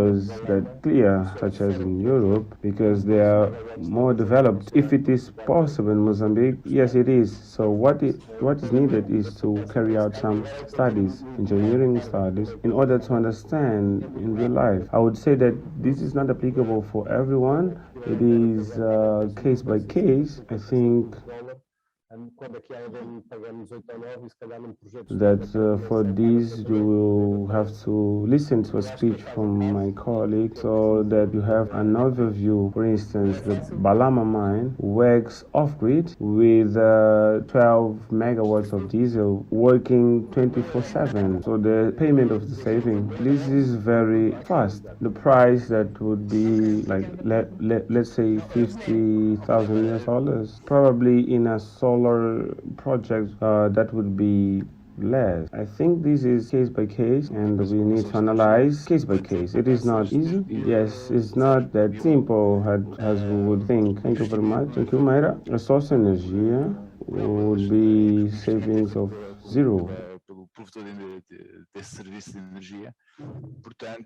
Speaker 5: that clear, such as in Europe, because they are more developed. If it is possible in Mozambique, yes, it is. So what is needed is to carry out some studies, engineering studies, in order to understand in real life. I would say that this is not applicable for everyone. It is case by case. I think that for this you will have to listen to a speech from my colleague so that you have an overview. For instance, the Balama mine works off-grid with 12 megawatts of diesel working 24/7. So the payment of the saving, this is very fast. The price that would be like, let's say $50,000 US, probably in a solar project that would be
Speaker 2: less. I think this is case by case, and we need to analyze case by case. It is not easy. Yes, it's not that simple as we would think. Thank you very much. Thank you, Mayra. A source energia would be savings of zero.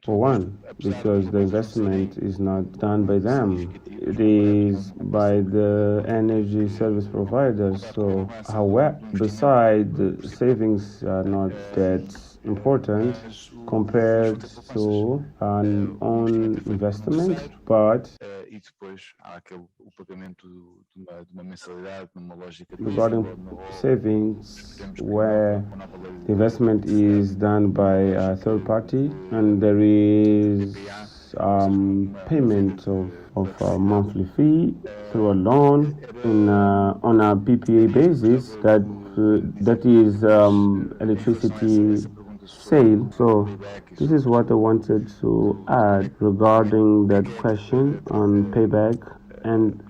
Speaker 2: For one, because the investment is not done by them, it is by the energy service providers. So, however, besides, the savings are not that important compared to an own investment, but regarding savings where the investment is done by a third party and there is payment of a monthly fee through a loan on a PPA basis, that is electricity sale. So this is what I wanted to add regarding that question on payback and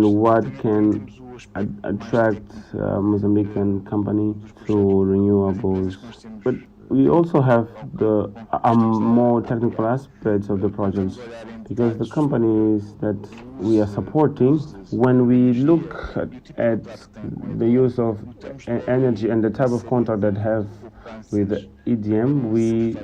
Speaker 2: what can attract Mozambican company to renewables. But we also have the more technical aspects of the projects, because the companies that we are supporting, when we look at the use of energy and the type of contract that have with EDM, we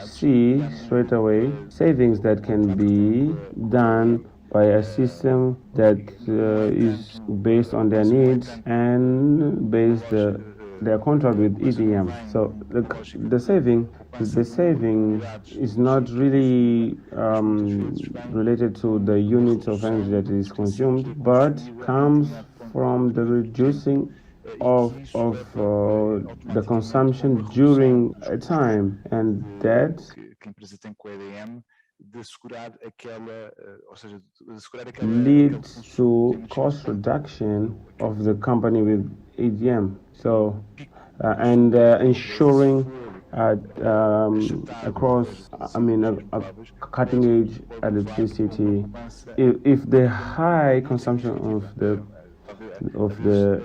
Speaker 2: see straight away savings that can be done by a system that is based on their needs and based their contract with EDM. So the saving is not really related to the units of energy that is consumed, but comes from the reducing of the consumption during a time, and that leads to cost reduction of the company with EDM. So and ensuring across, a cutting edge electricity. If the high consumption of the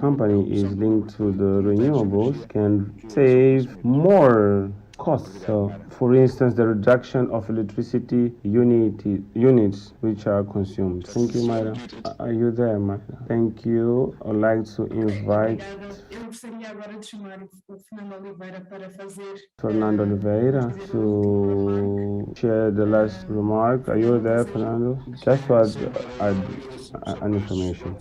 Speaker 2: company is linked to the renewables, can save more costs. So, for instance, the reduction of electricity units which are consumed. Thank you, Mayra. Are you there, Mayra? Thank you. I'd like to invite Fernando Oliveira to share the last remark. Are you there, Fernando? Just for an information.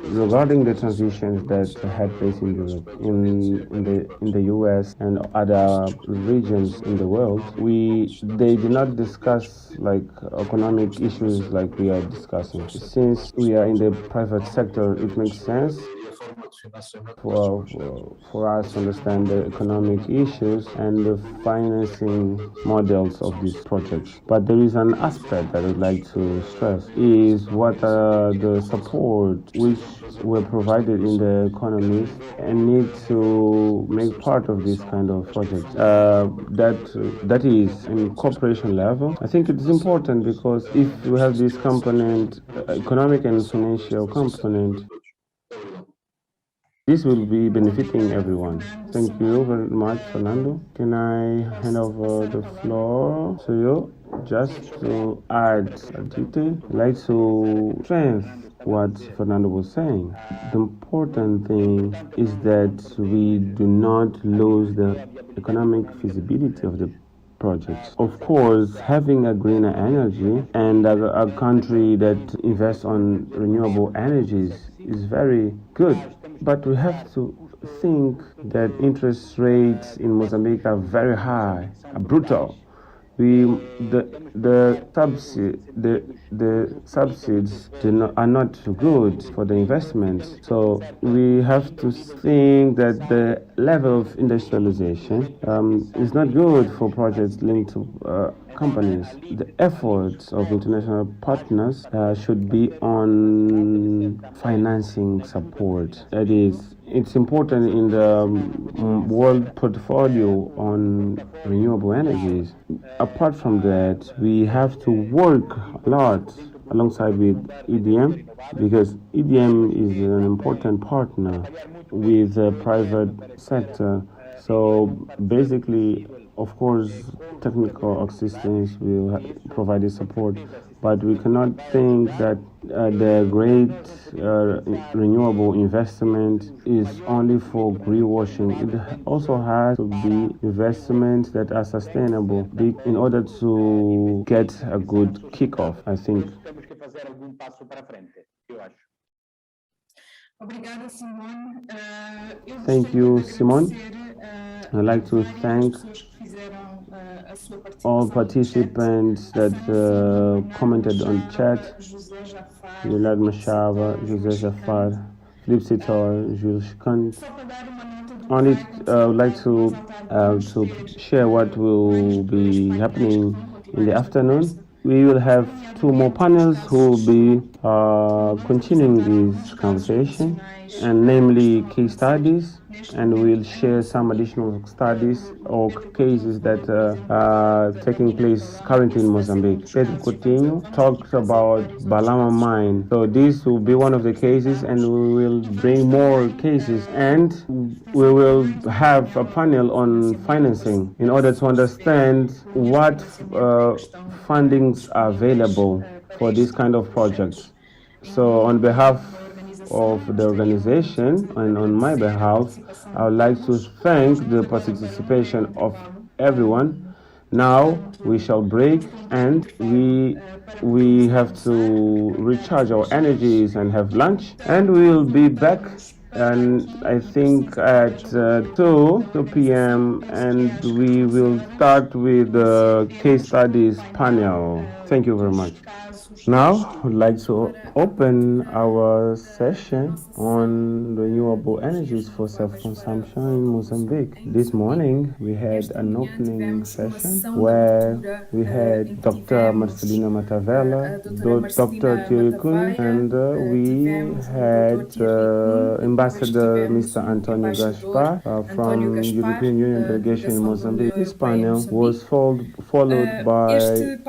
Speaker 2: Regarding the transitions that had place in Europe, in the US and other regions in the world, they did not discuss like economic issues like we are discussing. Since we are in the private sector, it makes sense for us to understand the economic issues and the financing models of these projects. But there is an aspect that I'd like to stress, is what are the support which were provided in the economies and need to make part of this kind of projects. That is in corporation level. I think it is important because if we have this component, economic and financial component, this will be benefiting everyone. Thank you very much, Fernando. Can I hand over the floor to you just to add a detail? I'd like to strengthen what Fernando was saying. The important thing is that we do not lose the economic feasibility of the projects. Of course, having a greener energy and a country that invests on renewable energies is very good. But we have to think that interest rates in Mozambique are very high, brutal. The subsidies are not good for the investment. So we have to think that the level of industrialization is not good for projects linked to companies. The efforts of international partners should be on financing support. That is, it's important in the world portfolio on renewable energies. Apart from that, we have to work a lot alongside with EDM, because EDM is an important partner with the private sector. So basically, of course, technical assistance will provide the support, but we cannot think that the great renewable investment is only for greenwashing. It also has to be investments that are sustainable in order to get a good kickoff, I think.
Speaker 4: Obrigada, Simone.
Speaker 2: Thank you, Simone. I'd like to thank all participants that commented on chat. Milad Mashava, José Jafar, Philippe Sitor, Jules Kant. Only I would like to share what will be happening in the afternoon. We will have two more panels who will be continuing this conversation, and namely case studies, and we'll share some additional studies or cases that are taking place currently in Mozambique. Pedro Coutinho talks about Balama mine. So this will be one of the cases, and we will bring more cases, and we will have a panel on financing in order to understand what fundings are available for this kind of projects. So on behalf of the organization and on my behalf, I would like to thank the participation of everyone. Now we shall break, and we have to recharge our energies and have lunch, and we will be back, and I think at 2 p.m. and we will start with the case studies panel. Thank you very much. Now, I'd like to open our session on renewable energies for self-consumption in Mozambique. This morning, we had an opening session where we had Dr. Marcelina Matavella, Dr. Tirikun, and we had Ambassador Mr. Antonio Gaspar from European Union delegation in Mozambique. This panel was followed by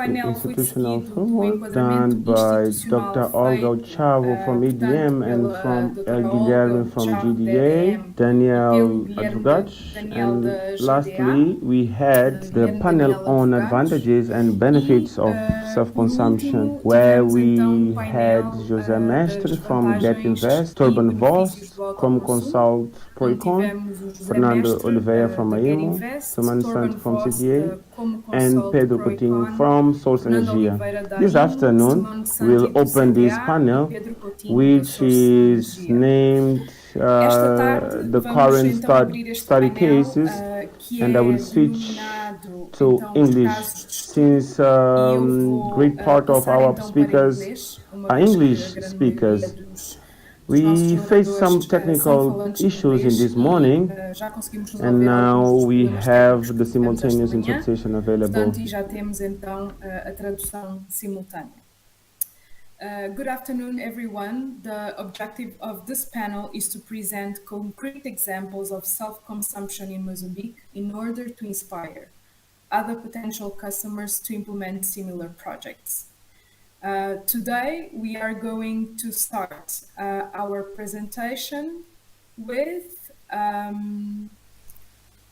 Speaker 2: institutional framework done by Dr. Olga Chavo from EDM and from Guilherme from GDA, Daniel Adrugach, and lastly we had the panel on advantages and benefits of self-consumption, where we had José Mestre from Get Invest, Turban Voss from Consult Proicon, Fernando Oliveira from AIMO, Saman Sant from CTA, and Pedro Coutinho from Source Energia. This afternoon, we'll open this panel, which is named the current study cases, and I will switch to English since great part of our speakers are English speakers. We faced some technical issues in this morning, and now we have the simultaneous interpretation available.
Speaker 9: Good afternoon, everyone. The objective of this panel is to present concrete examples of self-consumption in Mozambique in order to inspire other potential customers to implement similar projects. Today, we are going to start our presentation with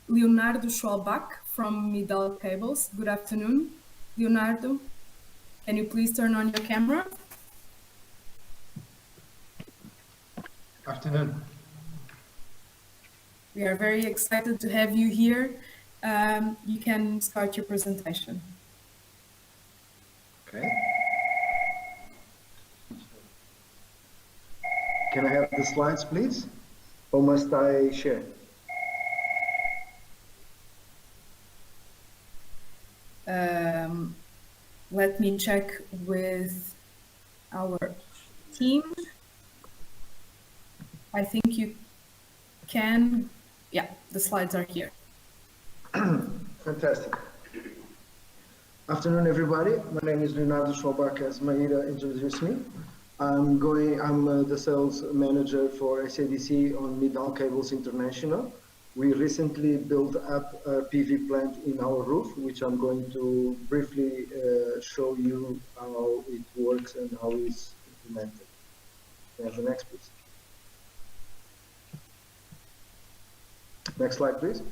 Speaker 9: Leonardo Schwalbach from Midal Cables. Good afternoon, Leonardo. Can you please turn on your camera?
Speaker 10: Afternoon.
Speaker 9: We are very excited to have you here. You can start your presentation.
Speaker 10: Okay. Can I have the slides, please? Or must I share?
Speaker 9: Let me check with our team. I think you can, yeah, the slides are here.
Speaker 10: Fantastic. Afternoon, everybody. My name is Fernando Oliveira, as Maíra introduced me. I'm the sales manager for SADC on Midal Cables International. We recently built up a PV plant in our roof, which I'm going to briefly show you how it works and how it's implemented. Can I have the next, please? Next slide, please.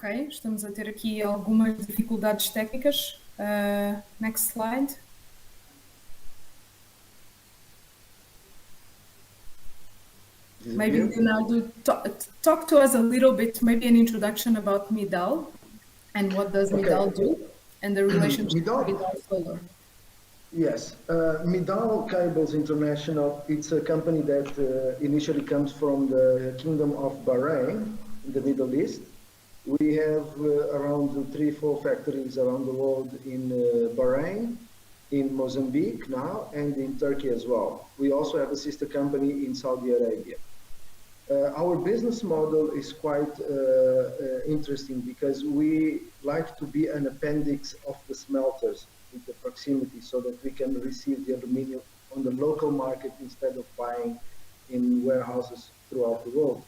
Speaker 9: Ok, estamos a ter aqui algumas dificuldades técnicas. Next slide. Maybe Leonardo, talk to us a little bit, maybe an introduction about Midal and what does Midal do and the relationship with Midal Solar.
Speaker 10: Yes, Midal Cables International, it's a company that initially comes from the Kingdom of Bahrain in the Middle East. We have around 3-4 factories around the world in Bahrain, in Mozambique now, and in Turkey as well. We also have a sister company in Saudi Arabia. Our business model is quite interesting because we like to be an appendix of the smelters with the proximity so that we can receive the aluminium on the local market instead of buying in warehouses throughout the world.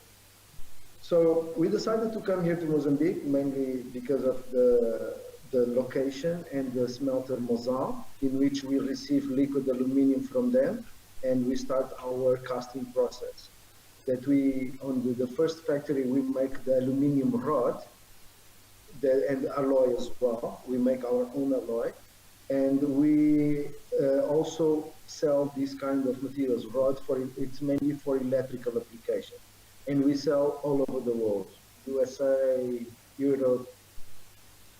Speaker 10: So we decided to come here to Mozambique mainly because of the location and the smelter Mozal, in which we receive liquid aluminium from them and we start our casting process. That we, on the first factory, we make the aluminium rod and alloy as well. We make our own alloy. And we also sell this kind of materials, rod, it's mainly for electrical application. And we sell all over the world, USA, Europe,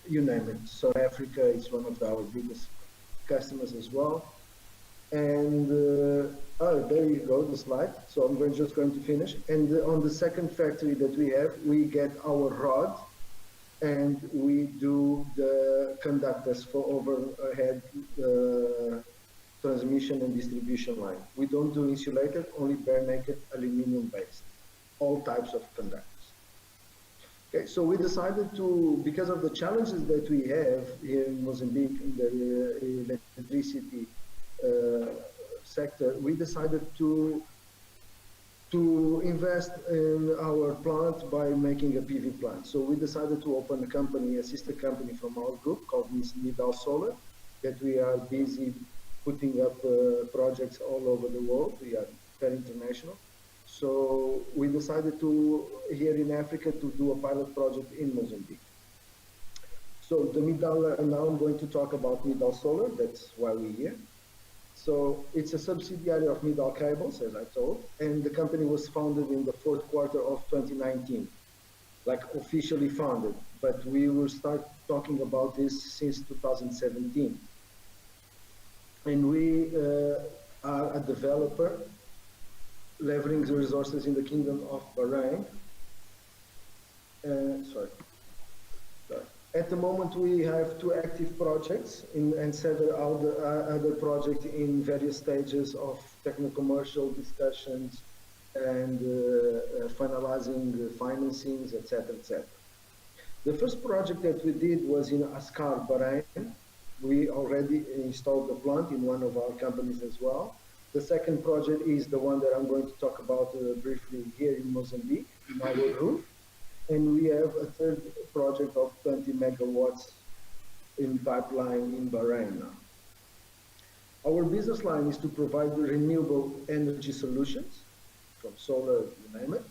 Speaker 10: you name it. South Africa is one of our biggest customers as well. And there you go, the slide. So I'm just going to finish. And on the second factory that we have, we get our rod and we do the conductors for overhead transmission and distribution line. We don't do insulated, only bare naked aluminum based, all types of conductors. Okay, so we decided to, because of the challenges that we have here in Mozambique in the electricity sector, we decided to invest in our plant by making a PV plant. So we decided to open a company, a sister company from our group called Midal Solar, that we are busy putting up projects all over the world. We are very international. So we decided to, here in Africa, to do a pilot project in Mozambique. So the Midal, and now I'm going to talk about Midal Solar, that's why we're here. So it's a subsidiary of Midal Cables, as I told, and the company was founded in the 4th quarter of 2019, like officially founded, but we will start talking about this since 2017. And we are a developer leveraging the resources in the Kingdom of Bahrain. At the moment, we have 2 active projects and several other projects in various stages of techno-commercial discussions and finalizing the financings, etc., etc. The first project that we did was in Ascar, Bahrain. We already installed the plant in one of our companies as well. The second project is the one that I'm going to talk about briefly here in Mozambique, in our roof. And we have a third project of 20 megawatts in pipeline in Bahrain now. Our business line is to provide renewable energy solutions, from solar, you name it,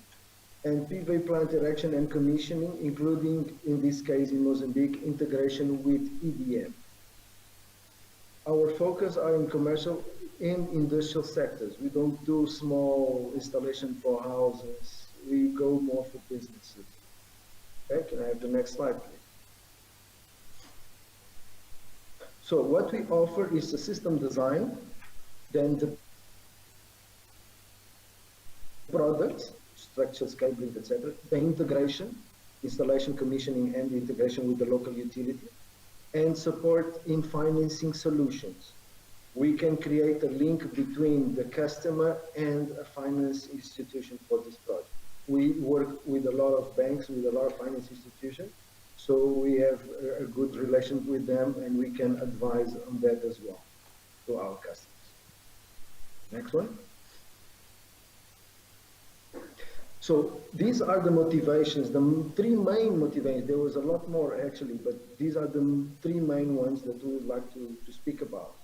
Speaker 10: and PV plant erection and commissioning, including, in this case in Mozambique, integration with EDM. Our focus are in commercial and industrial sectors. We don't do small installation for houses. We go more for businesses. Okay, can I have the next slide, please? So what we offer is a system design, then the products, structures, cabling, etc., the integration, installation, commissioning, and the integration with the local utility, and support in financing solutions. we can create a link between the customer and a finance institution for this project. We work with a lot of banks, with a lot of finance institutions, so we have a good relation with them, and we can advise on that as well to our customers. Next one. So these are the motivations, the three main motivations. There was a lot more actually, but these are the three main ones that we would like to speak about.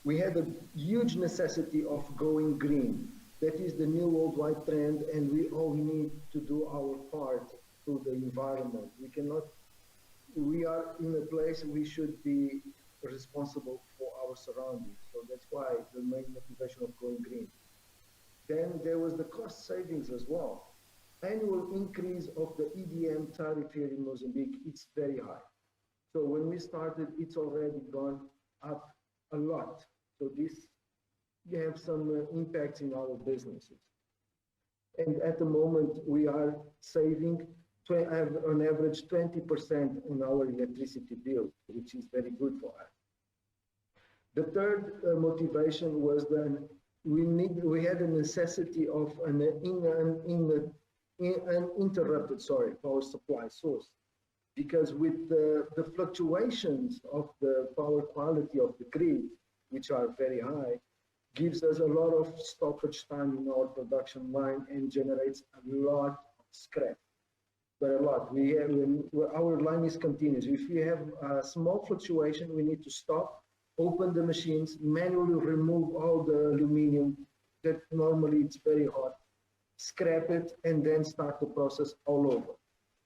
Speaker 10: We had a huge necessity of going green. That is the new worldwide trend, and we all need to do our part to the environment. We are in a place we should be responsible for our surroundings. So that's why the main motivation of going green. Then there was the cost savings as well. Annual increase of the EDM tariff here in Mozambique, it's very high. So when we started, it's already gone up a lot. So this, you have some impacts in our businesses. And at the moment, we are saving on average 20% on our electricity bill, which is very good for us. The third motivation was that we had a necessity of an uninterrupted power supply source, because with the fluctuations of the power quality of the grid, which are very high, gives us a lot of stoppage time in our production line and generates a lot of scrap. But a lot. Our line is continuous. If we have a small fluctuation, we need to stop, open the machines, manually remove all the aluminum that normally it's very hot, scrap it, and then start the process all over.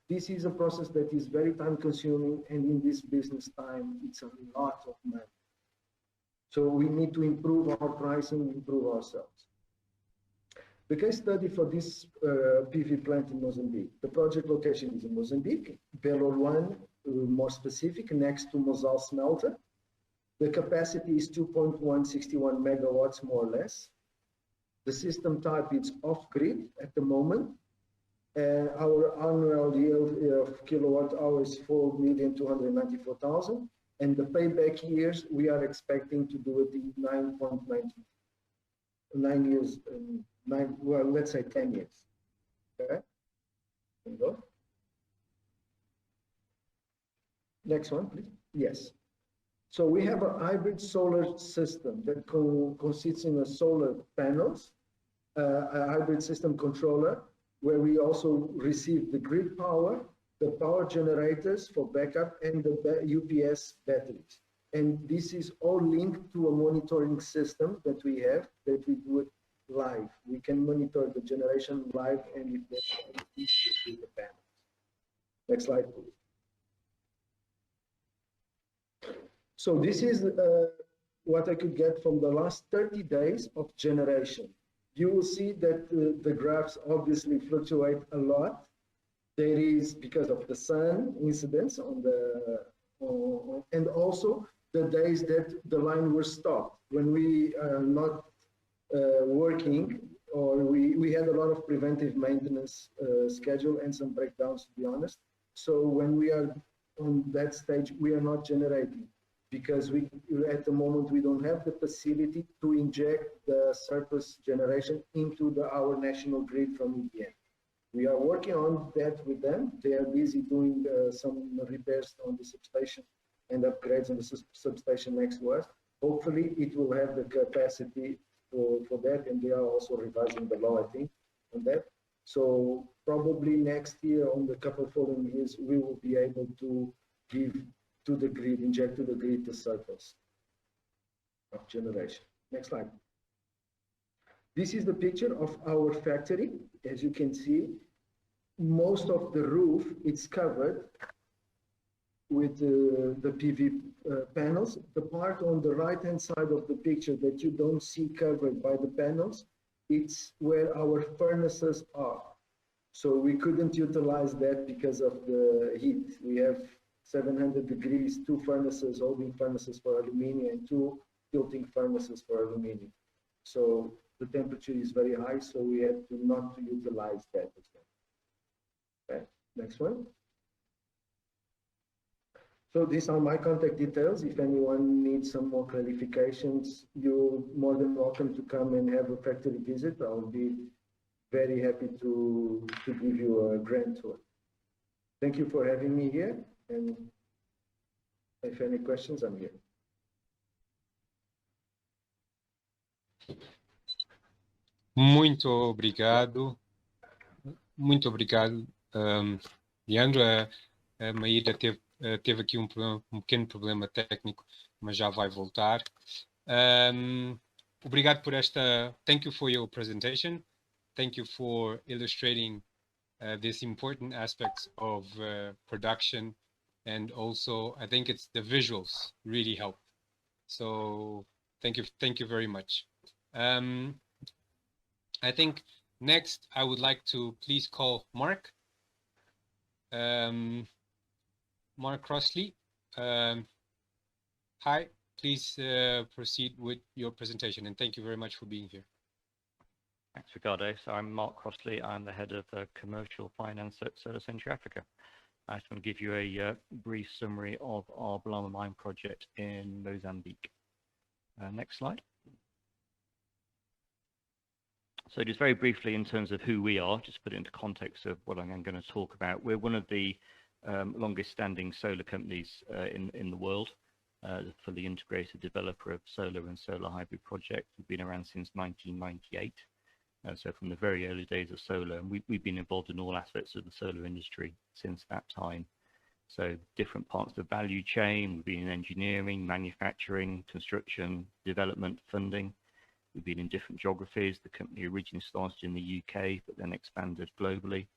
Speaker 10: This is a process that is very time consuming, and in this business time, it's a lot of money. So we need to improve our pricing, improve ourselves. The case study for this PV plant in Mozambique, the project location is in Mozambique, Belo 1, more specific, next to Mozal smelter. The capacity is 2.161 megawatts, more or less. The system type is off-grid at the moment. Our annual yield of kilowatt hours is 4,294,000. And the payback years, we are expecting to do it in 9 years, well, let's say 10 years. Okay? There you go. Next one, please. Yes. So we have a hybrid solar system that consists in a solar panels, a hybrid system controller, where we also receive the grid power, the power generators for backup, and the UPS batteries. And this is all linked to a monitoring system that we have, that we do it live. We can monitor the generation live, and if there's any issues with the panels. Next slide, please. So this is what I could get from the last 30 days of generation. You will see that the graphs obviously fluctuate a lot. There is, because of the sun incidence on the, and also the days that the line was stopped. When we are not working, or we had a lot of preventive maintenance schedule and some breakdowns, to be honest. So when we are on that stage, we are not generating, because at the moment we don't have the facility to inject the surplus generation into our national grid from EDM. We are working on that with them. They are busy doing some repairs on the substation and upgrades on the substation next to us. Hopefully it will have the capacity for that, and they are also revising the law, I think, on that. So probably next year, on the couple of following years, we will be able to give to the grid, inject to the grid the surplus of generation. Next slide. This is the picture of our factory. As you can see, most of the roof is covered with the PV panels. The part on the right-hand side of the picture that you don't see covered by the panels, it's where our furnaces are. So we couldn't utilize that because of the heat. We have 700 degrees, 2 furnaces, holding furnaces for aluminium, and 2 tilting furnaces for aluminium. So the temperature is very high, so we had to not to utilize that as well. Okay, next one. So these are my contact details. If anyone needs some more clarifications, you're more than welcome to come and have a factory visit. I'll be very happy to give you a grand tour. Thank you for having me here. And if any questions, I'm here.
Speaker 1: Muito obrigado. Muito obrigado, Leandro. A Maíra teve aqui um pequeno problema técnico, mas já vai voltar. Obrigado por esta. Thank you for your presentation. Thank you for illustrating these important aspects of production, and also I think it's the visuals really help. So thank you very much. I think next I would like to please call Mark. Mark Crossley. Hi, please proceed with your presentation, and thank you very much for being here.
Speaker 11: Thanks, Ricardo. So I'm Mark Crossley. I'm the head of commercial finance at Solar Century Africa. I just want to give you a brief summary of our Balama mine project in Mozambique. Next slide. So just very briefly in terms of who we are, just put it into context of what I'm going to talk about. We're one of the longest standing solar companies in the world, the fully integrated developer of solar and solar hybrid projects. We've been around since 1998. So from the very early days of solar, and we've been involved in all aspects of the solar industry since that time. So different parts of the value chain, we've been in engineering, manufacturing, construction, development, funding. We've been in different geographies. The company originally started in the UK, but then expanded globally.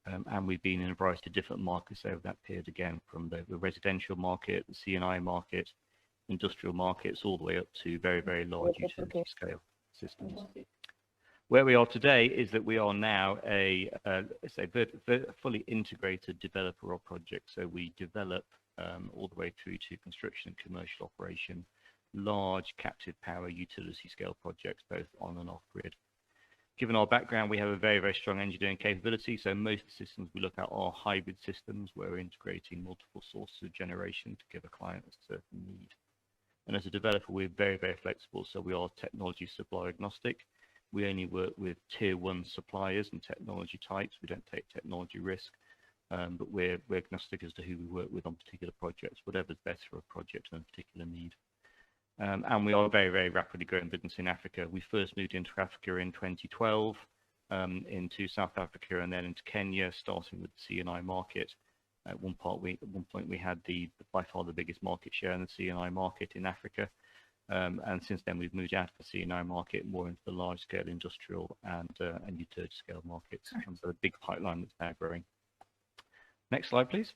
Speaker 11: And we've been in a variety of different markets over that period, again, from the residential market, the C&I market, industrial markets, all the way up to very, very large utility scale systems. Where we are today is that we are now a fully integrated developer of projects. So we develop all the way through to construction and commercial operation, large captive power utility scale projects, both on and off grid. Given our background, we have a very, very strong engineering capability. So most of the systems we look at are hybrid systems where we're integrating multiple sources of generation to give a client a certain need. And as a developer, we're very, very flexible. So we are technology supplier agnostic. We only work with tier 1 suppliers and technology types. We don't take technology risk, but we're agnostic as to who we work with on particular projects, whatever's best for a project and a particular need. And we are a very, very rapidly growing business in Africa. We first moved into Africa in 2012, into South Africa and then into Kenya, starting with the C&I market. At one point we had by far the biggest market share in the C&I market in Africa. And since then we've moved out of the C&I market more into the large scale industrial and utility scale markets. And so a big pipeline that's now growing. Next slide, please.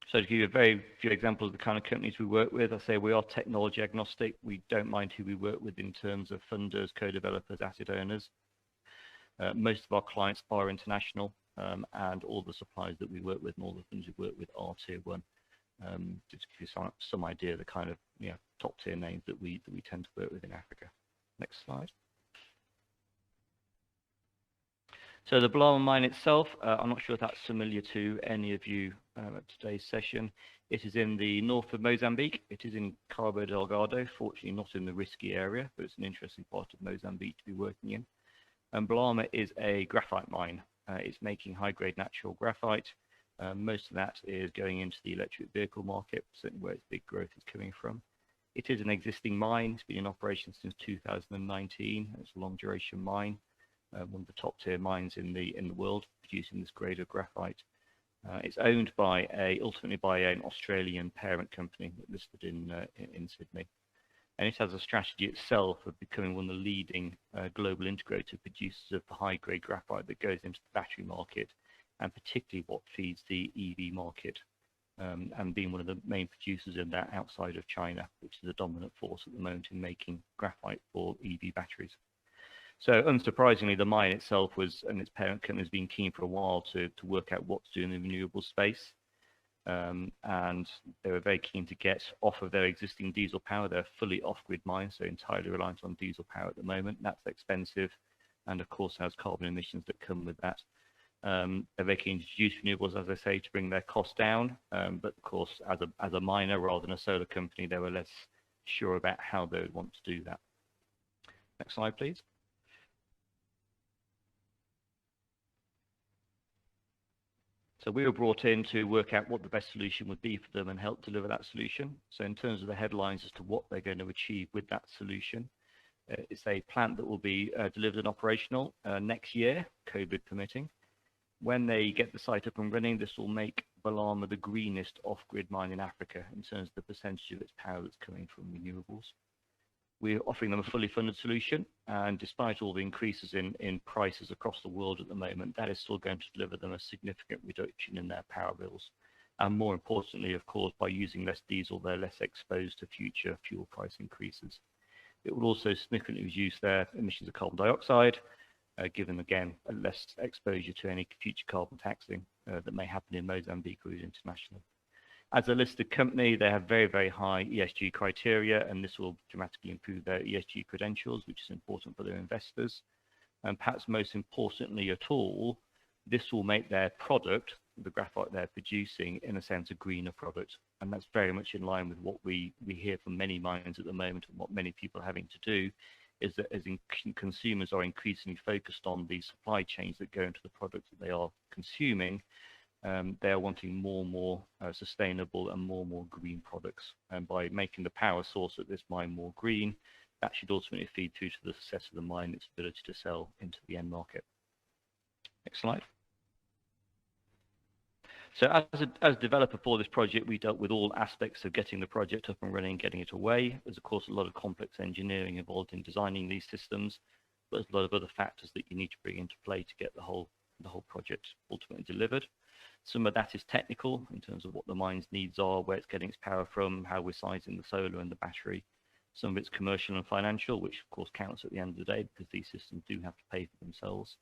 Speaker 11: So to give you a very few examples of the kind of companies we work with, I say we are technology agnostic. We don't mind who we work with in terms of funders, co-developers, asset owners. Most of our clients are international, and all the suppliers that we work with and all the things we work with are tier 1. Just to give you some idea of the kind of top tier names that we tend to work with in Africa. Next slide. So the Balama mine itself, I'm not sure if that's familiar to any of you at today's session. It is in the north of Mozambique. It is in Cabo Delgado, fortunately not in the risky area, but it's an interesting part of Mozambique to be working in. And Balama is a graphite mine. It's making high-grade natural graphite. Most of that is going into the electric vehicle market, certainly where its big growth is coming from. It is an existing mine. It's been in operation since 2019. It's a long-duration mine. One of the top tier mines in the world, producing this grade of graphite. It's owned ultimately by an Australian parent company listed in Sydney, and it has a strategy itself of becoming one of the leading global integrated producers of the high grade graphite that goes into the battery market, and particularly what feeds the EV market, and being one of the main producers in that outside of China, which is a dominant force at the moment in making graphite for EV batteries. So unsurprisingly, the mine itself and its parent company has been keen for a while to work out what to do in the renewable space. And they were very keen to get off of their existing diesel power. They're fully off-grid mine, so entirely reliant on diesel power at the moment. That's expensive and of course has carbon emissions that come with that. They're looking to introduce renewables, as I say, to bring their costs down. But of course, as a miner rather than a solar company, they were less sure about how they would want to do that. Next slide, please. So we were brought in to work out what the best solution would be for them and help deliver that solution. So in terms of the headlines as to what they're going to achieve with that solution, it's a plant that will be delivered and operational next year, COVID permitting. When they get the site up and running, this will make Balama the greenest off-grid mine in Africa in terms of the percentage of its power that's coming from renewables. We're offering them a fully funded solution, and despite all the increases in prices across the world at the moment, that is still going to deliver them a significant reduction in their power bills. And more importantly, of course, by using less diesel, they're less exposed to future fuel price increases. It will also significantly reduce their emissions of carbon dioxide, given, again, a less exposure to any future carbon taxing that may happen in Mozambique or internationally. As a listed company, they have very, very high ESG criteria, and this will dramatically improve their ESG credentials, which is important for their investors. And perhaps most importantly at all, this will make their product, the graphite they're producing, in a sense, a greener product. And that's very much in line with what we hear from many mines at the moment, and what many people are having to do, is that as consumers are increasingly focused on the supply chains that go into the products that they are consuming, they are wanting more and more sustainable and more green products. And by making the power source at this mine more green, that should ultimately feed through to the success of the mine, its ability to sell into the end market. Next slide. So as a developer for this project, we dealt with all aspects of getting the project up and running, getting it away. There's of course a lot of complex engineering involved in designing these systems, but there's a lot of other factors that you need to bring into play to get the whole project ultimately delivered. Some of that is technical in terms of what the mine's needs are, where it's getting its power from, how we're sizing the solar and the battery. Some of it's commercial and financial, which of course counts at the end of the day because these systems do have to pay for themselves.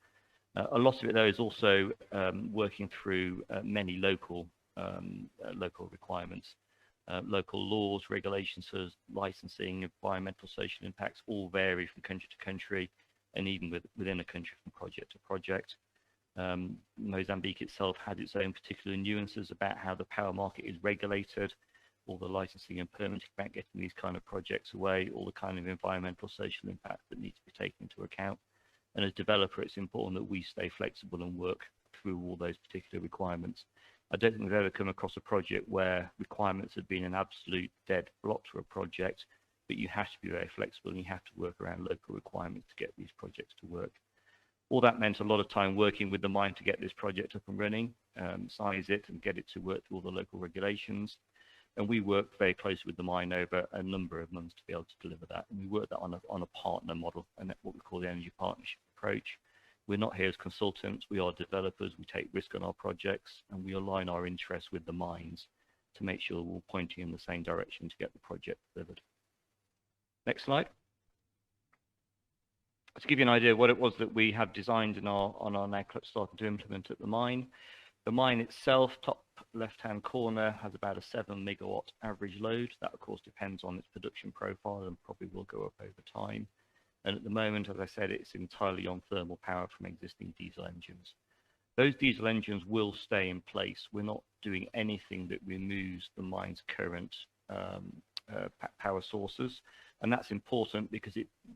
Speaker 11: A lot of it though is also working through many local requirements. Local laws, regulations, so licensing, environmental, social impacts all vary from country to country, and even within a country from project to project. Mozambique itself has its own particular nuances about how the power market is regulated, all the licensing and permitting about getting these kind of projects away, all the kind of environmental, social impacts that need to be taken into account. And as a developer, it's important that we stay flexible and work through all those particular requirements. I don't think we've ever come across a project where requirements have been an absolute dead block to a project, but you have to be very flexible and you have to work around local requirements to get these projects to work. All that meant a lot of time working with the mine to get this project up and running, size it and get it to work through all the local regulations. And we worked very closely with the mine over a number of months to be able to deliver that. And we worked that on a partner model, and that's what we call the energy partnership approach. We're not here as consultants, we are developers, we take risk on our projects, and we align our interests with the mines to make sure we're pointing in the same direction to get the project delivered. Next slide. To give you an idea of what it was that we have designed and are now starting to implement at the mine. The mine itself, top left-hand corner, has about a 7 megawatt average load. That, of course, depends on its production profile and probably will go up over time. And at the moment, as I said, it's entirely on thermal power from existing diesel engines. Those diesel engines will stay in place. We're not doing anything that removes the mine's current power sources. And that's important because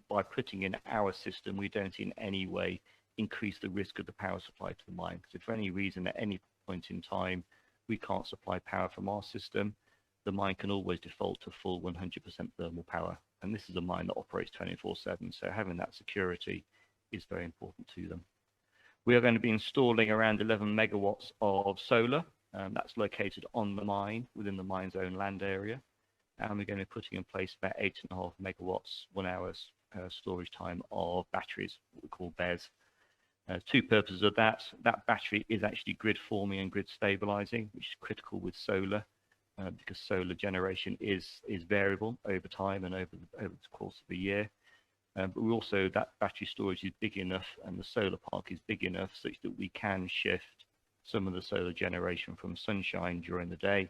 Speaker 11: by putting in our system, we don't in any way increase the risk of the power supply to the mine. Because if for any reason at any point in time we can't supply power from our system, the mine can always default to full 100% thermal power. And this is a mine that operates 24/7, so having that security is very important to them. We are going to be installing around 11 megawatts of solar. That's located on the mine, within the mine's own land area. And we're going to be putting in place about 8.5 megawatts, 1 hour's storage time of batteries, what we call BESS. Two purposes of that. That battery is actually grid forming and grid stabilizing, which is critical with solar, because solar generation is variable over time and over the course of a year. But we also, that battery storage is big enough and the solar park is big enough such that we can shift some of the solar generation from sunshine during the day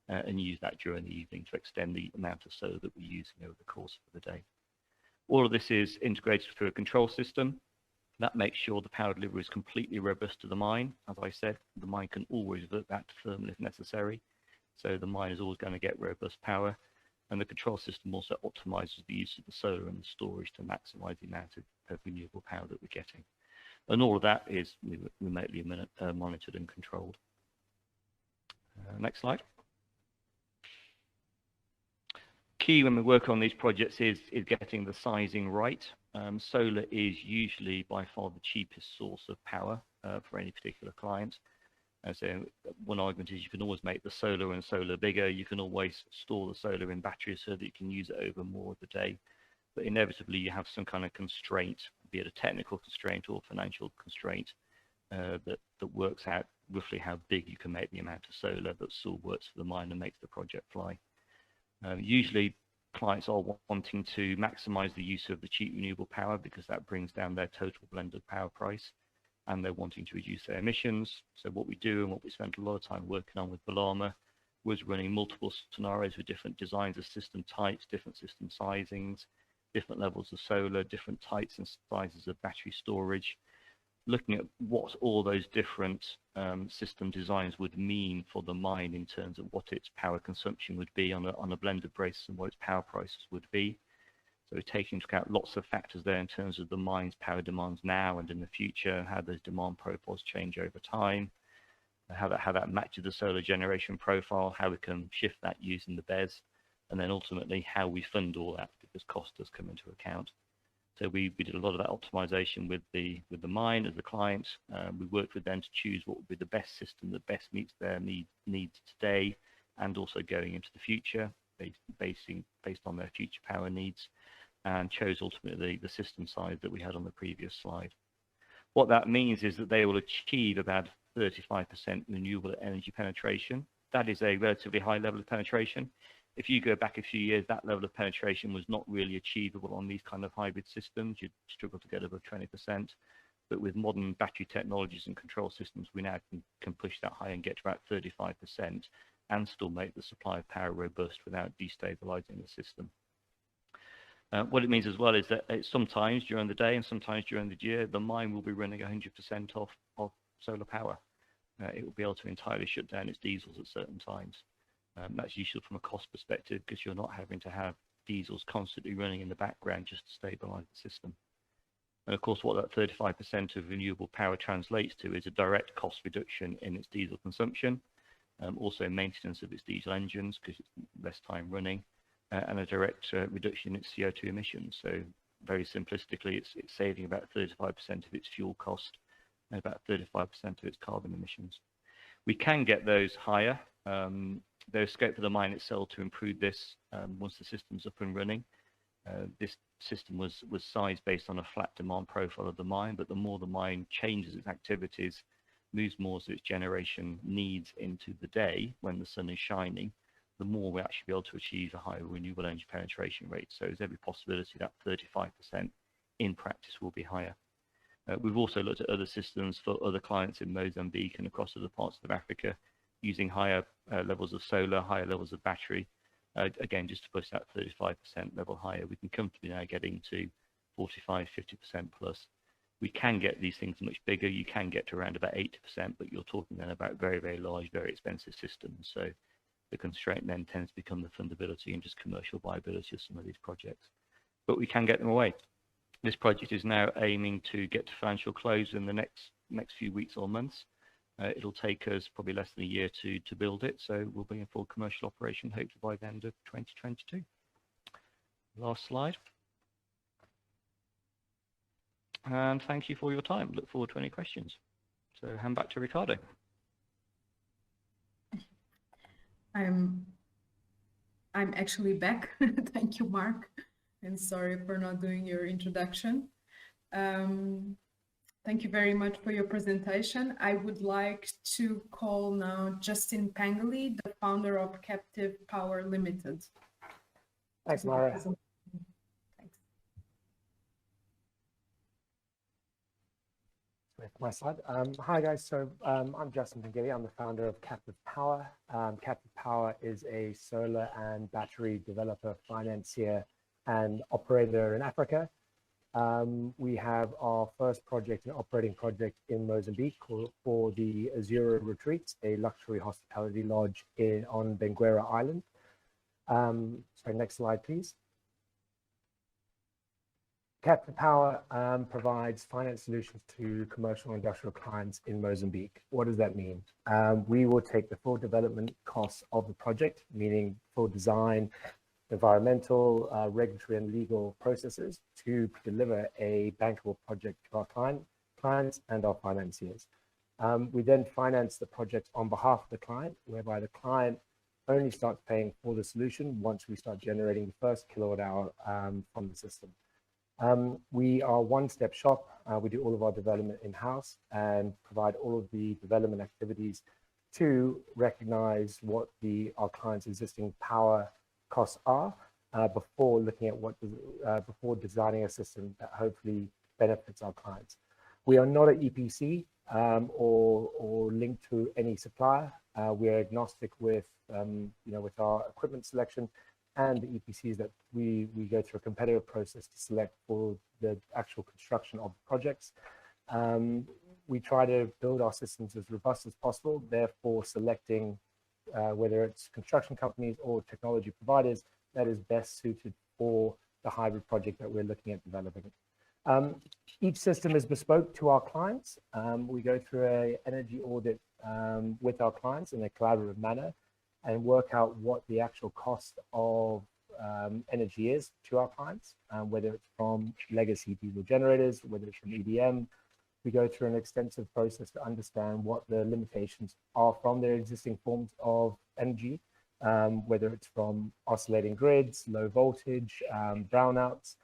Speaker 11: and use that during the evening to extend the amount of solar that we're using over the course of the day. All of this is integrated through a control system. That makes sure the power delivery is completely robust to the mine. As I said, the mine can always revert back to thermal if necessary. So the mine is always going to get robust power. And the control system also optimizes the use of the solar and the storage to maximize the amount of renewable power that we're getting. And all of that is remotely monitored and controlled. Next slide. Key when we work on these projects is getting the sizing right. Solar is usually by far the cheapest source of power for any particular client. And so one argument is you can always make the solar and solar bigger. You can always store the solar in batteries so that you can use it over more of the day. But inevitably you have some kind of constraint, be it a technical constraint or financial constraint that works out roughly how big you can make the amount of solar that still works for the mine and makes the project fly. Usually clients are wanting to maximize the use of the cheap renewable power because that brings down their total blended power price, and they're wanting to reduce their emissions. So what we do and what we spent a lot of time working on with Balama was running multiple scenarios with different designs of system types, different system sizings, different levels of solar, different types and sizes of battery storage, looking at what all those different system designs would mean for the mine in terms of what its power consumption would be on a blended basis and what its power prices would be. So we're taking into account lots of factors there in terms of the mine's power demands now and in the future, how those demand profiles change over time, how that matches the solar generation profile, how we can shift that using the BESS, and then ultimately how we fund all that because cost does come into account. So we did a lot of that optimization with the mine as the client. We worked with them to choose what would be the best system that best meets their needs today and also going into the future, based on their future power needs, and chose ultimately the system size that we had on the previous slide. What that means is that they will achieve about 35% renewable energy penetration. That is a relatively high level of penetration. If you go back a few years, that level of penetration was not really achievable on these kind of hybrid systems. You'd struggle to get above 20%. But with modern battery technologies and control systems, we now can push that high and get to about 35% and still make the supply of power robust without destabilizing the system. What it means as well is that sometimes during the day and sometimes during the year, the mine will be running 100% off solar power. It will be able to entirely shut down its diesels at certain times. That's useful from a cost perspective because you're not having to have diesels constantly running in the background just to stabilize the system. And of course, what that 35% of renewable power translates to is a direct cost reduction in its diesel consumption, also maintenance of its diesel engines because it's less time running, and a direct reduction in its CO2 emissions. So very simplistically, it's saving about 35% of its fuel cost and about 35% of its carbon emissions. We can get those higher. There's scope for the mine itself to improve this once the system's up and running. This system was sized based on a flat demand profile of the mine, but the more the mine changes its activities, moves more of its generation needs into the day when the sun is shining, the more we actually be able to achieve a higher renewable energy penetration rate. So there's every possibility that 35% in practice will be higher. We've also looked at other systems for other clients in Mozambique and across other parts of Africa using higher levels of solar, higher levels of battery. Again, just to push that 35% level higher, we can comfortably now getting to 45, 50% plus. We can get these things much bigger. You can get to around about 80%, but you're talking then about very, very large, very expensive systems. So the constraint then tends to become the fundability and just commercial viability of some of these projects. But we can get them away. This project is now aiming to get to financial close in the next few weeks or months. It'll take us probably less than a year to build it, so we'll be in full commercial operation hopefully by the end of 2022. Last slide. And thank you for your time. Look forward to any questions. So hand back to Ricardo.
Speaker 9: I'm actually back. Thank you, Mark. And sorry for not doing your introduction. Thank you very much for your presentation. I would like to call now Justin Pangeli, the founder of Captive Power Limited.
Speaker 8: Thanks, Mara.
Speaker 9: Thanks.
Speaker 8: My slide. Hi guys, so I'm Justin Pangeli. I'm the founder of Captive Power. Captive Power is a solar and battery developer, financier, and operator in Africa. We have our first project, an operating project in Mozambique for the Azuro Retreats, a luxury hospitality lodge on Benguela Island. Sorry, next slide, please. Caspar Power provides finance solutions to commercial and industrial clients in Mozambique. What does that mean? We will take the full development costs of the project, meaning full design, environmental, regulatory and legal processes to deliver a bankable project to our clients and our financiers. We then finance the project on behalf of the client, whereby the client only starts paying for the solution once we start generating the first kilowatt hour from the system. We are one-step shop. We do all of our development in-house and provide all of the development activities to recognize what our clients' existing power costs are before looking at before designing a system that hopefully benefits our clients. We are not an EPC or linked to any supplier. We are agnostic with with our equipment selection and the EPCs that we go through a competitive process to select for the actual construction of the projects. We try to build our systems as robust as possible, therefore selecting whether it's construction companies or technology providers that is best suited for the hybrid project that we're looking at developing. Each system is bespoke to our clients. We go through an energy audit with our clients in a collaborative manner and work out what the actual cost of energy is to our clients, whether it's from legacy diesel generators, whether it's from EDM. We go through an extensive process to understand what the limitations are from their existing forms of energy, whether it's from oscillating grids, low voltage, brownouts,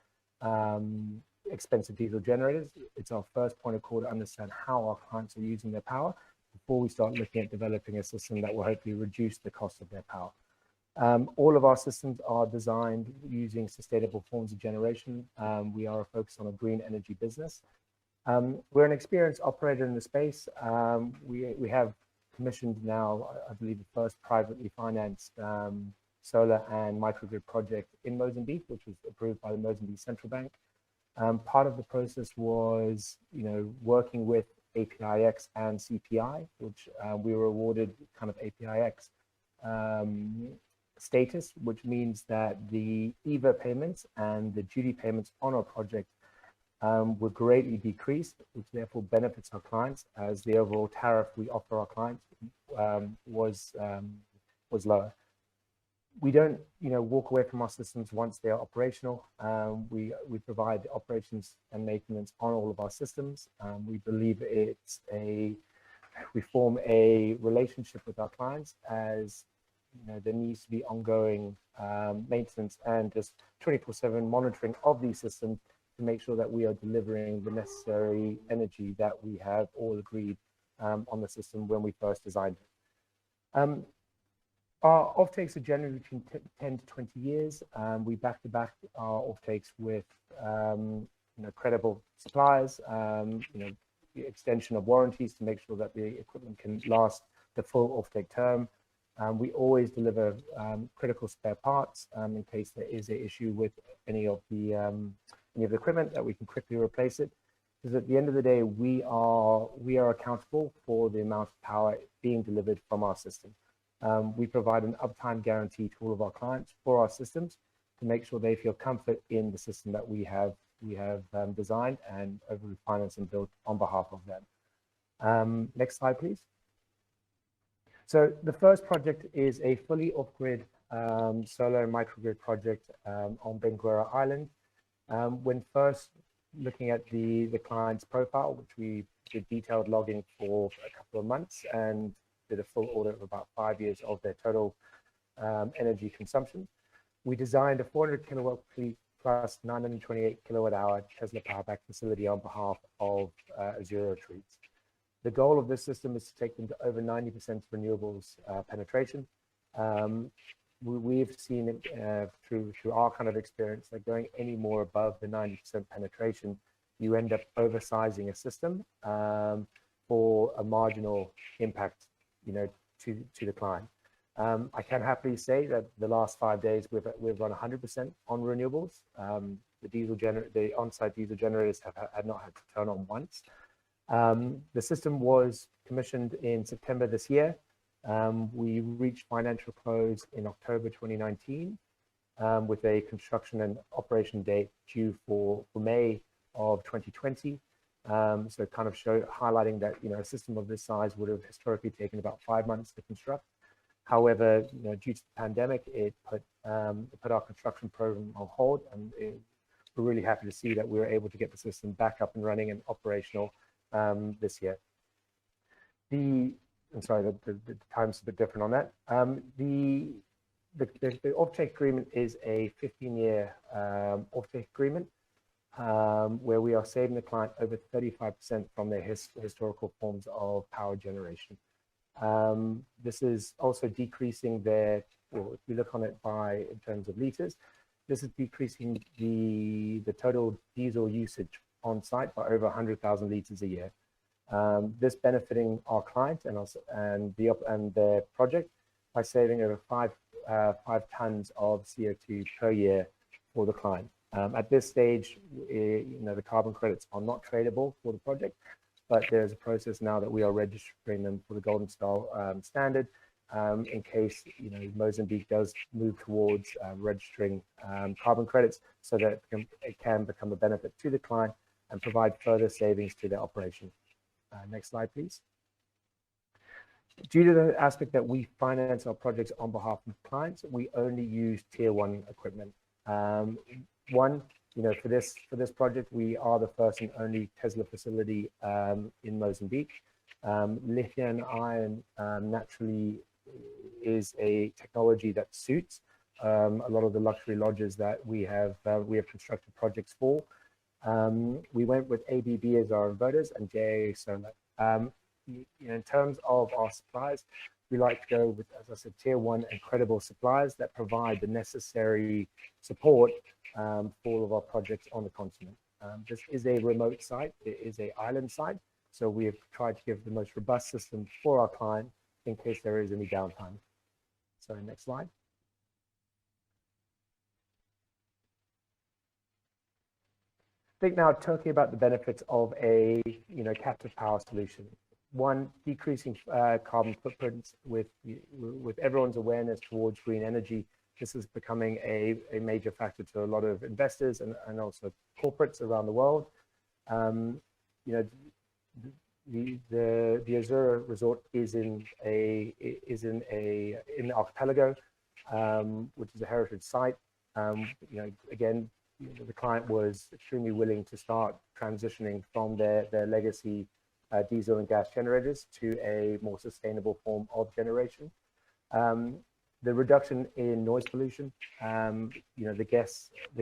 Speaker 8: expensive diesel generators. It's our first point of call to understand how our clients are using their power before we start looking at developing a system that will hopefully reduce the cost of their power. All of our systems are designed using sustainable forms of generation. We are focused on a green energy business. We're an experienced operator in the space. We have commissioned now, I believe, the first privately financed solar and microgrid project in Mozambique, which was approved by the Mozambique Central Bank. Part of the process was, working with APIX and CPI, which we were awarded kind of APIX status, which means that the EVA payments and the duty payments on our project were greatly decreased, which therefore benefits our clients as the overall tariff we offer our clients was lower. We don't, walk away from our systems once they are operational. We provide the operations and maintenance on all of our systems. We believe we form a relationship with our clients as there needs to be ongoing maintenance and just 24/7 monitoring of these systems to make sure that we are delivering the necessary energy that we have all agreed on the system when we first designed it. Our offtakes are generally between 10 to 20 years. We back-to-back our offtakes with credible suppliers, the extension of warranties to make sure that the equipment can last the full offtake term. We always deliver critical spare parts in case there is an issue with any of the equipment, that we can quickly replace it. Because at the end of the day, we are accountable for the amount of power being delivered from our system. We provide an uptime guarantee to all of our clients for our systems to make sure they feel comfort in the system that we have designed and overly financed and built on behalf of them. Next slide, please. So the first project is a fully off-grid solar and microgrid project on Benguela Island. When first looking at the client's profile, which we did detailed logging for a couple of months and did a full audit of about 5 years of their total energy consumption, we designed a 400 kilowatt fleet plus 928 kilowatt hour Tesla Powerback facility on behalf of Azuro Retreats. The goal of this system is to take them to over 90% renewables penetration. We've seen it through our kind of experience that going any more above the 90% penetration, you end up oversizing a system for a marginal impact, to the client. I can happily say that the last 5 days we've run 100% on renewables. the on-site diesel generators had not had to turn on once. The system was commissioned in September this year. We reached financial close in October 2019 with a construction and operation date due for May of 2020. So kind of highlighting that, a system of this size would have historically taken about 5 months to construct. However, due to the pandemic, it put our construction program on hold, and we're really happy to see that we were able to get the system back up and running and operational this year. I'm sorry, the time's a bit different on that. The offtake agreement is a 15-year offtake agreement where we are saving the client over 35% from their historical forms of power generation. This is also decreasing if we look on it in terms of liters, this is decreasing the total diesel usage on site by over 100,000 liters a year. This benefiting our client and their project by saving over 5 tons of CO2 per year for the client. At this stage, the carbon credits are not tradable for the project, but there's a process now that we are registering them for the Golden Star standard in case Mozambique does move towards registering carbon credits, so that it can become a benefit to the client and provide further savings to their operation. Next slide, please. Due to the aspect that we finance our projects on behalf of clients, we only use tier 1 equipment. For this project, we are the first and only Tesla facility in Mozambique. Lithium ion naturally is a technology that suits a lot of the luxury lodges that we have constructed projects for. We went with ABB as our inverters and JA Solar. In terms of our suppliers, we like to go with, as I said, tier 1 and credible suppliers that provide the necessary support for all of our projects on the continent. This is a remote site. It is an island site. So we have tried to give the most robust system for our client in case there is any downtime. So next slide. I think now talking about the benefits of a captive power solution. One, decreasing carbon footprints with everyone's awareness towards green energy. This is becoming a major factor to a lot of investors and also corporates around the world. The Azura resort is in the archipelago, which is a heritage site. Again, the client was extremely willing to start transitioning from their legacy diesel and gas generators to a more sustainable form of generation. The reduction in noise pollution, the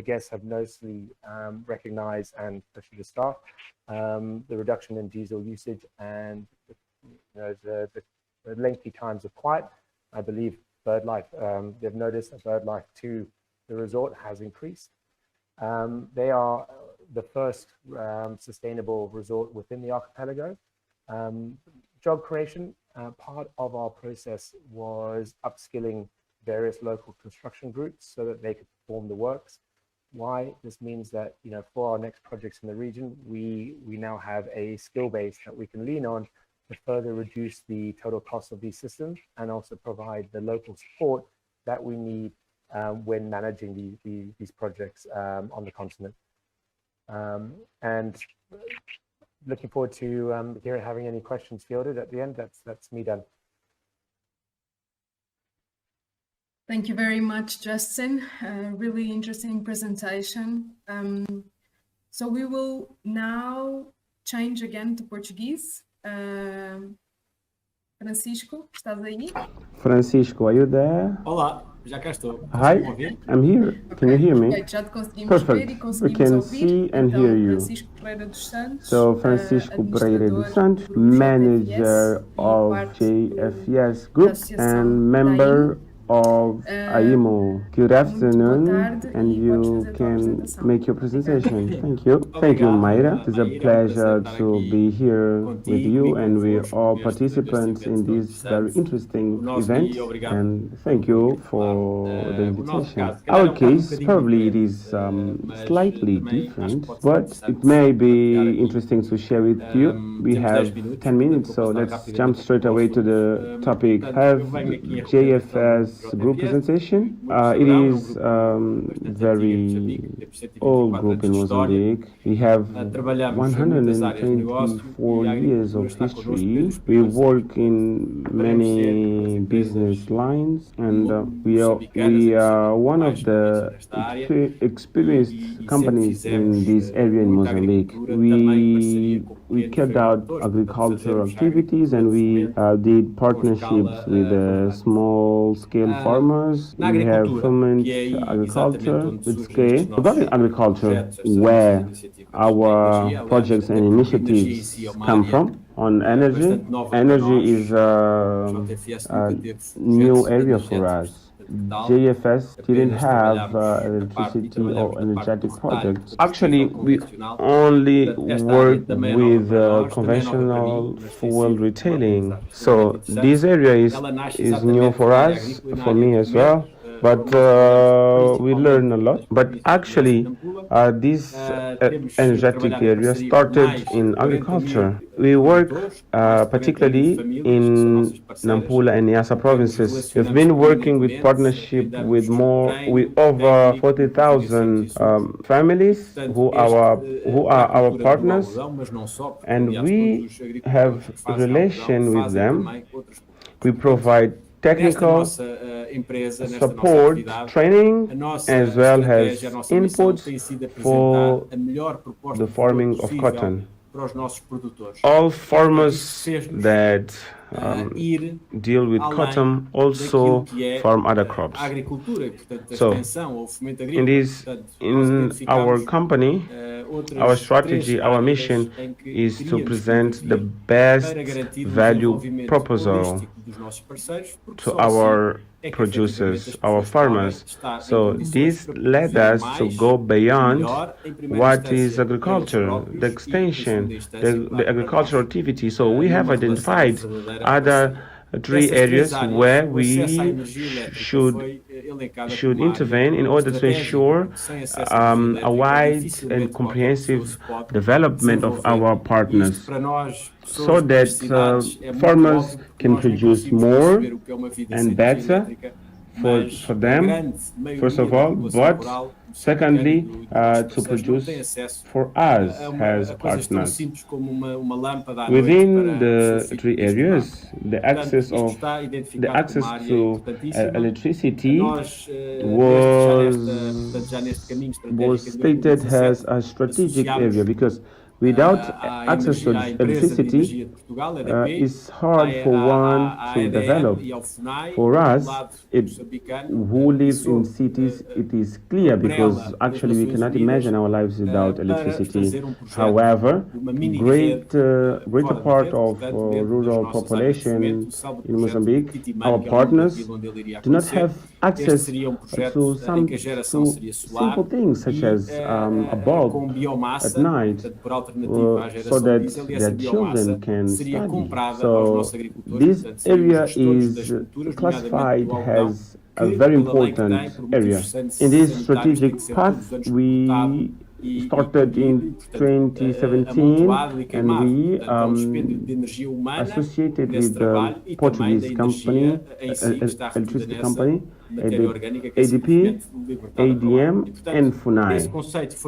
Speaker 8: guests have mostly recognized, and especially the staff, the reduction in diesel usage and the lengthy times of quiet. I believe bird life, they've noticed that bird life to the resort has increased. They are the first sustainable resort within the archipelago. Job creation, part of our process was upskilling various local construction groups so that they could perform the works. Why? This means that, for our next projects in the region, we now have a skill base that we can lean on to further reduce the total cost of these systems and also provide the local support that we need when managing these projects on the continent. And looking forward to having any questions fielded at the end. That's me done.
Speaker 9: Thank you very much, Justin. Really interesting presentation. So we will now change again to Portuguese. Francisco, estás aí?
Speaker 2: Francisco, are you there?
Speaker 12: Olá, já cá estou.
Speaker 2: Hi, I'm here. Can you hear me?
Speaker 9: Perfeito, já te conseguimos ver e conseguimos
Speaker 2: We can
Speaker 9: ouvir.
Speaker 2: see and
Speaker 9: Então,
Speaker 2: hear you.
Speaker 9: Francisco Pereira dos Santos,
Speaker 2: So, Francisco Pereira dos Santos, manager of JFS Group and member of AIMO. Good afternoon,
Speaker 9: tarde
Speaker 2: and
Speaker 9: e podes
Speaker 2: you
Speaker 9: fazer a tua
Speaker 2: can
Speaker 9: apresentação.
Speaker 2: make your presentation. Thank you. Thank you, Mayra. It's a pleasure to be here with you and with all participants in this very interesting event. And thank you for the invitation. Our case, probably it is slightly different, but it may be interesting to share with you. We have 10 minutes, so let's jump straight away to the topic. Have JFS group presentation. It is very old group in Mozambique. We have 124 years of history. We work in many business lines, and we are one of the experienced companies in this area in Mozambique. We carried out agricultural activities, and we did partnerships with small-scale farmers. We have ferment agriculture with scale. About agriculture, where our projects and initiatives come from. On energy, energy is a new area for us. JFS didn't have electricity or energetic projects. Actually, we only work with conventional fuel retailing. So this area is new for us, for me as well. But we learn a lot. But actually, this energetic area started in agriculture. We work particularly in Nampula and Niassa provinces. We've been working with partnership with over 40,000 families who are our partners, and we have relation with them. We provide technical support, training, as well as inputs for the farming of cotton. All farmers that deal with cotton also farm other crops. So, in our company, our strategy, our mission is to present the best value proposal to our producers, our farmers. So this led us to go beyond what is agriculture, the extension, the agricultural activity. So we have identified other 3 areas where we should intervene in order to ensure a wide and comprehensive development of our partners, so that farmers can produce more and better for them, first of all, but secondly, to produce for us as partners. Within the 3 areas, the access to electricity was stated as a strategic area, because without access to electricity, it's hard for one to develop. For us, who live in cities, it is clear, because actually we cannot imagine our lives without electricity. However, greater part of rural population in Mozambique, our partners, do not have access to some simple things, such as a bulb at night, so that their children can study. So this area is classified as a very important area. In this strategic path, we started in 2017, and we associated with the Portuguese company, electricity company, ADP, ADM, and FUNAI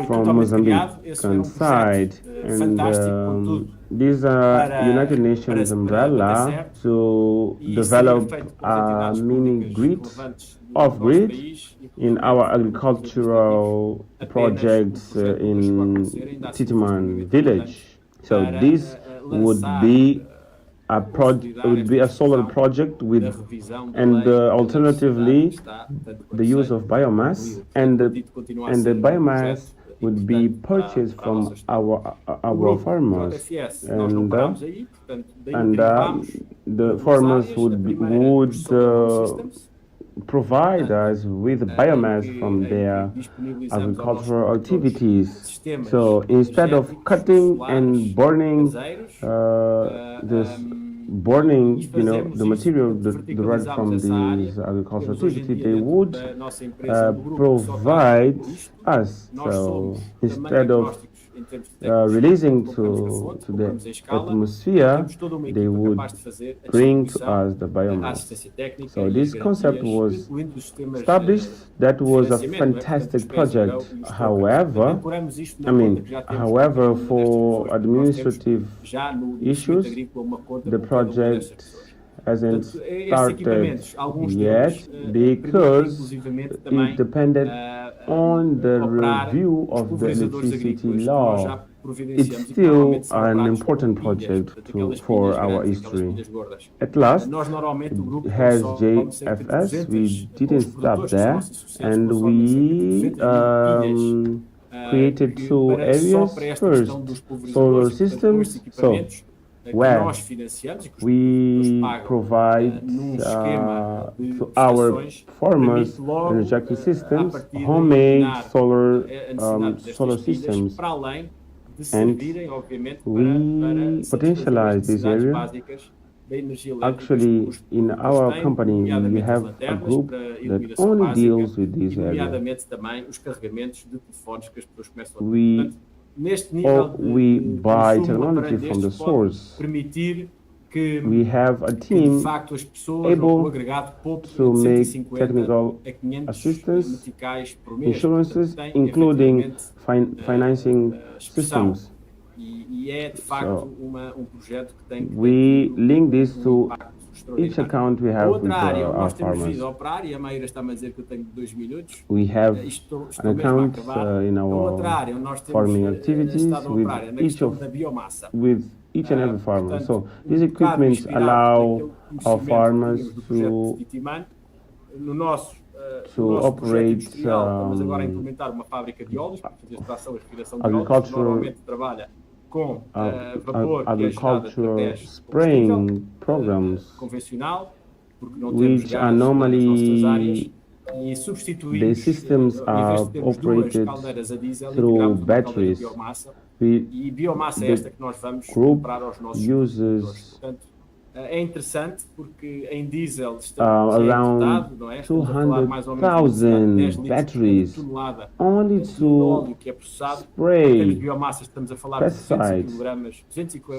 Speaker 2: from Mozambique side. And these are United Nations umbrella to develop a mini grid, off-grid, in our agricultural projects in Titiman village. So this would be a solar project with, and alternatively, the use of biomass, and the biomass would be purchased from our farmers, and the farmers would provide us with biomass from their agricultural activities. So instead of cutting and burning the material derived from these agricultural activity, they would provide us. So instead of releasing to the atmosphere, they would bring to us the biomass. So this concept was established. That was a fantastic project. However, for administrative issues, the project hasn't started yet because it depended on the review of the electricity law. It's still an important project for our history. At last, it has JFS. We didn't stop there, and we created two areas. First, solar systems. So where we provide to our farmers energetic systems, homemade solar systems, and we potentialize this area. Actually, in our company, we have a group that only deals with this area. We buy technology from the source. We have a team able to make technical assistance, insurances, including financing systems. So we link this to each account we have with our farmers. We have an account in our farming activities with each and every farmer. So these equipments allow our farmers to operate agricultural spraying programs, which are normally, the systems are operated through batteries. The group uses around 200,000 batteries only to spray pesticides.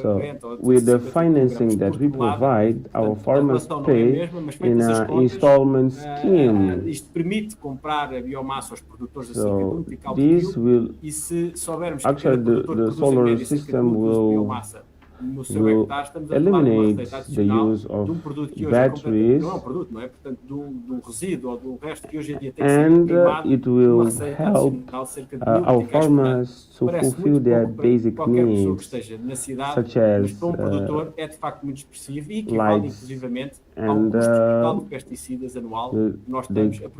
Speaker 2: So with the financing that we provide, our farmers pay in an installment scheme. So this will, actually the solar system will eliminate the use of batteries, and it will help our farmers to fulfill their basic needs, such as lights, and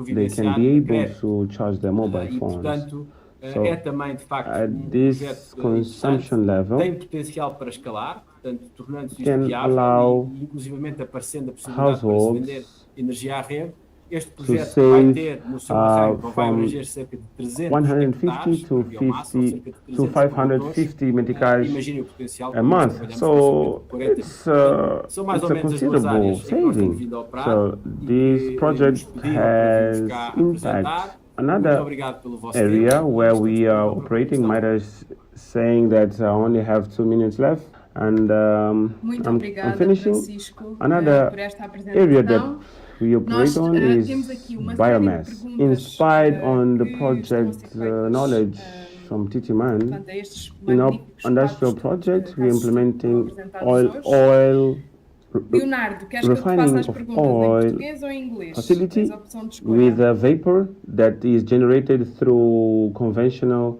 Speaker 2: they can be able to charge their mobile phones. So at this consumption level, can allow households to save from 150 to 550 meticais a month. So it's a considerable saving. So this project has impact. Another area where we are operating, Maida is saying that I only have 2 minutes left, and I'm finishing. Another area that we operate on is biomass. Inspired on the project knowledge from Titiman, in our industrial project, we're implementing oil refining of oil facility with a vapor that is generated through conventional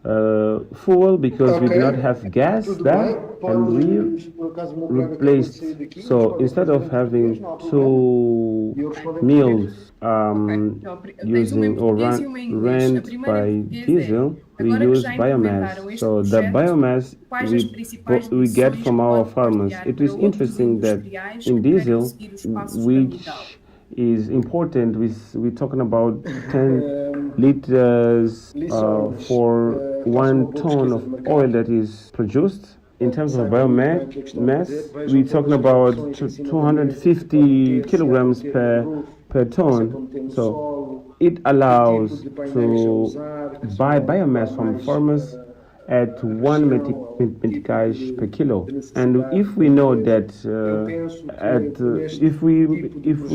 Speaker 2: fuel, because we do not have gas there, and we replaced. So instead of having 2 mills using or rent by diesel, we use biomass. So the biomass we get from our farmers. It is interesting that in diesel, which is important. We're talking about 10 liters for 1 ton of oil that is produced. In terms of biomass, we're talking about 250 kilograms per ton. So it allows to buy biomass from farmers at 1 meticais per kilo. And if we know that, if we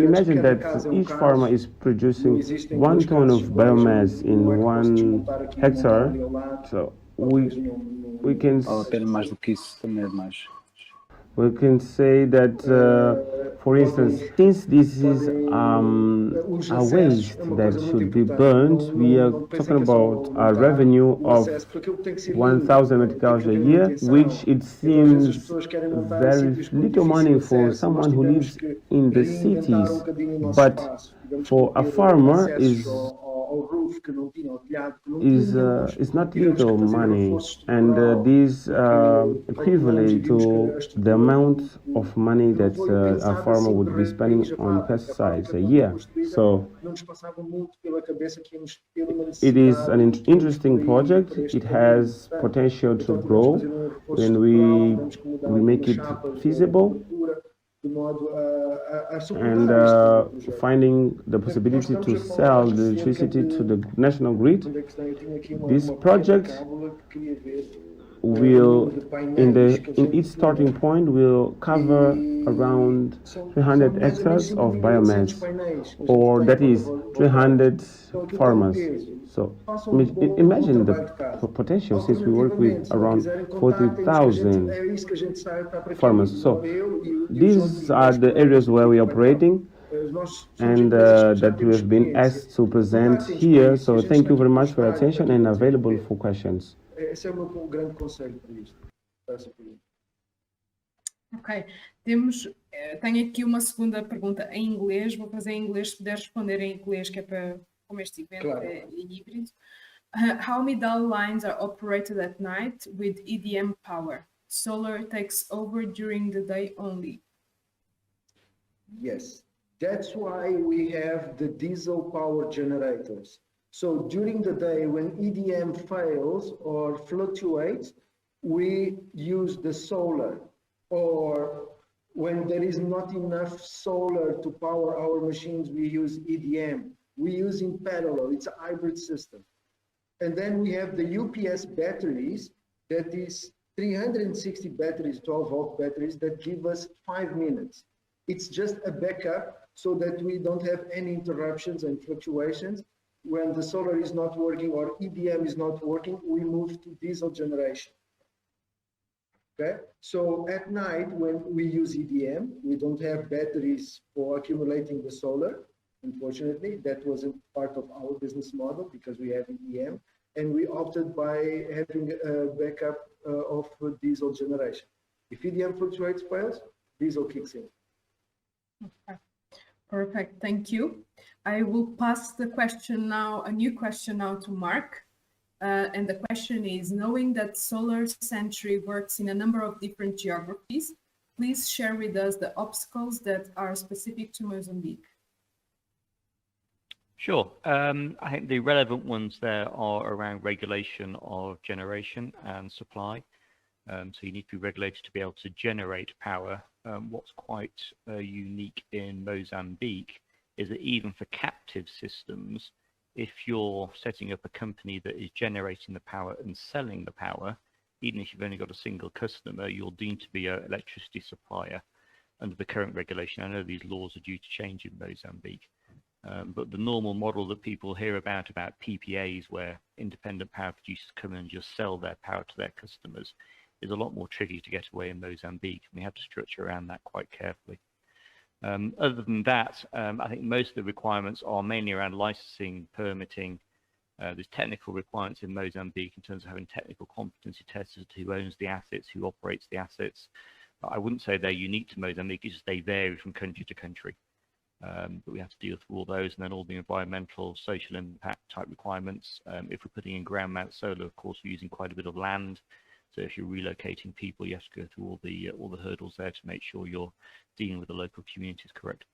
Speaker 2: imagine that each farmer is producing 1 ton of biomass in 1 hectare, so we can we can say that, for instance, since this is a waste that should be burned, we are talking about a revenue of 1,000 meticals a year, which it seems very little money for someone who lives in the cities, but for a farmer is not little money, and this equivalent to the amount of money that a farmer would be spending on pesticides a year. So it is an interesting project. It has potential to grow when we make it feasible, and finding the possibility to sell the electricity to the national grid. This project will, in its starting point, will cover around 300 hectares of biomass, or that is 300 farmers. So imagine the potential, since we work with around 40,000 farmers. So these are the areas where we are operating, and that we have been asked to present here. So thank you very much for your attention, and available for questions.
Speaker 9: Ok, tenho aqui uma segunda pergunta em inglês, vou fazer em inglês, se puder responder em inglês, que é para, como este evento é híbrido. How Midal lines are operated at night with EDM power? Solar takes over during the day only.
Speaker 10: Yes, that's why we have the diesel power generators. So during the day, when EDM fails or fluctuates, we use the solar. Or when there is not enough solar to power our machines, we use EDM. We use in parallel. It's a hybrid system. And then we have the UPS batteries, that is 360 batteries, 12-volt batteries, that give us 5 minutes. It's just a backup so that we don't have any interruptions and fluctuations. When the solar is not working or EDM is not working, we move to diesel generation. Okay, so at night when we use EDM, we don't have batteries for accumulating the solar. Unfortunately, that wasn't part of our business model because we have EDM, and we opted by having a backup of diesel generation. If EDM fluctuates, fails, diesel kicks in.
Speaker 9: Okay. Perfect, thank you. I will pass the question now, a new question now to Mark. And the question is, knowing that Solar Century works in a number of different geographies, please share with us the obstacles that are specific to Mozambique.
Speaker 11: Sure. I think the relevant ones there are around regulation of generation and supply. So you need to be regulated to be able to generate power. What's quite unique in Mozambique is that even for captive systems, if you're setting up a company that is generating the power and selling the power, even if you've only got a single customer, you're deemed to be an electricity supplier under the current regulation. I know these laws are due to change in Mozambique. But the normal model that people hear about PPAs, where independent power producers come in and just sell their power to their customers, is a lot more tricky to get away in Mozambique. And we have to structure around that quite carefully. Other than that, I think most of the requirements are mainly around licensing, permitting. There's technical requirements in Mozambique in terms of having technical competency testers, who owns the assets, who operates the assets. I wouldn't say they're unique to Mozambique, it's just they vary from country to country. But we have to deal with all those, and then all the environmental, social impact type requirements. If we're putting in ground mount solar, of course, we're using quite a bit of land. So if you're relocating people, you have to go through all the hurdles there to make sure you're dealing with the local communities correct.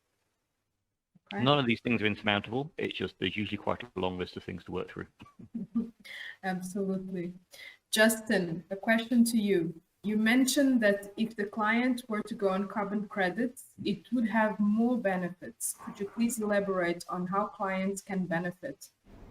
Speaker 11: None of these things are insurmountable. It's just there's usually quite a long list of things to work through.
Speaker 9: Absolutely. Justin, a question to you. You mentioned that if the client were to go on carbon credits, it would have more benefits. Could you please elaborate on how clients can benefit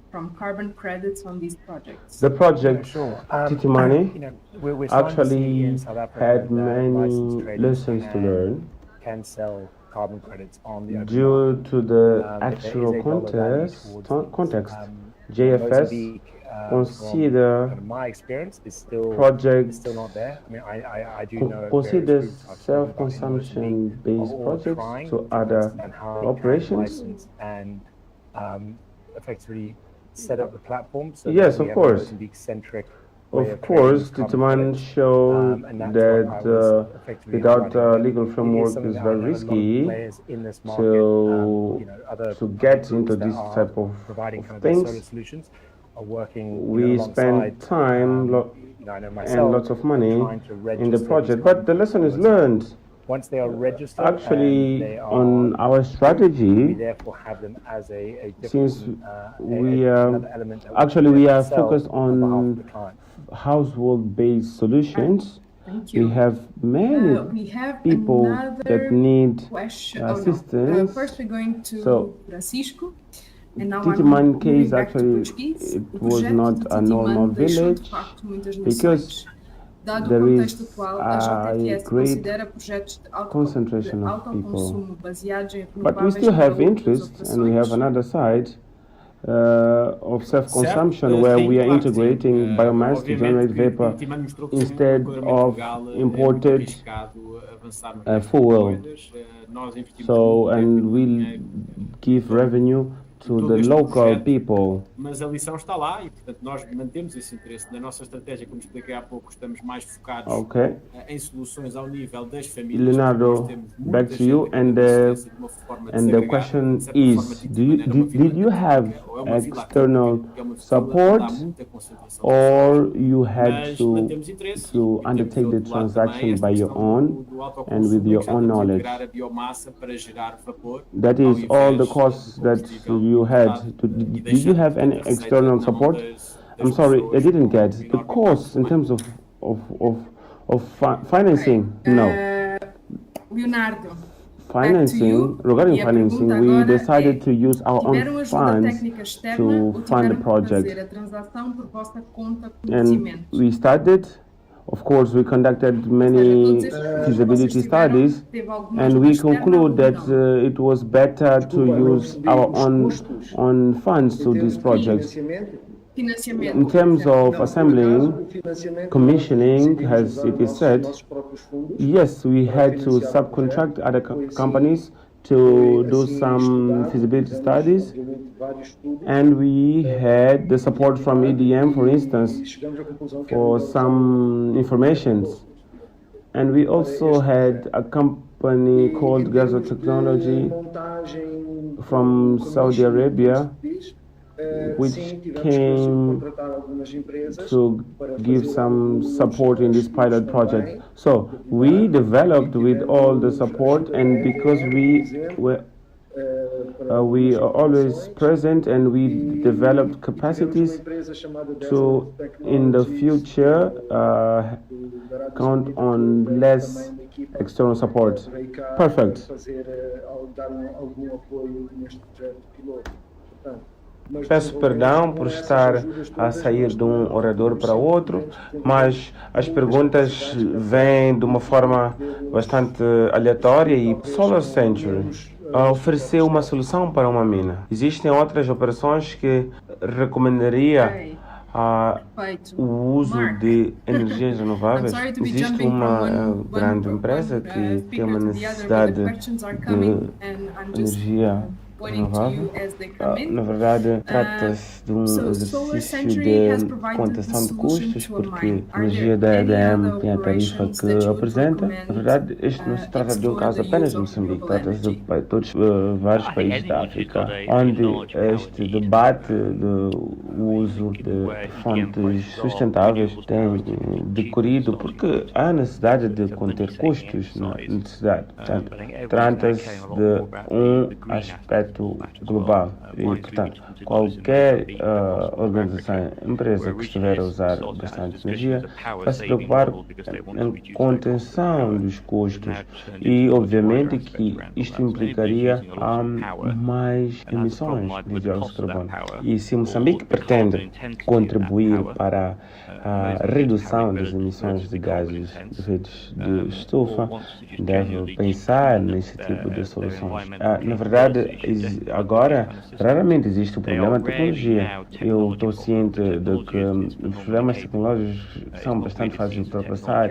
Speaker 9: from carbon credits on these projects?
Speaker 2: The project,
Speaker 8: Sure.
Speaker 2: Titimani,
Speaker 8: We're starting to see in
Speaker 2: actually
Speaker 8: South Africa
Speaker 2: had
Speaker 8: that
Speaker 2: many
Speaker 8: licensed traders
Speaker 2: lessons to learn
Speaker 8: can sell carbon credits on the open
Speaker 2: due
Speaker 8: market.
Speaker 2: to the
Speaker 8: There is
Speaker 2: actual
Speaker 8: a dollar value towards
Speaker 2: context.
Speaker 8: these.
Speaker 2: JFS
Speaker 8: Mozambique,
Speaker 2: consider
Speaker 8: from my experience, is still not there. I mean, I do know
Speaker 2: considers
Speaker 8: various groups I've spoken about in
Speaker 2: self-consumption-based
Speaker 8: Mozambique are all
Speaker 2: projects
Speaker 8: trying
Speaker 2: to
Speaker 8: to
Speaker 2: other
Speaker 8: understand how they can
Speaker 2: operations.
Speaker 8: license and effectively set up the platform. So
Speaker 2: Yes,
Speaker 8: that we
Speaker 2: of
Speaker 8: have a
Speaker 2: course.
Speaker 8: Mozambique-centric way
Speaker 2: Of
Speaker 8: trading
Speaker 2: course,
Speaker 8: these carbon
Speaker 2: Titiman
Speaker 8: credits.
Speaker 2: showed
Speaker 8: And that's what I was
Speaker 2: that
Speaker 8: effectively
Speaker 2: without
Speaker 8: highlighting,
Speaker 2: a
Speaker 8: that
Speaker 2: legal
Speaker 8: it is
Speaker 2: framework
Speaker 8: something
Speaker 2: is
Speaker 8: that I
Speaker 2: very
Speaker 8: know a lot of
Speaker 2: risky
Speaker 8: players in this market, other
Speaker 2: get
Speaker 8: groups
Speaker 2: into
Speaker 8: that
Speaker 2: this
Speaker 8: are
Speaker 2: type of
Speaker 8: providing kind of these solar
Speaker 2: things.
Speaker 8: solutions are working
Speaker 2: We
Speaker 8: alongside,
Speaker 2: spend time
Speaker 8: I know
Speaker 2: and
Speaker 8: myself,
Speaker 2: lots of money
Speaker 8: trying to register
Speaker 2: in the
Speaker 8: these
Speaker 2: project,
Speaker 8: carbon
Speaker 2: but the
Speaker 8: credits
Speaker 2: lesson is
Speaker 8: in Mozambique.
Speaker 2: learned.
Speaker 8: Once they are registered,
Speaker 2: Actually,
Speaker 8: they are,
Speaker 2: on our
Speaker 8: we
Speaker 2: strategy,
Speaker 8: therefore have them as a
Speaker 2: since
Speaker 8: different,
Speaker 2: another
Speaker 8: element that
Speaker 2: we are
Speaker 8: sell
Speaker 2: focused
Speaker 8: on behalf of the
Speaker 2: on
Speaker 8: client.
Speaker 2: household-based solutions.
Speaker 9: Thank
Speaker 2: We
Speaker 9: you.
Speaker 2: have many
Speaker 9: We have
Speaker 2: people
Speaker 9: another
Speaker 2: that need
Speaker 9: question.
Speaker 2: assistance.
Speaker 9: First, we're going to
Speaker 2: So,
Speaker 9: Francisco, and now
Speaker 2: Titiman
Speaker 9: I'm moving
Speaker 2: case
Speaker 9: back to
Speaker 2: actually,
Speaker 9: Portuguese.
Speaker 2: it
Speaker 9: O
Speaker 2: was
Speaker 9: projeto
Speaker 2: not
Speaker 9: de
Speaker 2: a normal
Speaker 9: Titiman deixou de
Speaker 2: village
Speaker 9: facto muitas
Speaker 2: because
Speaker 9: lições. Dado o
Speaker 2: there
Speaker 9: contexto
Speaker 2: is
Speaker 9: atual, a
Speaker 2: a
Speaker 9: JTS
Speaker 2: great
Speaker 9: considera projetos de
Speaker 2: concentration of people.
Speaker 9: autoconsumo baseados em
Speaker 2: But we
Speaker 9: renováveis
Speaker 2: still
Speaker 9: para
Speaker 2: have
Speaker 9: outras
Speaker 2: interest, and we have
Speaker 9: operações?
Speaker 2: another side of self-consumption where
Speaker 12: sim,
Speaker 2: we are
Speaker 12: claro que sim.
Speaker 2: integrating biomass to
Speaker 12: Obviamente
Speaker 2: generate
Speaker 12: que
Speaker 2: vapor
Speaker 12: Timano mostrou que sem um
Speaker 2: instead
Speaker 12: enquadramento
Speaker 2: of
Speaker 12: legal é muito
Speaker 2: imported
Speaker 12: arriscado avançar no resto
Speaker 2: fuel.
Speaker 12: das coisas. Nós investimos
Speaker 2: So,
Speaker 12: muito
Speaker 2: and
Speaker 12: tempo e
Speaker 2: we'll
Speaker 12: dinheiro
Speaker 2: give revenue to
Speaker 12: todo
Speaker 2: the
Speaker 12: este
Speaker 2: local
Speaker 12: projeto,
Speaker 2: people.
Speaker 12: mas a lição está lá e, portanto, nós mantemos esse interesse. Na nossa estratégia, como expliquei há pouco, estamos mais focados em soluções ao nível das famílias.
Speaker 2: Leonardo,
Speaker 12: Nós temos muita
Speaker 2: back to you,
Speaker 12: gente
Speaker 2: and
Speaker 12: de uma forma
Speaker 2: the question is, did you have external support, or you had to undertake the transaction by your own and with your own knowledge? That is all the costs that you had. Did you have any external support? I'm sorry, I didn't get the costs in terms of financing. No.
Speaker 9: Leonardo,
Speaker 2: regarding financing, we decided to use our own funds to fund the project. And we started, of course, we conducted many feasibility studies, and we conclude that it was better to use our own funds to these projects. In terms of assembling, commissioning, as it is said, yes, we had to subcontract other companies to do some feasibility studies, and we had the support from EDM, for instance, for some informations. And we also had a company called Gazo Technology from Saudi Arabia, which came to give some support in this pilot project. So we developed with all the support, and because we are always present, and we developed capacities to, in the future, count on less external support. Perfect. Peço perdão por estar a sair de um orador para outro, mas as perguntas vêm de uma forma bastante aleatória. E Solar Century ofereceu uma solução para uma mina. Existem outras operações que recomendaria o uso de energias renováveis? Existe uma grande empresa que tem uma necessidade de energia renovável. Na verdade, trata-se de um exercício de contação de custos, porque a energia da EDM tem a tarifa que apresenta. Na verdade, este não se trata de um caso apenas de Moçambique, trata-se de todos vários países da África, onde este debate do uso de fontes sustentáveis tem decorrido, porque há necessidade de conter custos na necessidade. Portanto, trata-se de um aspecto projeto global e, portanto, qualquer organização, empresa que estiver a usar bastante energia vai se preocupar em contenção dos custos e, obviamente, que isto implicaria mais emissões de dióxido de carbono. E se Moçambique pretende contribuir para a redução das emissões de gases de efeitos de estufa, deve pensar nesse tipo de soluções. Na verdade, agora, raramente existe o problema de tecnologia. Eu estou ciente de que os problemas tecnológicos são bastante fáceis de ultrapassar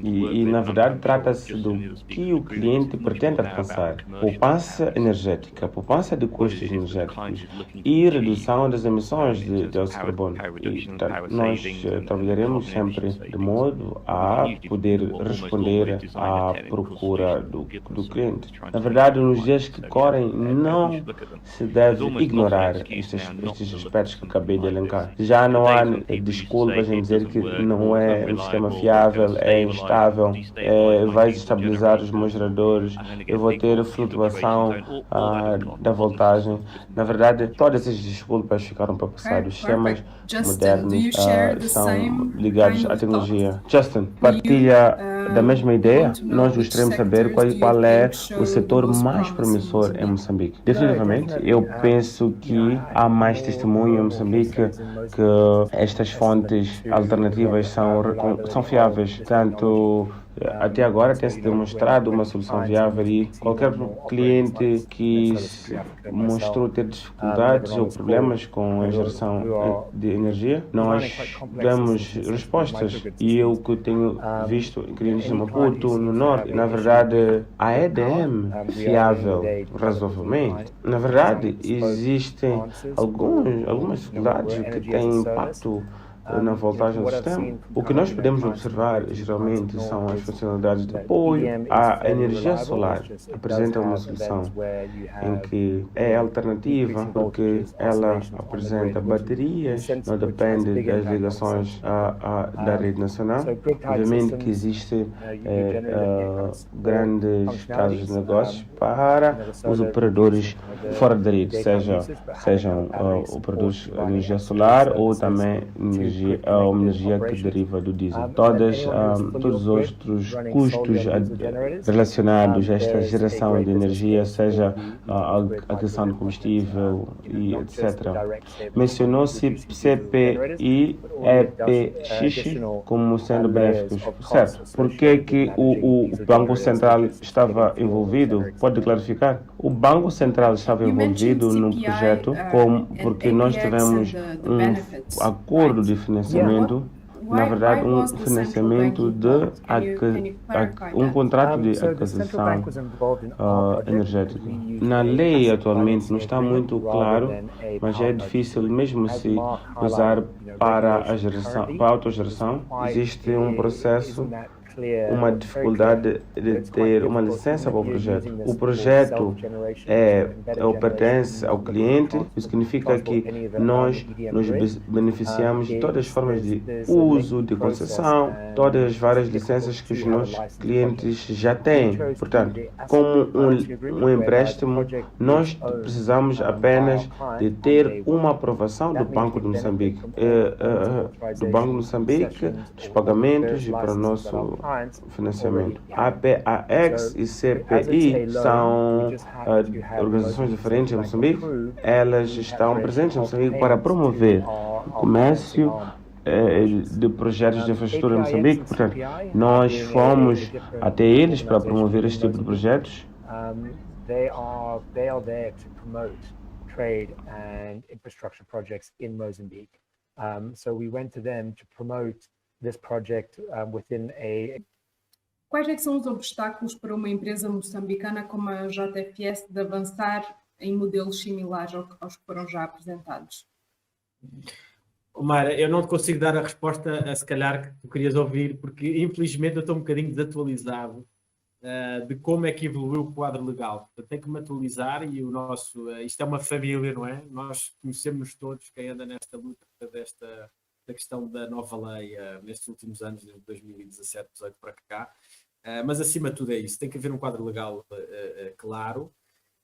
Speaker 2: e na verdade, trata-se do que o cliente pretende alcançar. Poupança energética, poupança de custos energéticos e redução das emissões de dióxido de carbono. E, portanto, nós trabalharemos sempre de modo a poder responder à procura do cliente. Na verdade, nos dias que correm, não se deve ignorar estes aspectos que acabei de elencar. Já não há desculpas em dizer que não é um sistema fiável, é instável, vai desestabilizar os meus geradores, eu vou ter flutuação da voltagem. Na verdade, todas essas desculpas ficaram para o passado. Os sistemas modernos são ligados à tecnologia. Justin, partilha da mesma ideia? Nós gostaríamos de saber qual é o setor mais promissor em Moçambique. Definitivamente, eu penso que há mais testemunho em Moçambique que estas fontes alternativas são fiáveis. Tanto até agora tem-se demonstrado uma solução viável e qualquer cliente que mostrou ter dificuldades ou problemas com a geração de energia, nós damos respostas. E eu que tenho visto em clientes de Maputo, no norte, na verdade, a EDM fiável razoavelmente. Na verdade, existem algumas dificuldades que têm impacto na voltagem do sistema. O que nós podemos observar, geralmente, são as funcionalidades de apoio. A energia solar apresenta uma solução em que é alternativa, porque ela apresenta baterias, não depende das ligações da rede nacional. Obviamente que existem grandes casos de negócios para os operadores fora da rede, sejam operadores de energia solar ou também energia que deriva do diesel. Todos os outros custos relacionados a esta geração de energia, seja a aquisição de combustível e etc. Mencionou-se CPI e EPX como sendo benéficos, certo? Por que o Banco Central estava envolvido? Pode clarificar? O Banco Central estava envolvido no projeto porque nós tivemos um acordo de financiamento, na verdade um financiamento de um contrato de aquisição energética. Na lei atualmente não está muito claro, mas é difícil mesmo se usar para a autogeração. Existe um processo, uma dificuldade de ter uma licença para o projeto. O projeto pertence ao cliente, isso significa que nós nos beneficiamos de todas as formas de uso, de concessão, todas as várias licenças que os nossos clientes já têm. Portanto, como um empréstimo, nós precisamos apenas de ter uma aprovação do Banco de Moçambique, dos pagamentos e para o nosso financiamento. APAX e CPI são organizações diferentes em Moçambique. Elas estão presentes em Moçambique para promover o comércio de projetos de infraestrutura em Moçambique. Portanto, nós fomos até eles para promover este tipo de projetos.
Speaker 8: They are there to promote trade and infrastructure projects in Mozambique. So we went to them to promote this project within a.
Speaker 9: Quais é que são os obstáculos para uma empresa moçambicana como a JFS de avançar em modelos similares aos que foram já apresentados?
Speaker 12: Mara, eu não te consigo dar a resposta, se calhar, que tu querias ouvir, porque infelizmente eu estou um bocadinho desatualizado de como é que evoluiu o quadro legal. Eu tenho que me atualizar e isto é uma família, não é? Nós conhecemos todos quem anda nesta luta da questão da nova lei nestes últimos anos, desde 2017, 2018 para cá. Mas acima de tudo é isso, tem que haver um quadro legal claro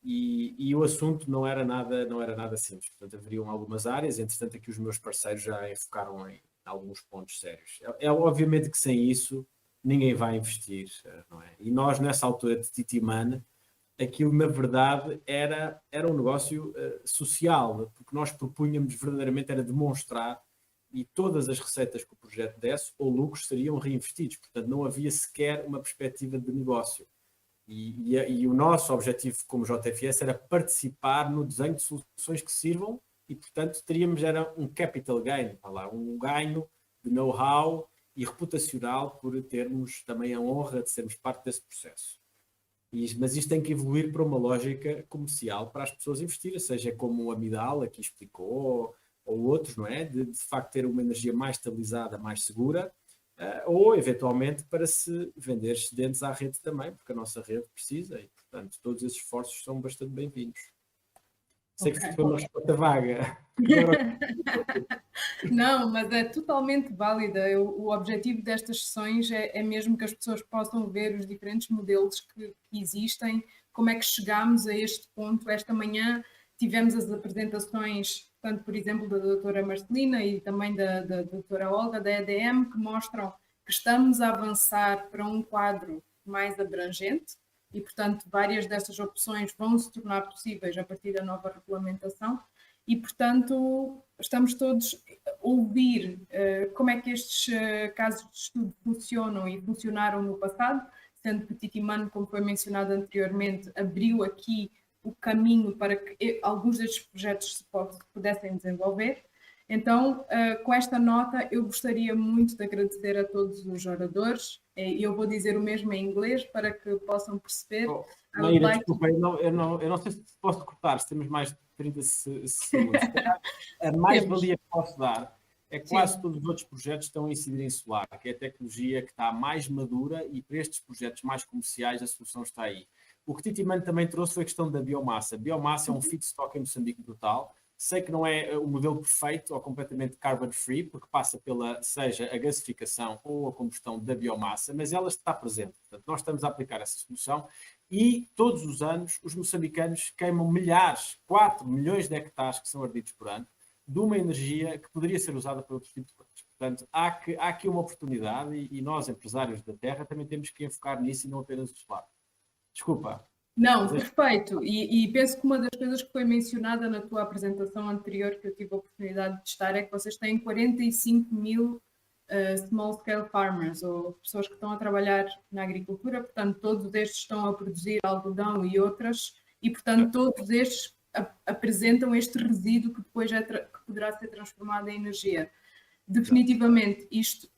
Speaker 12: e o assunto não era nada simples. Portanto, haveriam algumas áreas, entretanto aqui os meus parceiros já enfocaram em alguns pontos sérios. Obviamente que sem isso ninguém vai investir, não é? E nós nessa altura de Titiman, aquilo na verdade era um negócio social, porque nós propunhamos verdadeiramente era demonstrar e todas as receitas que o projeto desse ou lucros seriam reinvestidos, portanto não havia sequer uma perspectiva de negócio. E o nosso objetivo como JFS era participar no desenho de soluções que sirvam e, portanto, era um capital gain, um ganho de know-how e reputacional por termos também a honra de sermos parte desse processo. Mas isto tem que evoluir para uma lógica comercial para as pessoas investirem, seja como a Midal aqui explicou, ou outros, não é? De facto ter uma energia mais estabilizada, mais segura, ou eventualmente para se vender excedentes à rede também, porque a nossa rede precisa e, portanto, todos esses esforços são bastante bem-vindos. Sei que foi uma resposta vaga.
Speaker 9: Não, mas é totalmente válida. O objetivo destas sessões é mesmo que as pessoas possam ver os diferentes modelos que existem, como é que chegámos a este ponto. Esta manhã tivemos as apresentações, tanto, por exemplo, da doutora Marcelina e também da doutora Olga, da EDM, que mostram que estamos a avançar para um quadro mais abrangente e, portanto, várias dessas opções vão se tornar possíveis a partir da nova regulamentação. E, portanto, estamos todos a ouvir como é que estes casos de estudo funcionam e funcionaram no passado, sendo que Titiman, como foi mencionado anteriormente, abriu aqui o caminho para que alguns destes projetos se pudessem desenvolver. Então, com esta nota, eu gostaria muito de agradecer a todos os oradores. Eu vou dizer o mesmo em inglês para que possam perceber.
Speaker 12: Maíra, desculpa, eu não sei se posso cortar, se temos mais de 30 segundos. A mais-valia que posso dar é que quase todos os outros projetos estão a incidir em solar, que é a tecnologia que está mais madura e para estes projetos mais comerciais a solução está aí. O que Titiman também trouxe foi a questão da biomassa. A biomassa é um feedstock em Moçambique brutal. Sei que não é o modelo perfeito ou completamente carbon free, porque passa pela, seja a gasificação ou a combustão da biomassa, mas ela está presente. Portanto, nós estamos a aplicar essa solução e todos os anos os moçambicanos queimam milhares, 4 milhões de hectares que são ardidos por ano, de uma energia que poderia ser usada para outros tipos de coisas. Portanto, há aqui uma oportunidade e nós, empresários da terra, também temos que enfocar nisso e não apenas o solar. Desculpa.
Speaker 9: Não, perfeito. E penso que uma das coisas que foi mencionada na tua apresentação anterior, que eu tive a oportunidade de estar, é que vocês têm 45 mil small scale farmers, ou pessoas que estão a trabalhar na agricultura, portanto, todos estes estão a produzir algodão e outras, e, portanto, todos estes apresentam este resíduo que depois que poderá ser transformado em energia. Definitivamente, isto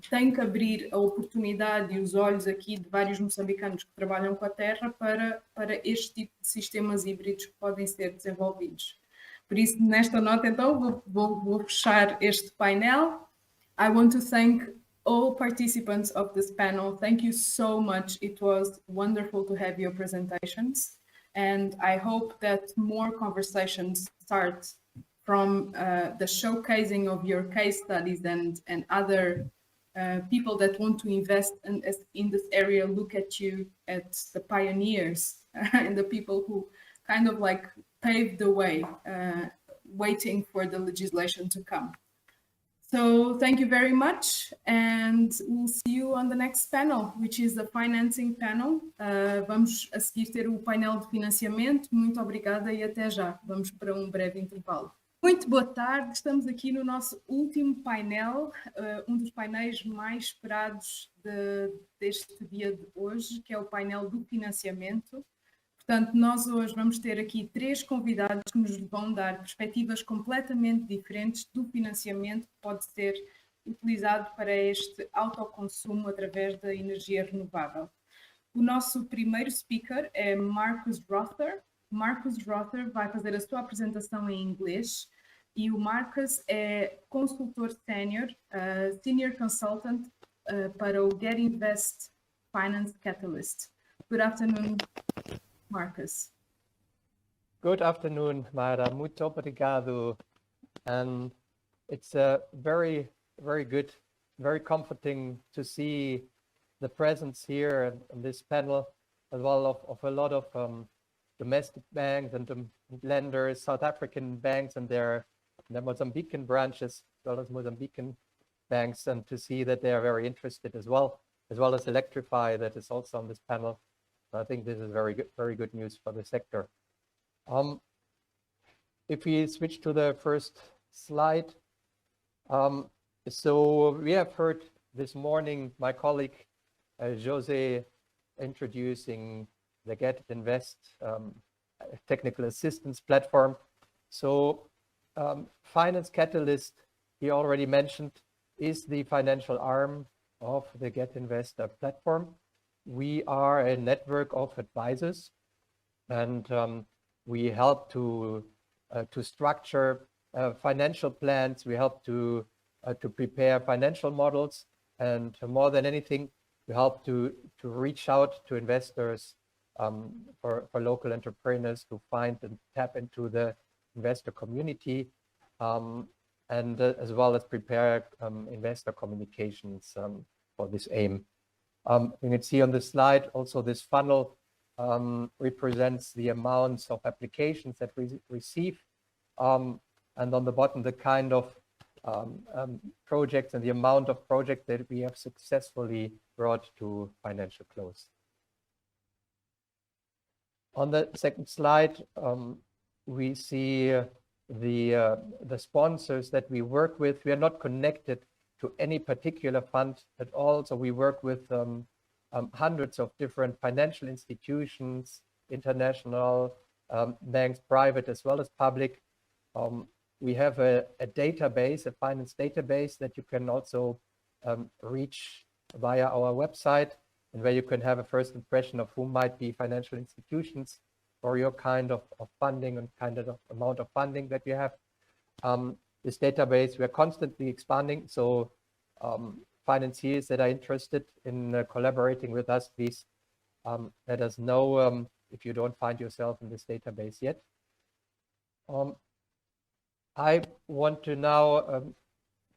Speaker 9: tem que abrir a oportunidade e os olhos aqui de vários moçambicanos que trabalham com a terra para este tipo de sistemas híbridos que podem ser desenvolvidos. Por isso, nesta nota, então, vou fechar este painel. I want to thank all participants of this panel. Thank you so much. It was wonderful to have your presentations. And I hope that more conversations start from the showcasing of your case studies and other people that want to invest in this area look at you, at the pioneers and the people who kind of like paved the way, waiting for the legislation to come. So thank you very much, and we'll see you on the next panel, which is the financing panel. Vamos a seguir ter o painel de financiamento. Muito obrigada e até já. Vamos para um breve intervalo. Muito boa tarde, estamos aqui no nosso último painel, um dos painéis mais esperados deste dia de hoje, que é o painel do financiamento. Portanto, nós hoje vamos ter aqui 3 convidados que nos vão dar perspectivas completamente diferentes do financiamento que pode ser utilizado para este autoconsumo através da energia renovável. O nosso primeiro speaker é Marcus Rother. Marcus Rother vai fazer a sua apresentação em inglês e o Marcus é consultor senior, senior consultant para o Get Invest Finance Catalyst. Good afternoon, Marcus.
Speaker 13: Good afternoon, Mayra. Muito obrigado. And it's very, very good, very comforting to see the presence here in this panel, as well of a lot of domestic banks and lenders, South African banks and their Mozambican branches, as well as Mozambican banks, and to see that they are very interested as well as Electrify, that is also on this panel. So I think this is very good news for the sector. If we switch to the first slide, so we have heard this morning my colleague Jose introducing the Get It Invest technical assistance platform. So Finance Catalyst, he already mentioned, is the financial arm of the Get Invest platform. We are a network of advisors, and we help to structure financial plans. We help to prepare financial models, and more than anything, we help to reach out to investors, for local entrepreneurs to find and tap into the investor community, and as well as prepare investor communications for this aim. You can see on the slide also this funnel represents the amounts of applications that we receive, and on the bottom the kind of projects and the amount of projects that we have successfully brought to financial close. On the second slide, we see the sponsors that we work with. We are not connected to any particular fund at all, so we work with hundreds of different financial institutions, international banks, private as well as public. We have a database, a finance database that you can also reach via our website, and where you can have a first impression of who might be financial institutions for your kind of funding and kind of amount of funding that you have. This database, we are constantly expanding, so financiers that are interested in collaborating with us, please let us know if you don't find yourself in this database yet. I want to now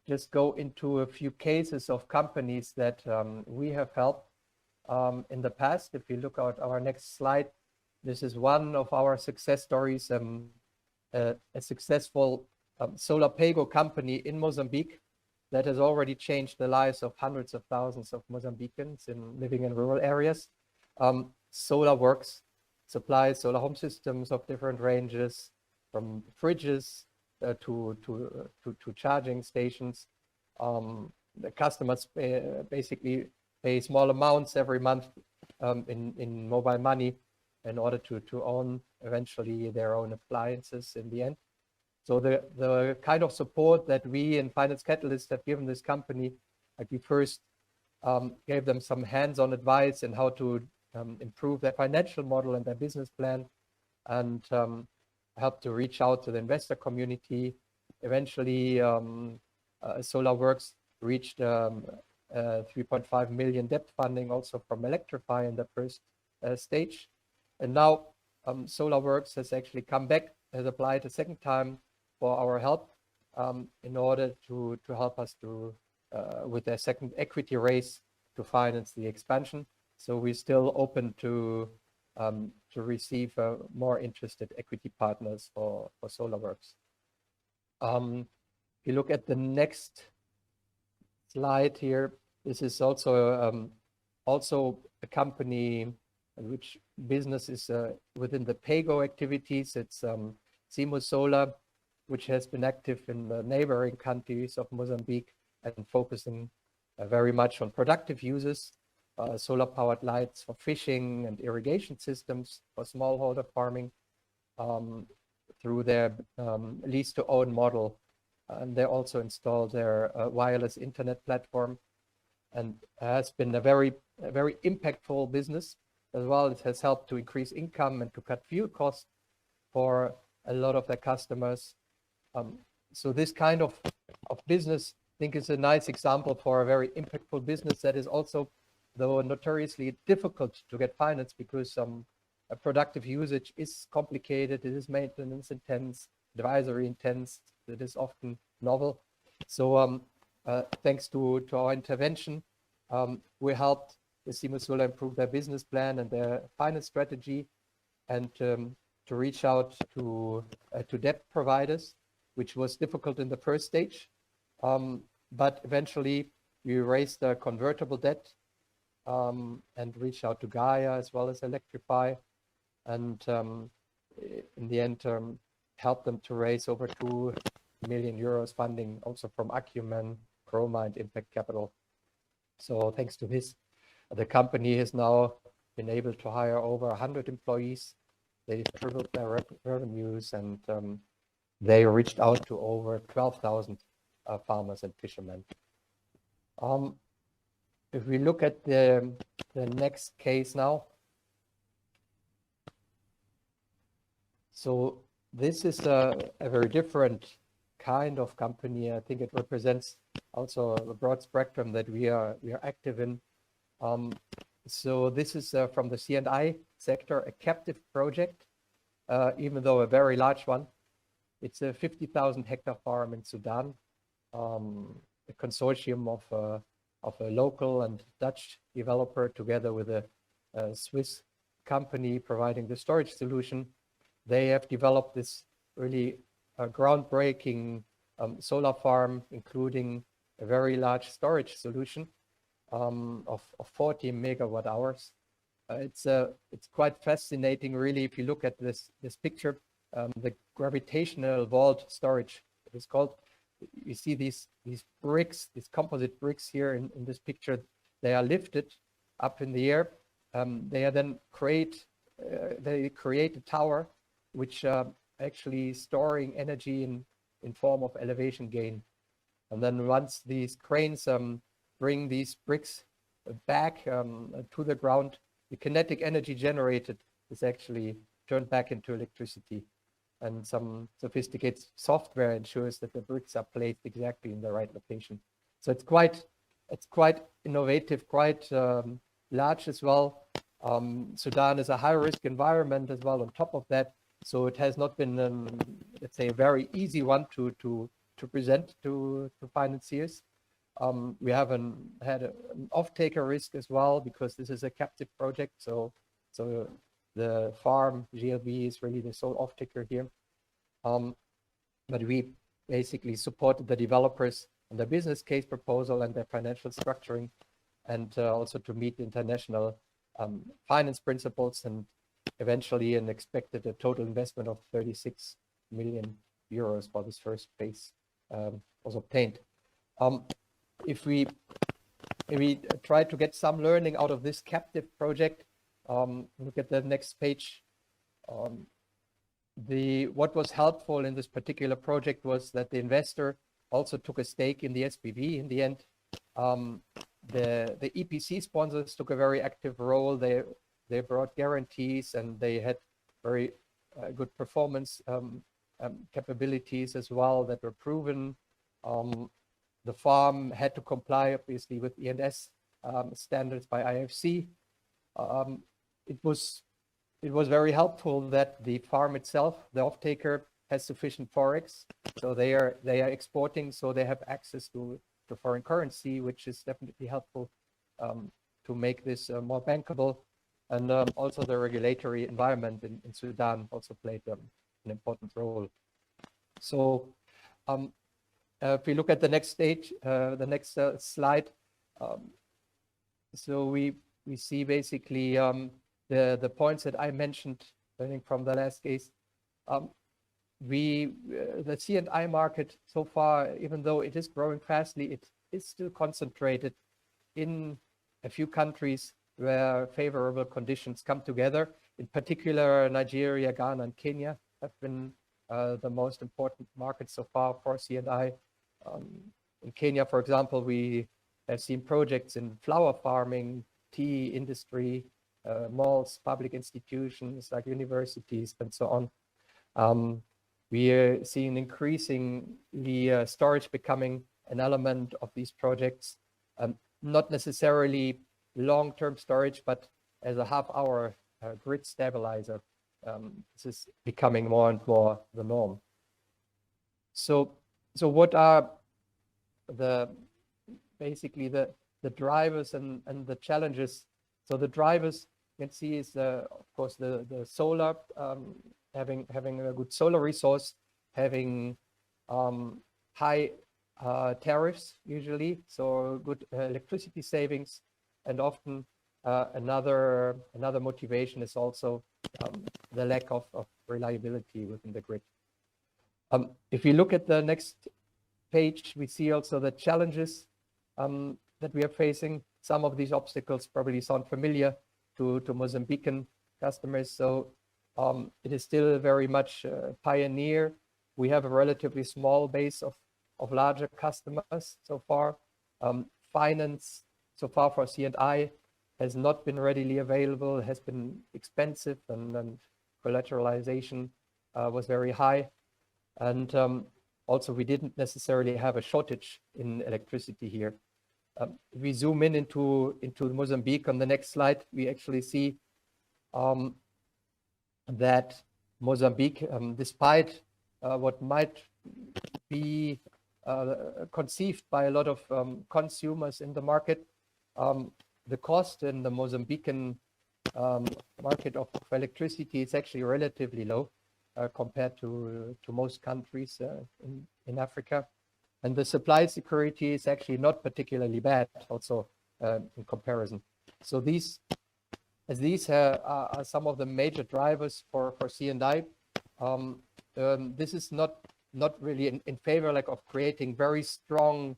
Speaker 13: just go into a few cases of companies that we have helped in the past. If you look at our next slide, this is one of our success stories, a successful solar paygo company in Mozambique that has already changed the lives of hundreds of thousands of Mozambicans living in rural areas. Solar Works supplies solar home systems of different ranges, from fridges to charging stations. The customers basically pay small amounts every month in mobile money in order to own eventually their own appliances in the end. So the kind of support that we in Finance Catalyst have given this company, like we first gave them some hands-on advice in how to improve their financial model and their business plan, and help to reach out to the investor community. Eventually, Solar Works reached 3.5 million debt funding also from Electrify in the first stage. And now Solar Works has actually come back, has applied a second time for our help in order to help us to with their second equity raise to finance the expansion. So we're still open to receive more interested equity partners for Solar Works. If you look at the next slide here, this is also a company which business is within the paygo activities. It's Simo Solar, which has been active in the neighboring countries of Mozambique and focusing very much on productive uses, solar powered lights for fishing and irrigation systems for smallholder farming through their lease to own model. And they also installed their wireless internet platform, and has been a very impactful business as well. It has helped to increase income and to cut fuel costs for a lot of their customers. So this kind of business, I think, is a nice example for a very impactful business that is also, though notoriously difficult to get financed, because a productive usage is complicated, it is maintenance intense, advisory intense, it is often novel. So thanks to our intervention, we helped the Simo Solar improve their business plan and their finance strategy. and to reach out to debt providers, which was difficult in the first stage. But eventually we raised a convertible debt and reached out to Gaia as well as Electrify, and in the end helped them to raise over 2 million euros funding also from Acumen, Chroma, and Impact Capital. So thanks to this, the company has now been able to hire over 100 employees. They tripled their revenues, and they reached out to over 12,000 farmers and fishermen. If we look at the next case now, so this is a very different kind of company. I think it represents also a broad spectrum that we are active in. So this is from the C&I sector, a captive project, even though a very large one. It's a 50,000 hectare farm in Sudan, a consortium of a local and Dutch developer together with a Swiss company providing the storage solution. They have developed this really groundbreaking solar farm, including a very large storage solution of 40 megawatt hours. It's quite fascinating, really, if you look at this picture, the gravitational vault storage, it is called. You see these bricks, these composite bricks here in this picture. They are lifted up in the air. They are then they create a tower which actually storing energy in form of elevation gain. And then once these cranes bring these bricks back to the ground, the kinetic energy generated is actually turned back into electricity. And some sophisticated software ensures that the bricks are placed exactly in the right location. So it's quite innovative, quite large as well. Sudan is a high-risk environment as well on top of that. So it has not been, let's say, a very easy one to present to financiers. We haven't had an off-taker risk as well, because this is a captive project. So the farm, GLB, is really the sole off-taker here. But we basically supported the developers on their business case proposal and their financial structuring, and also to meet international finance principles, and eventually expected a total investment of 36 million euros for this first phase was obtained. If we try to get some learning out of this captive project, look at the next page. What was helpful in this particular project was that the investor also took a stake in the SPV in the end. The EPC sponsors took a very active role. They brought guarantees, and they had very good performance capabilities as well that were proven. The farm had to comply, obviously, with E&S standards by IFC. It was very helpful that the farm itself, the off-taker, has sufficient forex, so they are exporting, so they have access to foreign currency, which is definitely helpful to make this more bankable. And also the regulatory environment in Sudan also played an important role. So if we look at the next stage, the next slide, so we see basically the points that I mentioned, learning from the last case. The C&I market so far, even though it is growing fastly, it is still concentrated in a few countries where favorable conditions come together. In particular, Nigeria, Ghana, and Kenya have been the most important markets so far for C&I. In Kenya, for example, we have seen projects in flower farming, tea industry, malls, public institutions like universities, and so on. We are seeing increasingly storage becoming an element of these projects, not necessarily long-term storage, but as a half-hour grid stabilizer. This is becoming more and more the norm. So what are basically the drivers and the challenges? So the drivers you can see is, of course, the solar, having a good solar resource, having high tariffs usually, so good electricity savings, and often another motivation is also the lack of reliability within the grid. If you look at the next page, we see also the challenges that we are facing. Some of these obstacles probably sound familiar to Mozambican customers. So it is still very much pioneer. We have a relatively small base of larger customers so far. Finance so far for C&I has not been readily available, has been expensive, and collateralization was very high. And also we didn't necessarily have a shortage in electricity here. If we zoom into Mozambique on the next slide, we actually see that Mozambique, despite what might be conceived by a lot of consumers in the market, the cost in the Mozambican market of electricity is actually relatively low compared to most countries in Africa. And the supply security is actually not particularly bad also in comparison. So these are some of the major drivers for C&I. This is not really in favor of creating very strong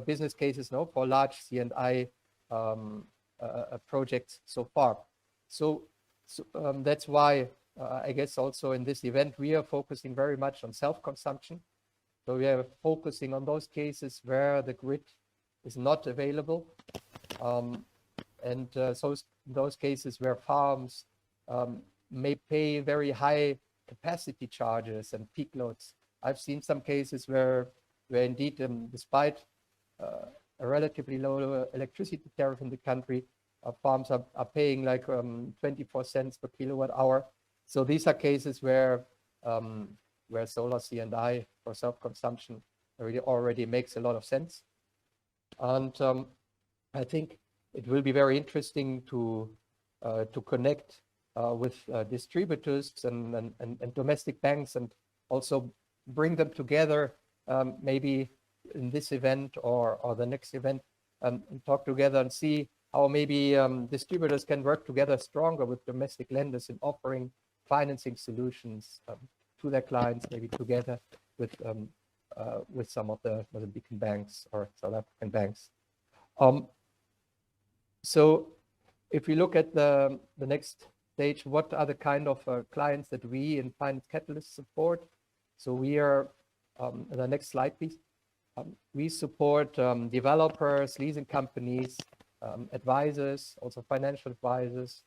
Speaker 13: business cases for large C&I projects so far. So that's why I guess also in this event we are focusing very much on self-consumption. So we are focusing on those cases where the grid is not available, and so those cases where farms may pay very high capacity charges and peak loads. I've seen some cases where indeed, despite a relatively low electricity tariff in the country, farms are paying like 24 cents per kilowatt hour. So these are cases where solar C&I for self-consumption already makes a lot of sense. And I think it will be very interesting to connect with distributors and domestic banks, and also bring them together, maybe in this event or the next event, and talk together and see how maybe distributors can work together stronger with domestic lenders in offering financing solutions to their clients, maybe together with some of the Mozambican banks or South African banks. So if we look at the next stage, what are the kind of clients that we in Finance Catalyst support? So we are, the next slide, please. We support developers, leasing companies, advisors, also financial advisors,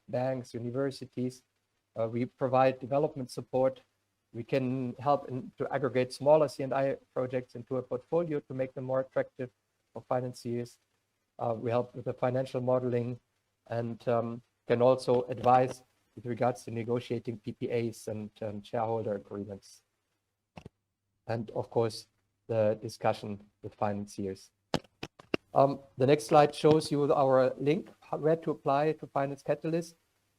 Speaker 13: banks, universities. We provide development support. We can help to aggregate smaller C&I projects into a portfolio to make them more attractive for financiers. We help with the financial modeling, and can also advise with regards to negotiating PPAs and shareholder agreements. And of course, the discussion with financiers. The next slide shows you our link, where to apply to Finance Catalyst.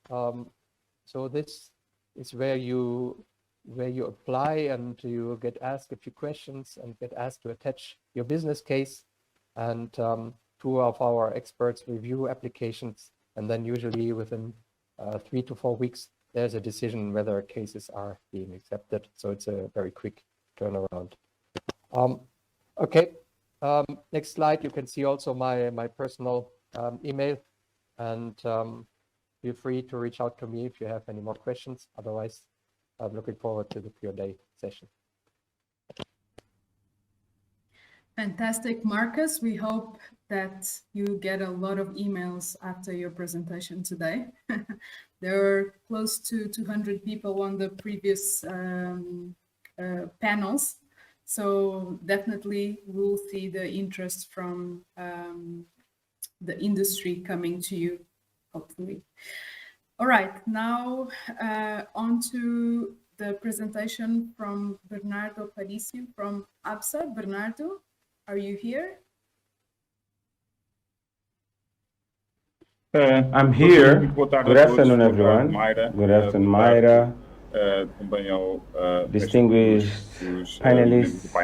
Speaker 13: So this is where you apply, and you get asked a few questions and get asked to attach your business case, and two of our experts review applications, and then usually within 3 to 4 weeks there's a decision whether cases are being accepted. So it's a very quick turnaround. Okay, next slide. You can see also my personal email, and feel free to reach out to me if you have any more questions. Otherwise, I'm looking forward to the Q&A session.
Speaker 9: Fantastic, Marcus. We hope that you get a lot of emails after your presentation today. There were close to 200 people on the previous panels. So definitely we'll see the interest from the industry coming to you, hopefully. All right, now on to the presentation from Bernardo Paricio from ABSA. Bernardo, are you here?
Speaker 2: I'm here. Good afternoon, everyone. Good afternoon, Mayra. Distinguished panelists,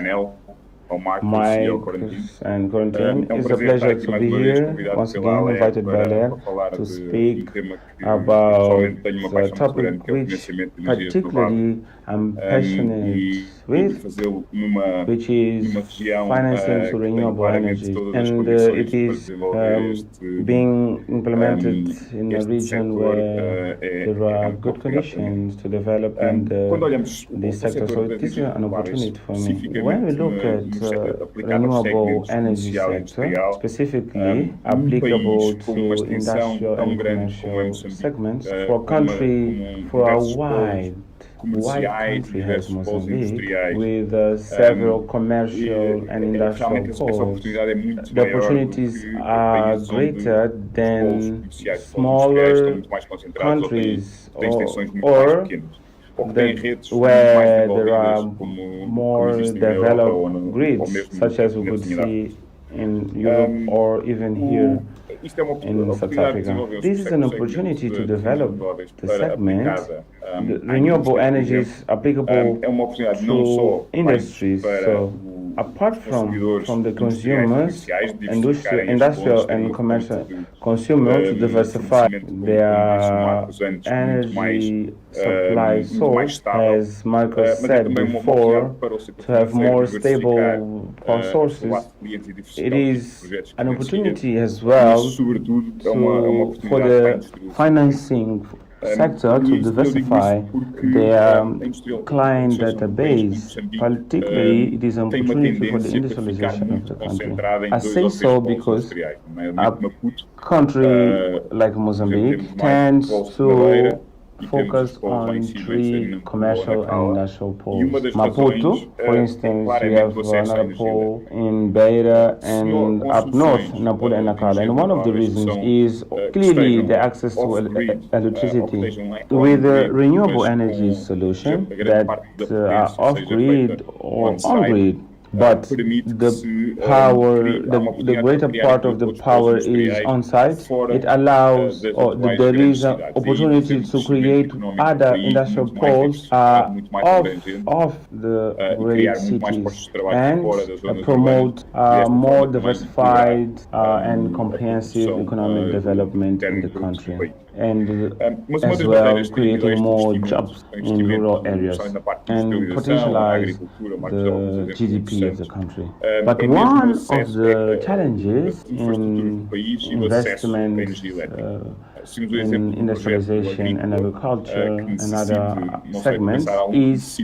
Speaker 2: Mike and Corentin. It's a pleasure to be here, once again invited by Ler to speak about the topic which particularly I'm passionate with, which is financing to renewable energy. And it is being implemented in a region where there are good conditions to develop in this sector. So this is an opportunity for me. When we look at renewable energy sector, specifically applicable to industrial and commercial segments, for a country, for a wide country as Mozambique, with several commercial and industrial poles, the opportunities are greater than smaller countries or where there are more developed grids, such as we could see in Europe or even here in South Africa. This is an opportunity to develop the segment. The renewable energy is applicable to industries. So apart from the consumers, industrial and commercial consumers, to diversify their energy supply source, as Marcos said before, to have more stable power sources. It is an opportunity as well for the financing sector to diversify their client database. Particularly, it is an opportunity for the industrialization of the country. I say so because a country like Mozambique tends to focus on three commercial and industrial poles. Maputo, for instance, we have another pole in Beira and up north, Nampula and Nacala. And one of the reasons is clearly the access to electricity. With a renewable energy solution that are off-grid or on-grid, but the power, the greater part of the power is on site. It allows, or there is an opportunity to create other industrial poles off the great cities and promote more diversified and comprehensive economic development in the country, and as well creating more jobs in rural areas and potentialize the GDP of the country. But one of the challenges in investment in industrialization and agriculture and other segments is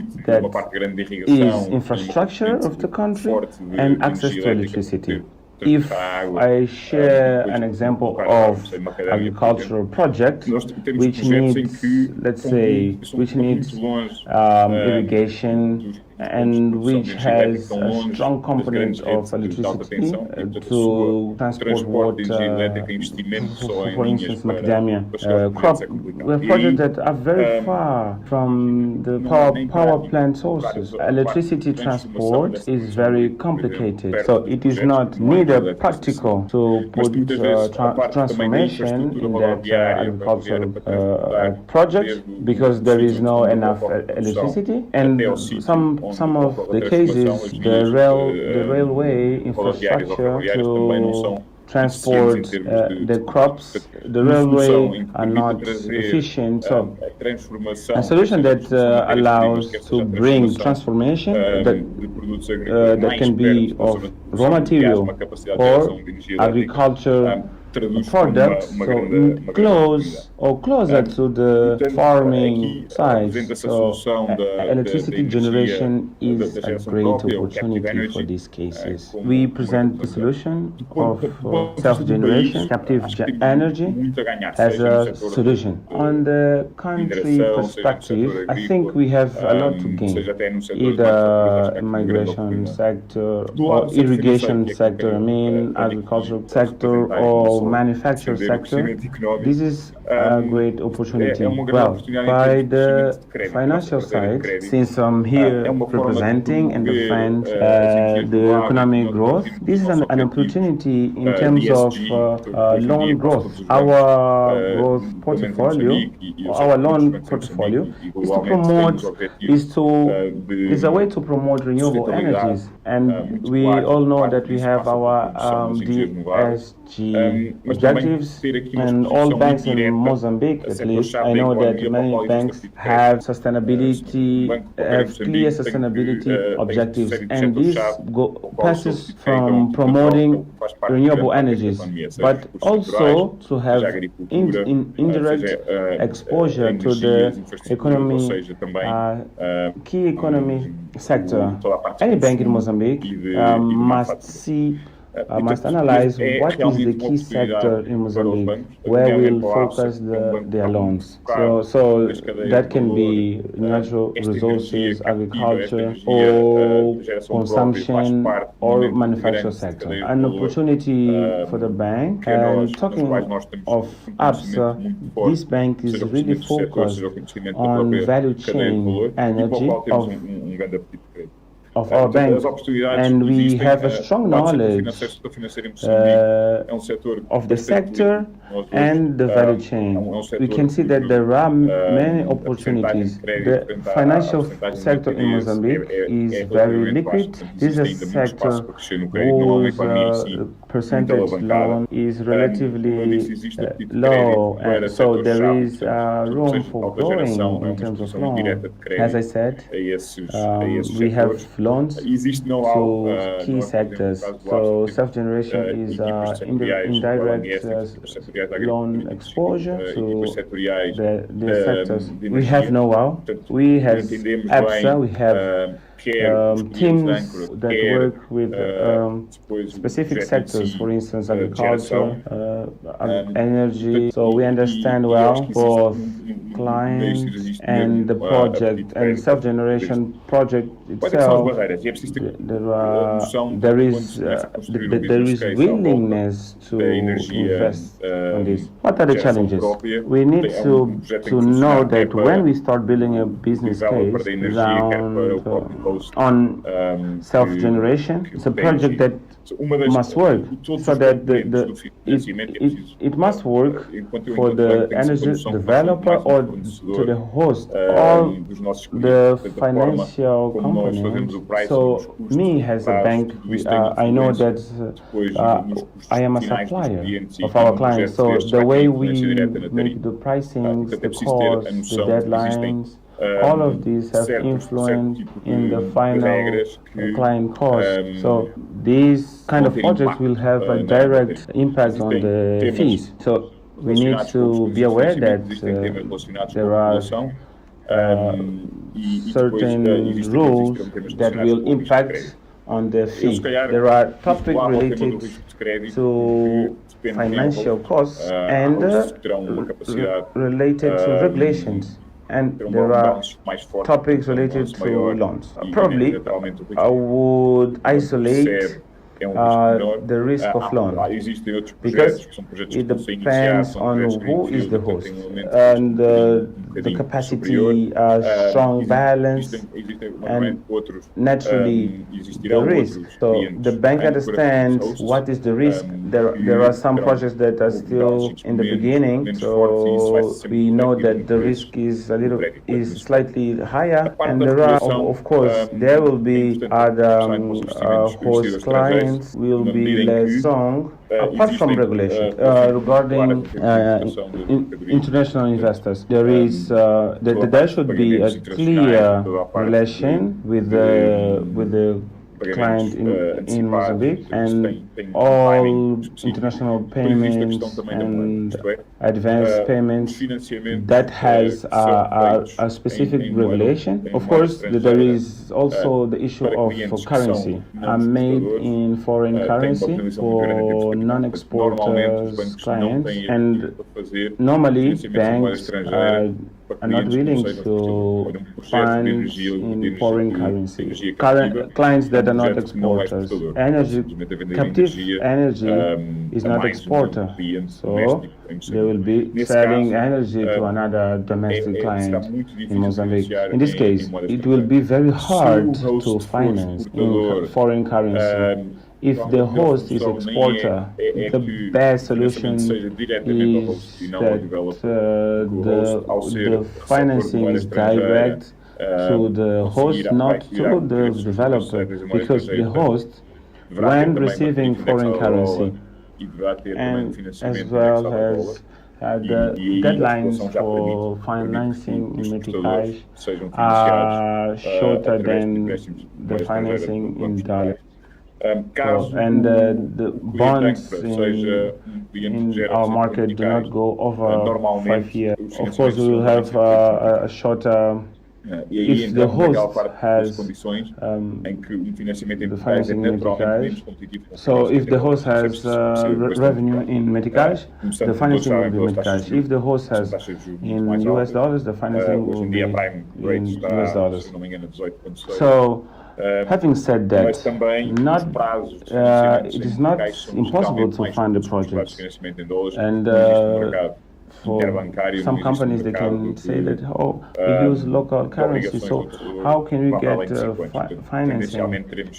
Speaker 2: infrastructure of the country and access to electricity. If I share an example of agricultural project which needs, let's say, irrigation and which has a strong component of electricity to transport water, for instance, macadamia crop, we have projects that are very far from the power plant sources. Electricity transport is very complicated, so it is not neither practical to put transformation in that agricultural project because there is no enough electricity, and some of the cases the railway infrastructure to transport the crops, the railway are not efficient. So a solution that allows to bring transformation that can be of raw material or agriculture products, so closer to the farming size. So electricity generation is a great opportunity for these cases. We present the solution of self-generation, captive energy as a solution. On the country perspective, I think we have a lot to gain, either migration sector or irrigation sector, agricultural sector or manufacturing sector. This is a great opportunity. Well, by the financial side, since I'm here representing and defend the economic growth, this is an opportunity in terms of loan growth. Our growth portfolio, our loan portfolio, is a way to promote renewable energies, and we all know that we have our DSG objectives, and all banks in Mozambique, at least, I know that many banks have sustainability, have clear sustainability objectives, and this passes from promoting renewable energies, but also to have indirect exposure to the economy, key economy sector. Any bank in Mozambique must analyze what is the key sector in Mozambique where we'll focus their loans. So that can be natural resources, agriculture, or consumption, or manufacturing sector. An opportunity for the bank. And talking of ABSA, this bank is really focused on value chain energy of our bank, and we have a strong knowledge of the sector and the value chain. We can see that there are many opportunities. The financial sector in Mozambique is very liquid. This is a sector whose percentage loan is relatively low, and so there is room for growing in terms of loan. As I said, we have loans to key sectors. So self-generation is indirect loan exposure to the sectors. We have know-how. We have ABSA. We have teams that work with specific sectors, for instance, agriculture, energy. So we understand well both clients and the project and self-generation project itself. There is willingness to invest on this. What are the challenges? We need to know that when we start building a business case on self-generation, it's a project that must work, so that it must work for the energy developer or to the host, all the financial components. So me as a bank, I know that I am a supplier of our clients. So the way we make the pricings, the costs, the deadlines, all of these have influence in the final client cost. So these kind of projects will have a direct impact on the fees. So we need to be aware that there are certain rules that will impact on the fee. There are topics related to financial costs and related to regulations. And there are topics related to loans. Probably I would isolate the risk of loan, because it depends on who is the host and the capacity, strong balance, and naturally the risk. So the bank understands what is the risk. There are some projects that are still in the beginning, so we know that the risk is slightly higher, and there are, of course, there will be other host clients will be less strong, apart from regulation. Regarding international investors, there should be a clear relation with the client in Mozambique, and all international payments and advance payments that has a specific regulation. Of course, there is also the issue of currency. Made in foreign currency for non-exporters clients, and normally banks are not willing to finance in foreign currency. Clients that are not exporters. Captive energy is not exporter, so they will be selling energy to another domestic client in Mozambique. In this case, it will be very hard to finance in foreign currency. If the host is exporter, the best solution is that the financing is direct to the host, not to the developer, because the host, when receiving foreign currency, and as well as the deadlines for financing in meticais are shorter than the financing in dollars. So, and the bonds in our market do not go over 5 years. Of course, we will have a shorter. If the host has the financing in meticais, so if the host has revenue in meticais, the financing will be meticais. If the host has in US dollars, the financing will be in US dollars. So, having said that, it is not impossible to fund the project, and for some companies they can say that, oh, we use local currency, so how can we get financing?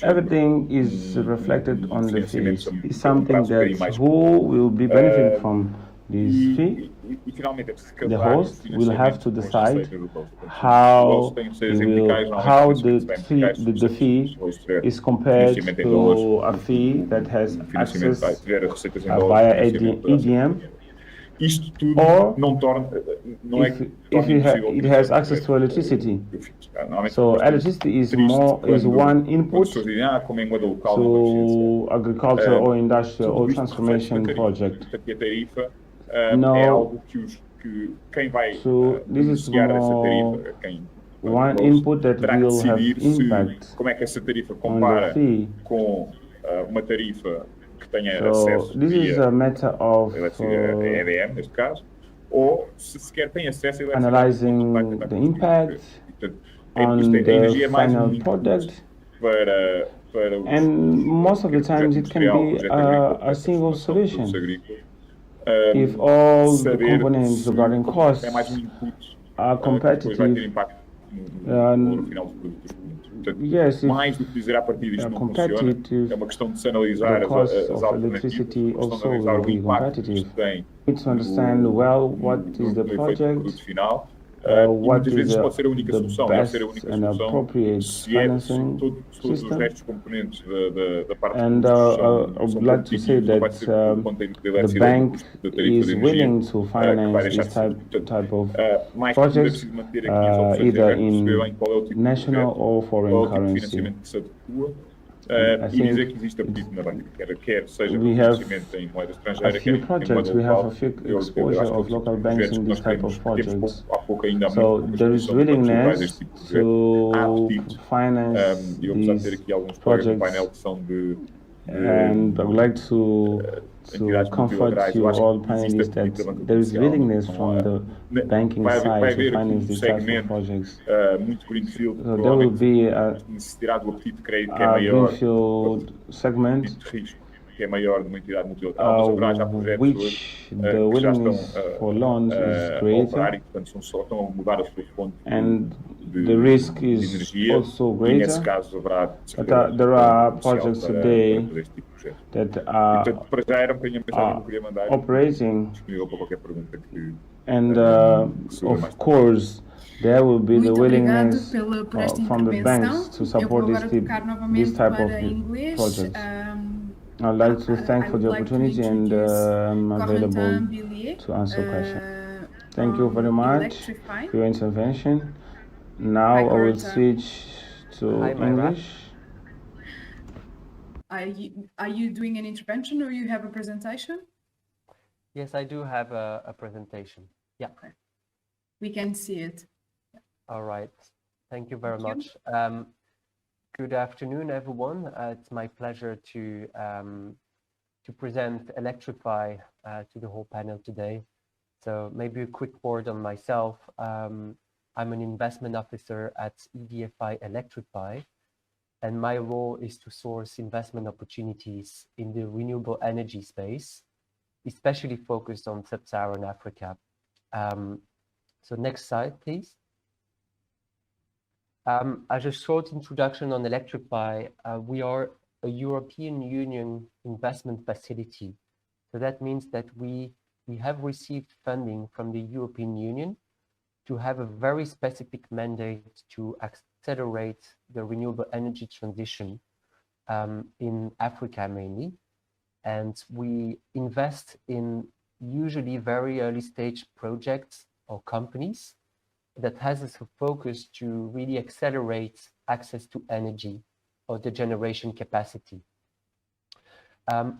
Speaker 2: Everything is reflected on the fees. It's something that who will be benefiting from this fee? The host will have to decide how the fee is compared to a fee that has access via EDM, or if it has access to electricity. So electricity is one input to agriculture or industrial or transformation project. No, so this is more one input that will have impact on the fee. So this is a matter of analyzing the impact on the final product, and most of the times it can be a single solution. If all the components regarding costs are competitive, yes, if they are competitive, the cost of electricity also will be competitive. We need to understand well what is the project, what is the best and appropriate financing system. And I would like to say that the bank is willing to finance this type of projects, either in national or foreign currency. I think we have a few projects, we have a few exposure of local banks in this type of projects. So there is willingness to finance these projects, and I would like to comfort you all panelists that there is willingness from the banking side to finance these types of projects. So there will be a greenfield segment which the willingness for loans is greater, and the risk is also greater. But there are projects today that are operating, and of course there will be the willingness from the banks to support this type of projects. I'd like to thank for the opportunity, and I'm available to answer questions. Thank you very much for your intervention. Now I will switch to English.
Speaker 9: Are you doing an intervention, or you have a presentation?
Speaker 13: Yes, I do have a presentation. Yeah.
Speaker 9: Okay. We can see it.
Speaker 13: All right. Thank you very much. Good afternoon, everyone. It's my pleasure to present Electrify to the whole panel today. So maybe a quick word on myself. I'm an investment officer at EDFI Electrify, and my role is to source investment opportunities in the renewable energy space, especially focused on sub-Saharan Africa. So next slide, please. As a short introduction on Electrify, we are a European Union investment facility. So that means that we have received funding from the European Union to have a very specific mandate to accelerate the renewable energy transition in Africa mainly. And we invest in usually very early stage projects or companies that has as a focus to really accelerate access to energy or the generation capacity.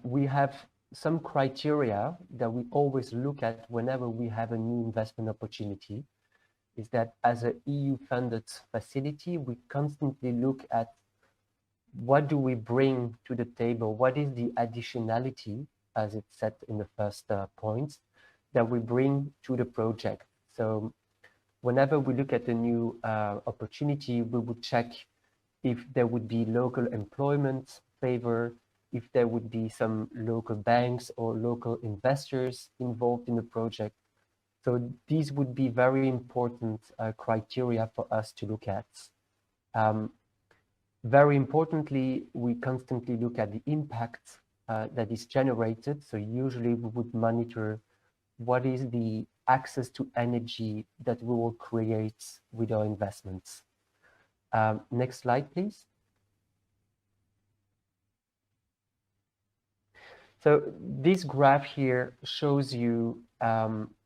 Speaker 13: We have some criteria that we always look at whenever we have a new investment opportunity, is that as an EU-funded facility, we constantly look at what do we bring to the table, what is the additionality, as it's said in the first point, that we bring to the project. So whenever we look at a new opportunity, we would check if there would be local employment favor, if there would be some local banks or local investors involved in the project. So these would be very important criteria for us to look at. Very importantly, we constantly look at the impact that is generated. So usually we would monitor what is the access to energy that we will create with our investments. Next slide, please. So this graph here shows you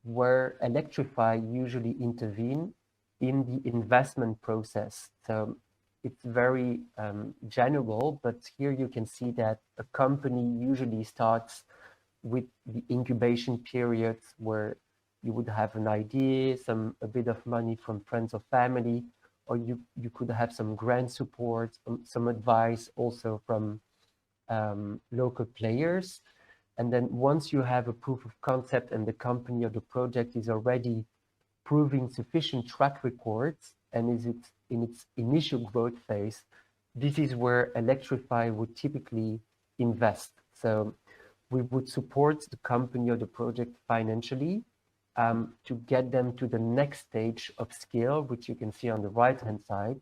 Speaker 13: where Electrify usually intervene in the investment process. So it's very general, but here you can see that a company usually starts with the incubation periods where you would have an idea, a bit of money from friends or family, or you could have some grant support, some advice also from local players. And then once you have a proof of concept and the company or the project is already proving sufficient track records and is it in its initial growth phase, this is where Electrify would typically invest. So we would support the company or the project financially to get them to the next stage of scale, which you can see on the right-hand side,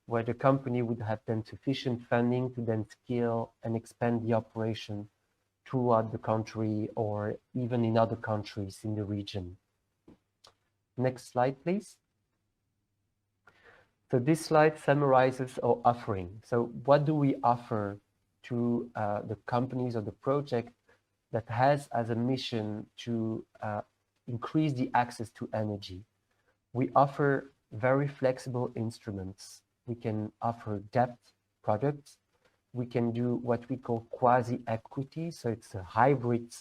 Speaker 13: where the company would have then sufficient funding to then scale and expand the operation throughout the country or even in other countries in the region. Next slide, please. So this slide summarizes our offering. So what do we offer to the companies or the project that has as a mission to increase the access to energy? We offer very flexible instruments. We can offer debt products. We can do what we call quasi-equity. So it's a hybrid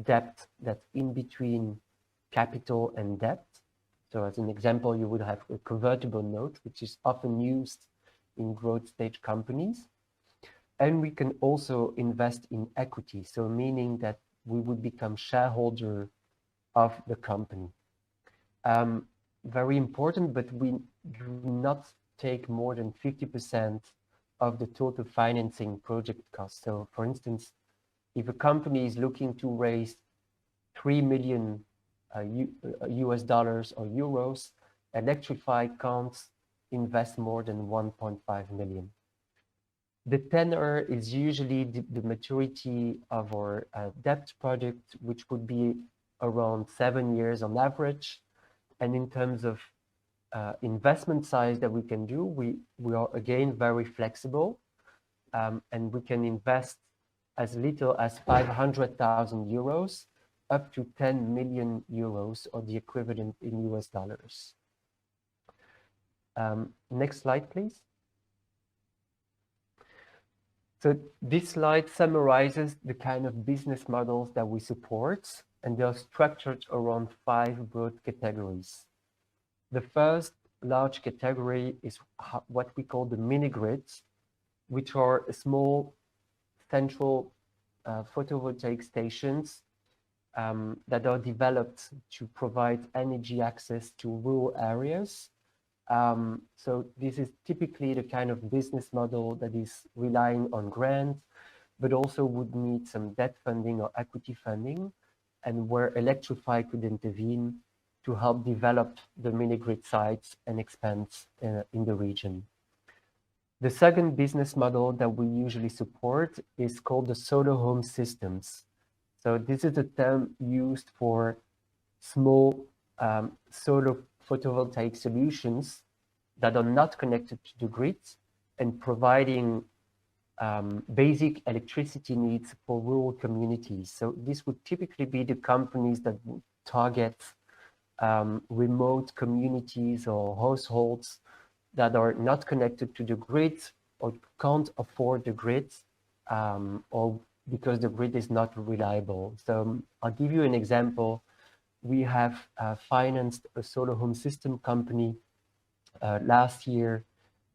Speaker 13: debt that's in between capital and debt. So as an example, you would have a convertible note, which is often used in growth stage companies. And we can also invest in equity. So meaning that we would become shareholder of the company. Very important, but we do not take more than 50% of the total financing project cost. So for instance, if a company is looking to raise 3 million US dollars or euros, Electrify can't invest more than 1.5 million. The tenor is usually the maturity of our debt project, which would be around 7 years on average. And in terms of investment size that we can do, we are again very flexible, and we can invest as little as 500,000 euros up to 10 million euros, or the equivalent in US dollars. Next slide, please. So this slide summarizes the kind of business models that we support, and they are structured around 5 broad categories. The first large category is what we call the mini grids, which are small central photovoltaic stations that are developed to provide energy access to rural areas. So this is typically the kind of business model that is relying on grants, but also would need some debt funding or equity funding, and where Electrify could intervene to help develop the mini-grid sites and expand in the region. The second business model that we usually support is called the solar home systems. So this is a term used for small solar photovoltaic solutions that are not connected to the grid and providing basic electricity needs for rural communities. So this would typically be the companies that would target remote communities or households that are not connected to the grid or can't afford the grid, or because the grid is not reliable. So I'll give you an example. We have financed a solar home system company last year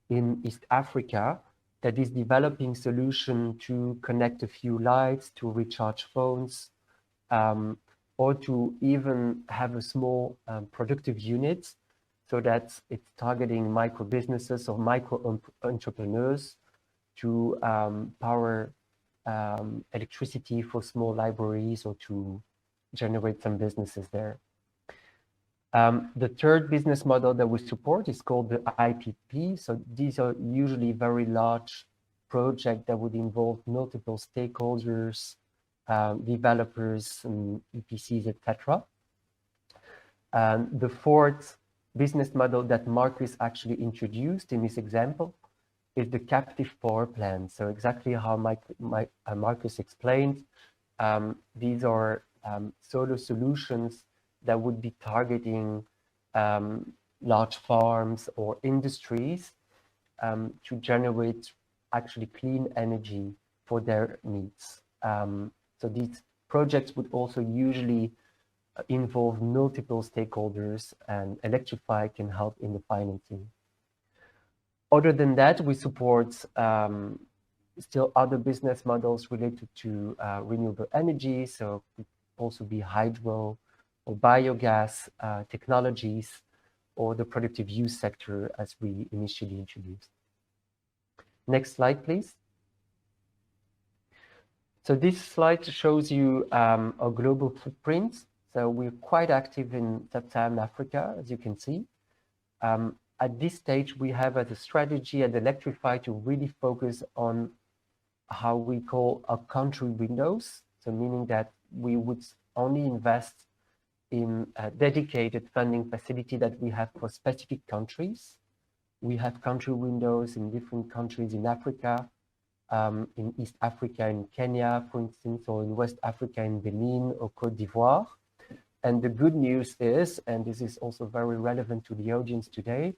Speaker 13: in East Africa that is developing solution to connect a few lights, to recharge phones, or to even have a small productive unit, so that it's targeting micro businesses or micro entrepreneurs to power electricity for small libraries or to generate some businesses there. The third business model that we support is called the IPP. So these are usually very large projects that would involve multiple stakeholders, developers, and EPCs, etc. And the fourth business model that Marcus actually introduced in this example is the captive power plant. So exactly how Marcus explained, these are solar solutions that would be targeting large farms or industries to generate actually clean energy for their needs. So these projects would also usually involve multiple stakeholders, and Electrify can help in the financing. Other than that, we support still other business models related to renewable energy. So it could also be hydro or biogas technologies, or the productive use sector as we initially introduced. Next slide, please. So this slide shows you our global footprint. So we're quite active in Sub-Saharan Africa, as you can see. At this stage, we have as a strategy at Electrify to really focus on how we call our country windows. So meaning that we would only invest in a dedicated funding facility that we have for specific countries. We have country windows in different countries in Africa, in East Africa, in Kenya, for instance, or in West Africa, in Benin or Côte d'Ivoire. And the good news is, and this is also very relevant to the audience today,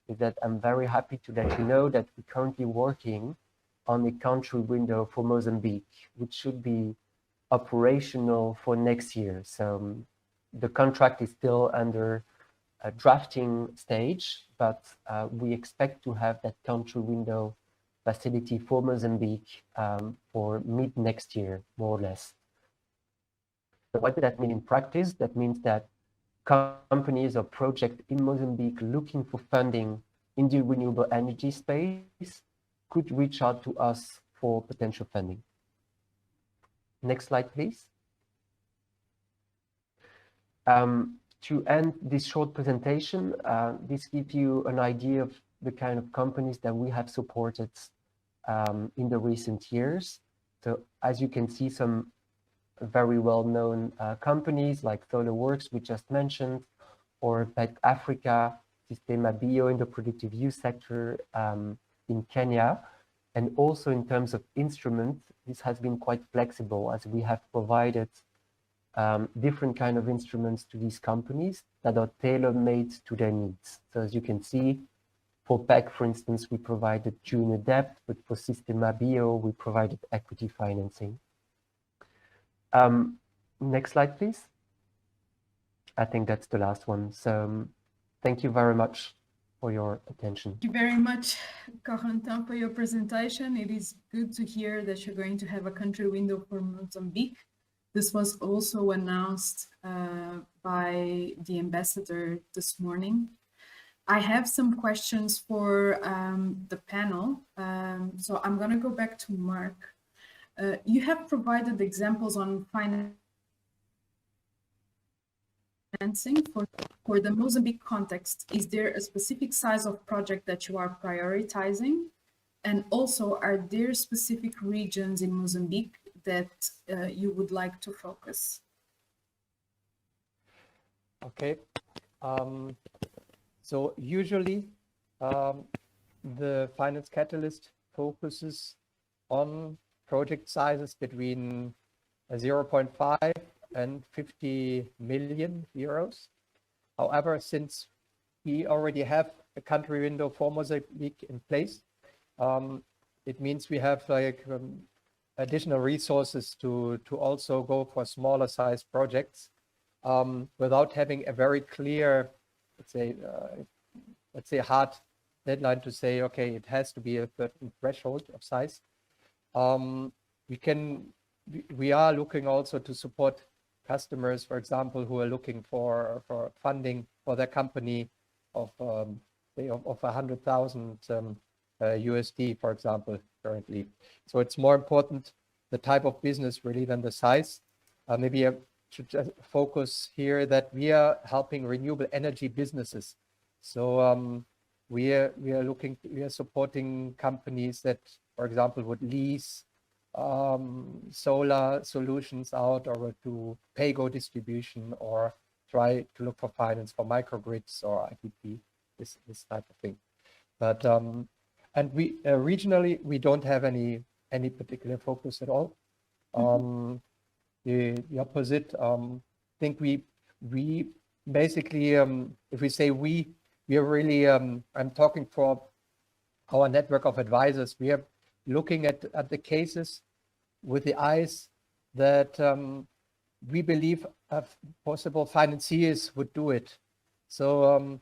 Speaker 13: is that I'm very happy to let you know that we're currently working on a country window for Mozambique, which should be operational for next year. So the contract is still under a drafting stage, but we expect to have that country window facility for Mozambique for mid next year, more or less. So what does that mean in practice? That means that companies or projects in Mozambique looking for funding in the renewable energy space could reach out to us for potential funding. Next slide, please. To end this short presentation, this gives you an idea of the kind of companies that we have supported in the recent years. So as you can see, some very well-known companies like SolarWorks, we just mentioned, or PEC Africa, Sistema Bio in the productive use sector in Kenya. And also in terms of instruments, this has been quite flexible as we have provided different kind of instruments to these companies that are tailor-made to their needs. So as you can see, for PEC, for instance, we provided junior debt, but for Sistema Bio, we provided equity financing. Next slide, please. I think that's the last one. So thank you very much for your attention.
Speaker 9: Thank you very much, Corentin, for your presentation. It is good to hear that you're going to have a country window for Mozambique. This was also announced by the ambassador this morning. I have some questions for the panel. So I'm going to go back to Mark. You have provided examples on financing for the Mozambique context. Is there a specific size of project that you are prioritizing? And also, are there specific regions in Mozambique that you would like to focus?
Speaker 13: Okay. So usually the finance catalyst focuses on project sizes between 0.5 and 50 million euros. However, since we already have a country window for Mozambique in place, it means we have like additional resources to also go for smaller size projects without having a very clear, let's say hard deadline to say, okay, it has to be a certain threshold of size. We are looking also to support customers, for example, who are looking for funding for their company of 100,000 USD, for example, currently. So it's more important the type of business really than the size. Maybe I should just focus here that we are helping renewable energy businesses. So we are supporting companies that, for example, would lease solar solutions out or to pay-go distribution or try to look for finance for microgrids or IPP, this type of thing. But and we regionally we don't have any particular focus at all. The opposite. I think we basically if we say we are really I'm talking for our network of advisors. We are looking at the cases with the eyes that we believe possible financiers would do it. So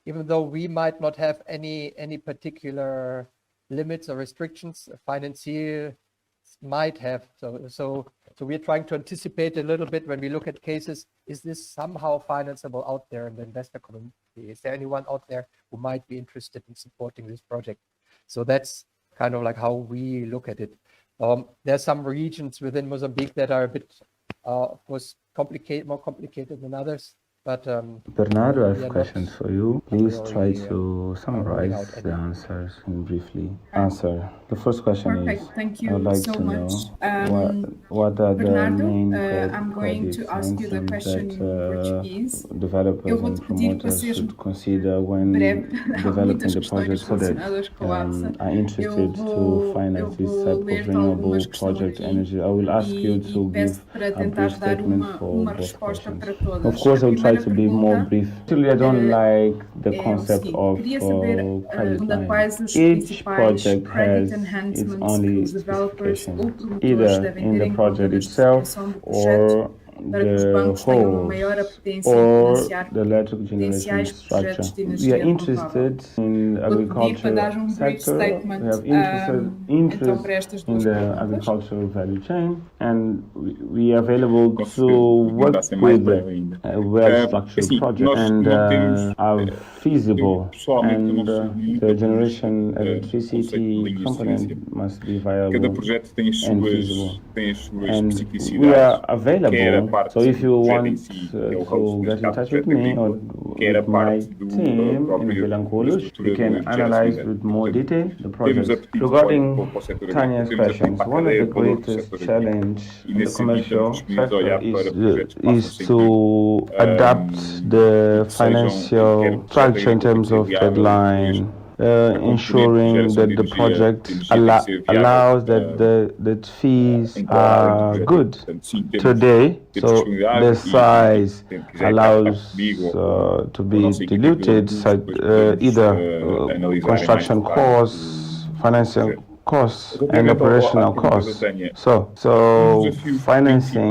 Speaker 13: even though we might not have any particular limits or restrictions, a financier might have. So we're trying to anticipate a little bit when we look at cases. Is this somehow financeable out there in the investor community? Is there anyone out there who might be interested in supporting this project? So that's kind of like how we look at it. There are some regions within Mozambique that are a bit, of course, more complicated than others. But
Speaker 2: Bernardo, I have questions for you. Please try to summarize the answers and briefly answer. The first question
Speaker 9: Perfect.
Speaker 2: is,
Speaker 9: Thank you
Speaker 2: I would like
Speaker 9: so
Speaker 2: to know
Speaker 9: much.
Speaker 2: what are
Speaker 9: Bernardo,
Speaker 2: the main
Speaker 9: I'm going to ask you the question in Portuguese.
Speaker 2: developers and promoters should consider when developing the project so that are interested to finance this type of renewable project energy? I will ask you to give a brief statement for both questions. Of course, I will try to be more brief. Actually, I don't like the concept of credit line. Each project has its only specifications, either in the project itself or the holes or the electrical generation structure. We are interested in agriculture sector, we have interest in the agricultural value chain, and we are available to work with a well-structured project and are feasible, and the generation electricity component must be viable and feasible. And we are available. So if you want to get in touch with me or with my team in Vilanculos, we can analyze with more detail the project. Regarding Tanya's questions, one of the greatest challenges in the commercial sector is to adapt the financial structure in terms of deadline, ensuring that the project allows that the fees are good today. So the size allows to be diluted, either construction costs, financial costs, and operational costs. So financing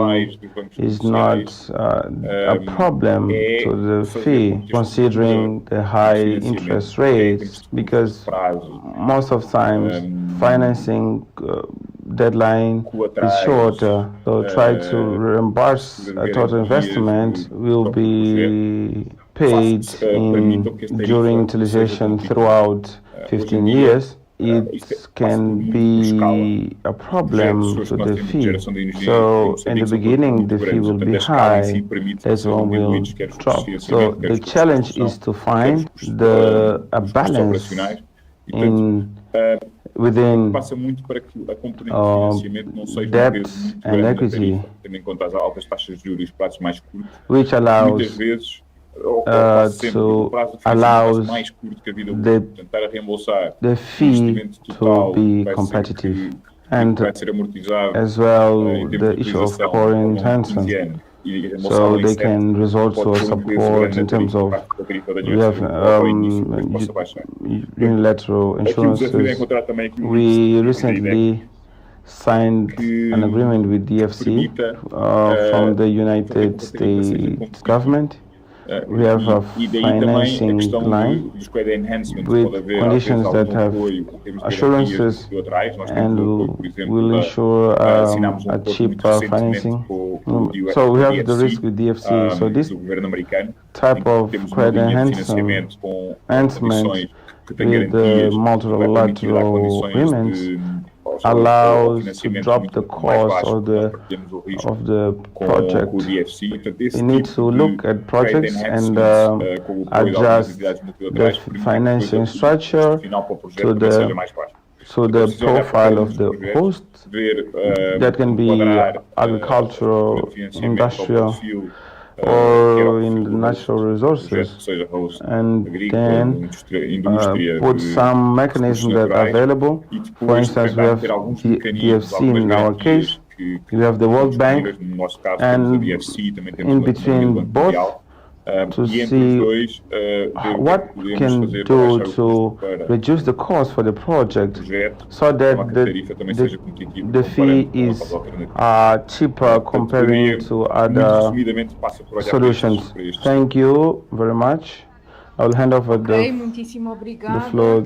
Speaker 2: is not a problem to the fee, considering the high interest rates, because most of times financing deadline is shorter. So try to reimburse a total investment will be paid during utilization throughout 15 years. It can be a problem to the fee. So in the beginning, the fee will be high, later on will drop. So the challenge is to find a balance within debt and equity, which allows the fee to be competitive, and as well the issue of core enhancement. So they can resort to support in terms of we have unilateral insurances. We recently signed an agreement with DFC from the United States government. We have a financing line with conditions that have assurances and will ensure a cheaper financing. So we have the risk with DFC. So this type of credit enhancement with the multilateral agreements allows to drop the cost of the project. You need to look at projects and adjust the financing structure to the profile of the host. That can be agricultural, industrial, or in the natural resources, and then put some mechanisms that are available. For instance, we have DFC in our case, we have the World Bank, and in between both to see what can do to reduce the cost for the project so that the fee is cheaper comparing to other solutions. Thank you very much. I will hand over
Speaker 9: muitíssimo obrigada.
Speaker 2: the floor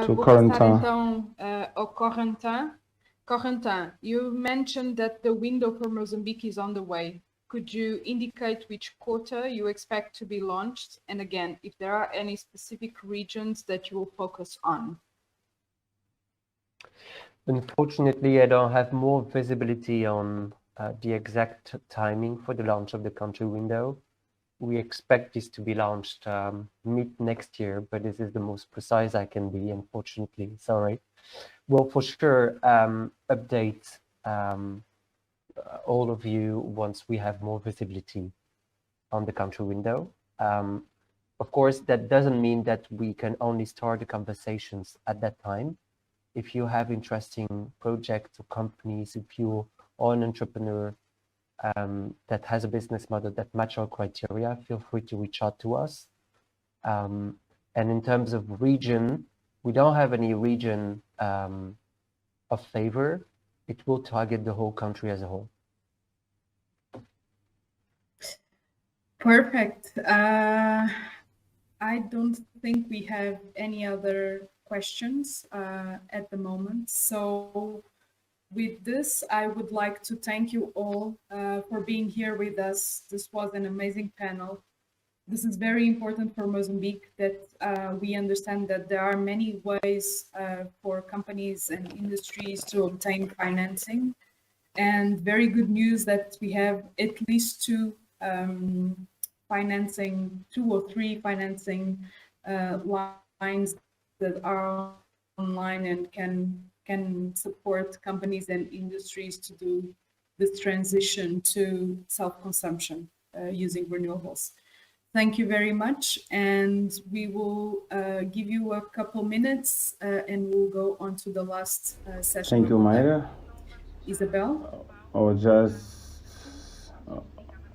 Speaker 2: to Corentin.
Speaker 9: Então, ao Corentin. Corentin, you mentioned that the window for Mozambique is on the way. Could you indicate which quarter you expect to be launched? And again, if there are any specific regions that you will focus on?
Speaker 13: Unfortunately, I don't have more visibility on the exact timing for the launch of the country window. We expect this to be launched mid next year, but this is the most precise I can be, unfortunately. Sorry. We'll for sure update all of you once we have more visibility on the country window. Of course, that doesn't mean that we can only start the conversations at that time. If you have interesting projects or companies, if you are an entrepreneur that has a business model that match our criteria, feel free to reach out to us. And in terms of region, we don't have any region of favor. It will target the whole country as a whole.
Speaker 9: Perfect. I don't think we have any other questions at the moment. So with this, I would like to thank you all for being here with us. This was an amazing panel. This is very important for Mozambique, that we understand that there are many ways for companies and industries to obtain financing. And very good news that we have at least two or three financing lines that are online and can support companies and industries to do this transition to self-consumption using renewables. Thank you very much, and we will give you a couple minutes and we'll go on to the last session.
Speaker 2: Thank you, Mayra.
Speaker 9: Isabel?
Speaker 2: Or just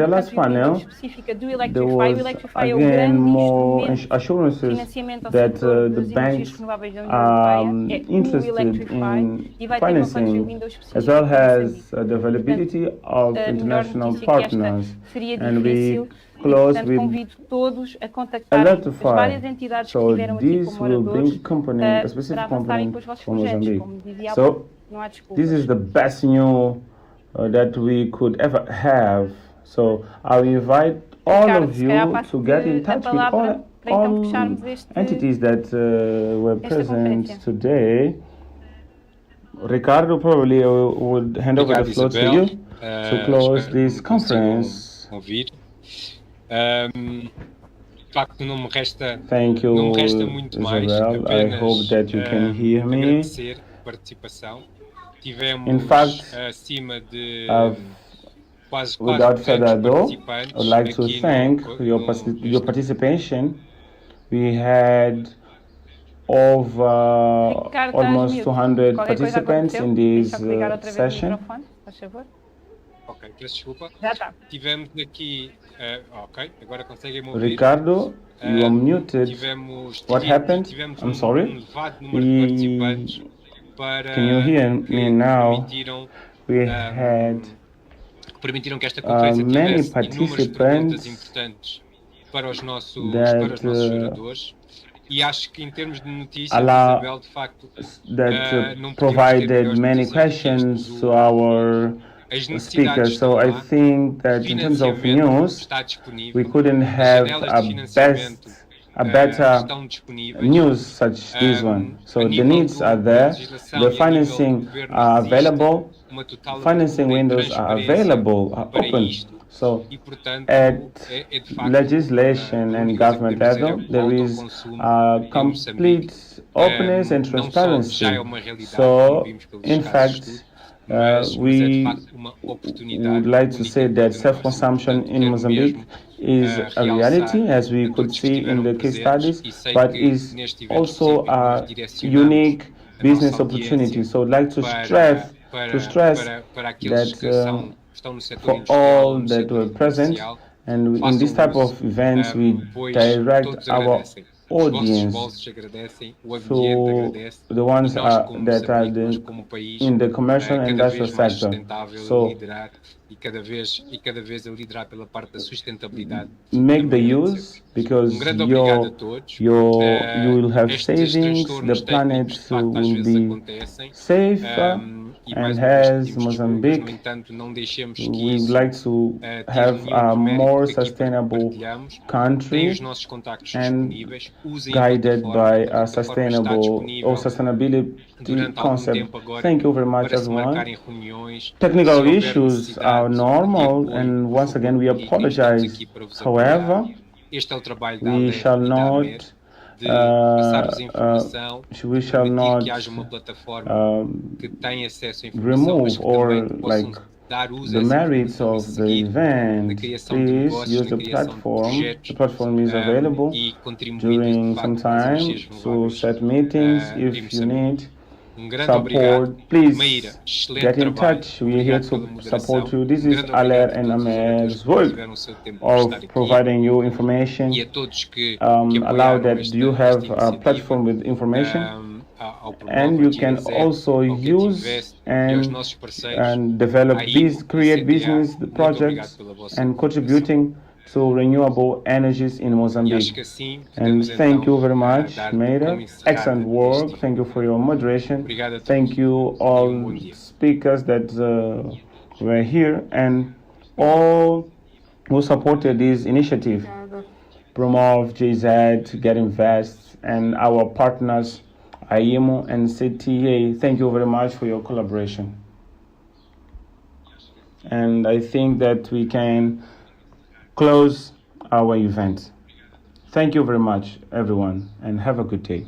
Speaker 2: the last panel, there was again more assurances that the banks are interested in financing, as well as the availability of international partners, and we close with Electrify. So this will bring a company, a specific company from Mozambique. So this is the best news that we could ever have. So I will invite all
Speaker 3: Ricardo,
Speaker 2: of
Speaker 3: se calhar
Speaker 2: you
Speaker 3: passo-te
Speaker 2: to get in
Speaker 3: a
Speaker 2: touch with
Speaker 3: palavra para então
Speaker 2: all
Speaker 3: fecharmos
Speaker 2: entities that were
Speaker 3: esta
Speaker 2: present
Speaker 3: conferência.
Speaker 2: today. Ricardo, probably I would hand over the
Speaker 1: Obrigado,
Speaker 2: floor to
Speaker 1: Isabel.
Speaker 2: you to close
Speaker 1: Espero
Speaker 2: this
Speaker 1: que me consigam
Speaker 2: conference.
Speaker 1: ouvir. De facto, não me resta
Speaker 2: Thank you,
Speaker 1: muito mais,
Speaker 2: Isabel. I
Speaker 1: apenas
Speaker 2: hope that you can hear me.
Speaker 1: agradecer a participação. Tivemos
Speaker 2: In fact,
Speaker 1: acima de quase
Speaker 2: without
Speaker 1: 200
Speaker 2: further ado, I
Speaker 1: participantes
Speaker 2: would like to
Speaker 1: aqui
Speaker 2: thank your participation. We had over
Speaker 3: Ricardo,
Speaker 2: almost
Speaker 3: mute.
Speaker 2: 200
Speaker 3: Qualquer coisa
Speaker 2: participants
Speaker 3: aconteceu?
Speaker 2: in this
Speaker 3: Deixa eu ligar outra vez o
Speaker 2: session.
Speaker 3: microfone, faz favor.
Speaker 1: Ok, peço desculpa.
Speaker 3: Já está.
Speaker 1: Tivemos aqui, ok, agora conseguem me ouvir.
Speaker 2: Ricardo, you are muted. What happened?
Speaker 1: Tivemos
Speaker 2: I'm sorry.
Speaker 1: elevado número de participantes para
Speaker 2: Can you hear me now? We had
Speaker 1: permitiram que esta conferência
Speaker 2: many
Speaker 1: tivesse inúmeras perguntas
Speaker 2: participants
Speaker 1: importantes para os nossos
Speaker 2: that
Speaker 1: oradores. E acho que em termos de notícias,
Speaker 2: allow
Speaker 1: Isabel, de facto, não
Speaker 2: provided many questions to our speakers. So I think that in terms of news, we couldn't have a better news such this one. So the needs are there, the financing are available, financing windows are available, are open. So at legislation and government level, there is complete openness and transparency. So in fact, we would like to say that self-consumption in Mozambique is a reality, as we could see in the case studies, but is also a unique business opportunity. So I'd like to stress that for all that were present, and in this type of events, we direct our audience to the ones that are in the commercial and industrial sector. So make the use, because you will have savings, the planet will be safer, and as Mozambique, we would like to have a more sustainable country and guided by a sustainable or sustainability concept. Thank you very much, everyone. Technical issues are normal, and once again we apologize. However, we shall not remove or the merits of the event. Please use the platform. The platform is available during some time to set meetings. If you need support, please get in touch. We are here to support you. This is Aller and Amer's work of providing you information. Allow that you have a platform with information, and you can also use and develop these, create business projects and contributing to renewable energies in Mozambique. And thank you very much, Meira. Excellent work. Thank you for your moderation. Thank you all speakers that were here and all who supported this initiative. Promove, GZ, Get Invest, and our partners, AIMO and CTA. Thank you very much for your collaboration. And I think that we can close our event. Thank you very much, everyone, and have a good day.